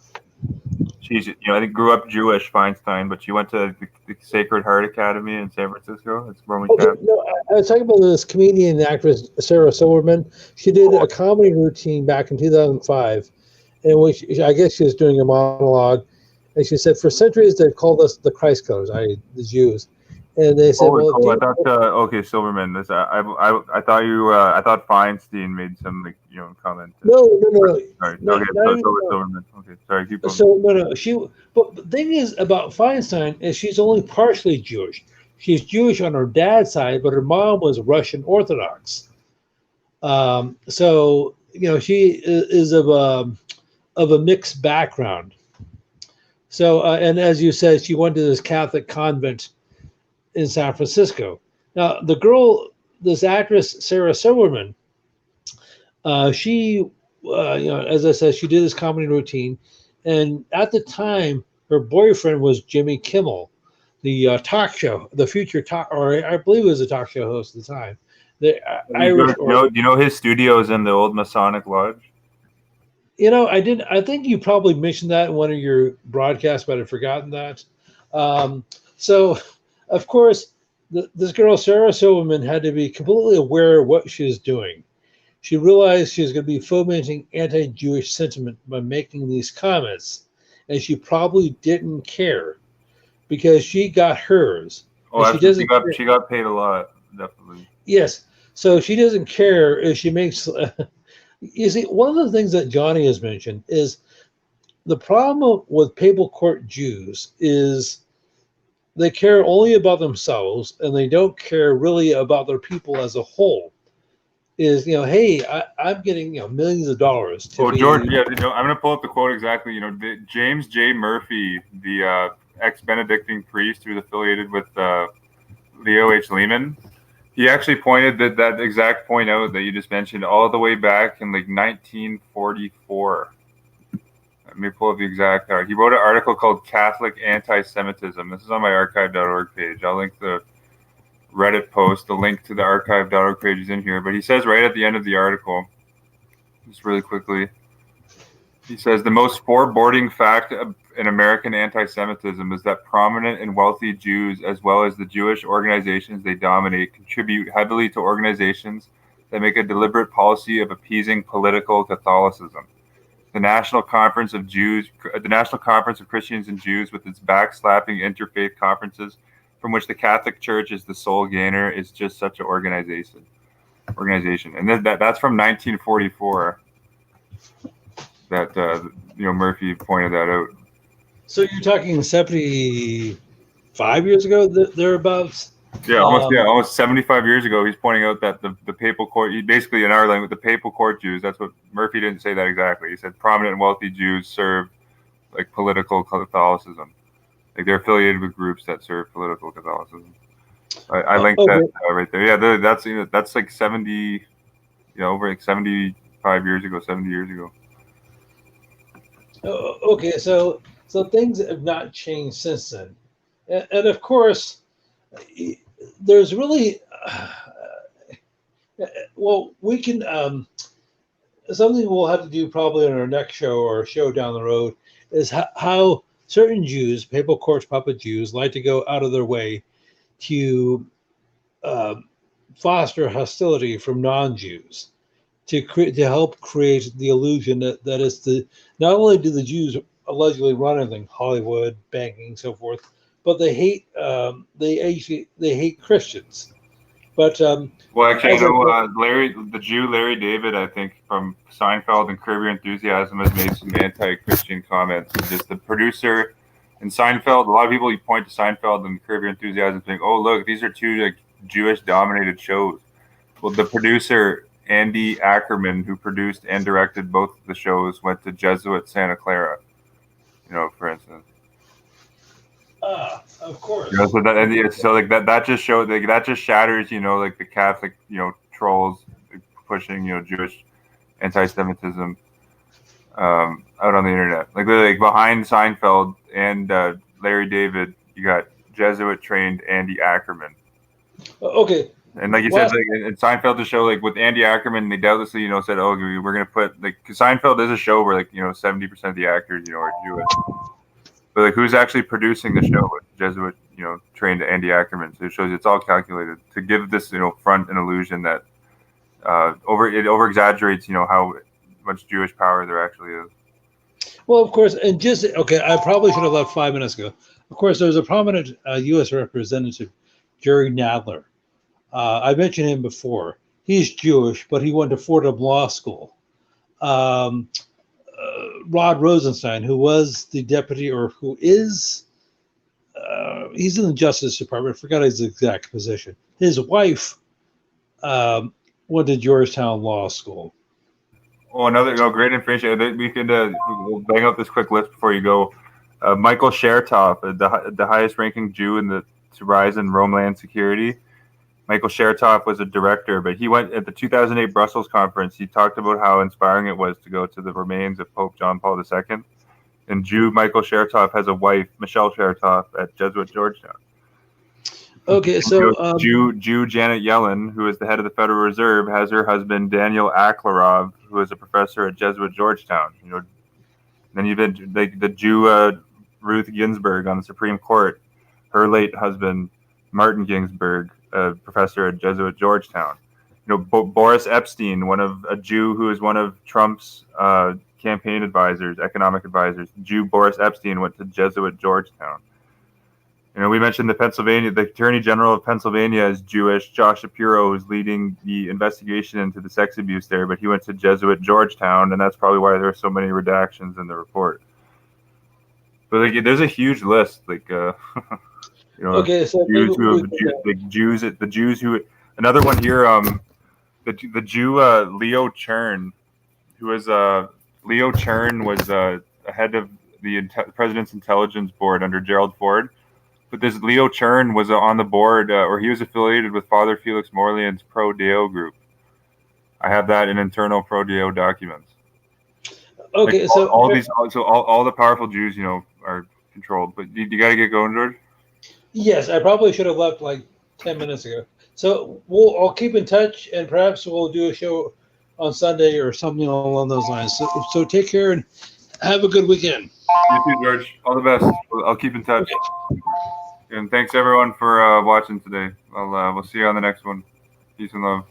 She's, I think grew up Jewish, Feinstein, but she went to the Sacred Heart Academy in San Francisco. It's Roman Catholic. No, I was talking about this comedian and actress, Sarah Silverman. She did a comedy routine back in 2005, in which I guess she was doing a monologue, and she said, for centuries they've called us the Christ killers, i.e. the Jews. And they said, I thought, okay, Silverman. I thought Feinstein made some comment. No. Sorry. Silverman. Okay, sorry. Keep going. So no. But the thing is about Feinstein is she's only partially Jewish. She's Jewish on her dad's side, but her mom was Russian Orthodox. So she is of a mixed background. So and as you said, she went to this Catholic convent in San Francisco. Now, the girl, this actress, Sarah Silverman, she, as I said, she did this comedy routine. And at the time, her boyfriend was Jimmy Kimmel, the talk show, the future talk, or I believe it was a talk show host at the time. The Irish, do you know his studio is in the old Masonic Lodge? I didn't. I think you probably mentioned that in one of your broadcasts, but I'd forgotten that. So, of course, this girl Sarah Silverman had to be completely aware of what she was doing. She realized she was going to be fomenting anti-Jewish sentiment by making these comments, and she probably didn't care because she got hers. Oh, and she got paid a lot, definitely. Yes, so she doesn't care if she makes. You see, one of the things that Johnny has mentioned is the problem with papal court Jews is they care only about themselves and they don't care really about their people as a whole. Is hey, I'm getting millions of dollars. George, yeah, I'm going to pull up the quote exactly. James J. Murphy, the ex-Benedictine priest who was affiliated with Leo H. Lehman, he actually pointed that exact point out that you just mentioned all the way back in like 1944. Let me pull up the exact article. He wrote an article called Catholic Anti-Semitism. This is on my archive.org page. I'll link the Reddit post. The link to the archive.org page is in here. But he says right at the end of the article, just really quickly, he says, the most foreboding fact in American anti-Semitism is that prominent and wealthy Jews, as well as the Jewish organizations they dominate, contribute heavily to organizations that make a deliberate policy of appeasing political Catholicism. The National Conference of Christians and Jews, with its backslapping interfaith conferences, from which the Catholic Church is the sole gainer, is just such an organization. And that's from 1944. That Murphy pointed that out. So you're talking 75 years ago, thereabouts. Yeah, almost 75 years ago. He's pointing out that the papal court, basically in our language, the papal court Jews. That's what Murphy didn't say that exactly. He said prominent and wealthy Jews serve like political Catholicism, like they're affiliated with groups that serve political Catholicism. I linked that right there. Yeah, that's like 70, over like 75 years ago, 70 years ago. Okay, so things have not changed since then, and of course, there's really we can something we'll have to do probably in our next show or a show down the road is how certain Jews, papal courts puppet Jews, like to go out of their way to foster hostility from non-Jews. To help create the illusion that is not only do the Jews allegedly run everything, Hollywood, banking, so forth, but they hate hate Christians. But actually, Larry David, I think from Seinfeld and Curb Your Enthusiasm, has made some anti-Christian comments. And just the producer in Seinfeld, a lot of people point to Seinfeld and Curb Your Enthusiasm, think, "Oh, look, these are two like Jewish-dominated shows." Well, the producer Andy Ackerman, who produced and directed both of the shows, went to Jesuit Santa Clara, for instance. Of course. That just showed that just shatters, like the Catholic, trolls pushing, Jewish anti-Semitism out on the internet. Like behind Seinfeld and Larry David, you got Jesuit-trained Andy Ackerman. Okay. And like you said, in Seinfeld, the show, like with Andy Ackerman, they doubtlessly, said, "Oh, we're gonna put because Seinfeld is a show where 70% of the actors, are Jewish." But who's actually producing the show? With Jesuit, trained Andy Ackerman. So it shows it's all calculated to give this, front an illusion that over exaggerates, how much Jewish power there actually is. Well, of course, and I probably should have left 5 minutes ago. Of course, there's a prominent U.S. representative, Jerry Nadler. I mentioned him before. He's Jewish, but he went to Fordham Law School. Rod Rosenstein, who was the deputy, or who is, he's in the Justice Department. I forgot his exact position. His wife went to Georgetown Law School. Oh, another great information. We could we'll bang out this quick list before you go. Michael Chertoff, the highest-ranking Jew in the Horizon Homeland Security. Michael Chertoff was a director, but he went at the 2008 Brussels conference. He talked about how inspiring it was to go to the remains of Pope John Paul II. And Jew Michael Chertoff has a wife, Michelle Chertoff, at Jesuit Georgetown. Okay, so Jew Janet Yellen, who is the head of the Federal Reserve, has her husband Daniel Aklarov, who is a professor at Jesuit Georgetown. Then you've been the Jew Ruth Ginsburg on the Supreme Court. Her late husband Martin Ginsburg, a professor at Jesuit Georgetown. Boris Epstein, a Jew who is one of Trump's campaign advisors, economic advisors. Jew Boris Epstein went to Jesuit Georgetown. We mentioned the Attorney General of Pennsylvania is Jewish. Josh Shapiro is leading the investigation into the sex abuse there, but he went to Jesuit Georgetown, and that's probably why there are so many redactions in the report. But there's a huge list, okay, so the Jews who. Another one here, the Jew Leo Chern, who is Leo Chern was head of the President's Intelligence Board under Gerald Ford. But this Leo Chern was on the board, or he was affiliated with Father Felix Morlian's Pro Deo group. I have that in internal Pro Deo documents. Okay, all the powerful Jews, are controlled. But you got to get going, George. Yes, I probably should have left like 10 minutes ago. So I'll keep in touch, and perhaps we'll do a show on Sunday or something along those lines. So take care and have a good weekend. You too, George. All the best. I'll keep in touch. Okay. And thanks everyone for watching today. We'll see you on the next one. Peace and love.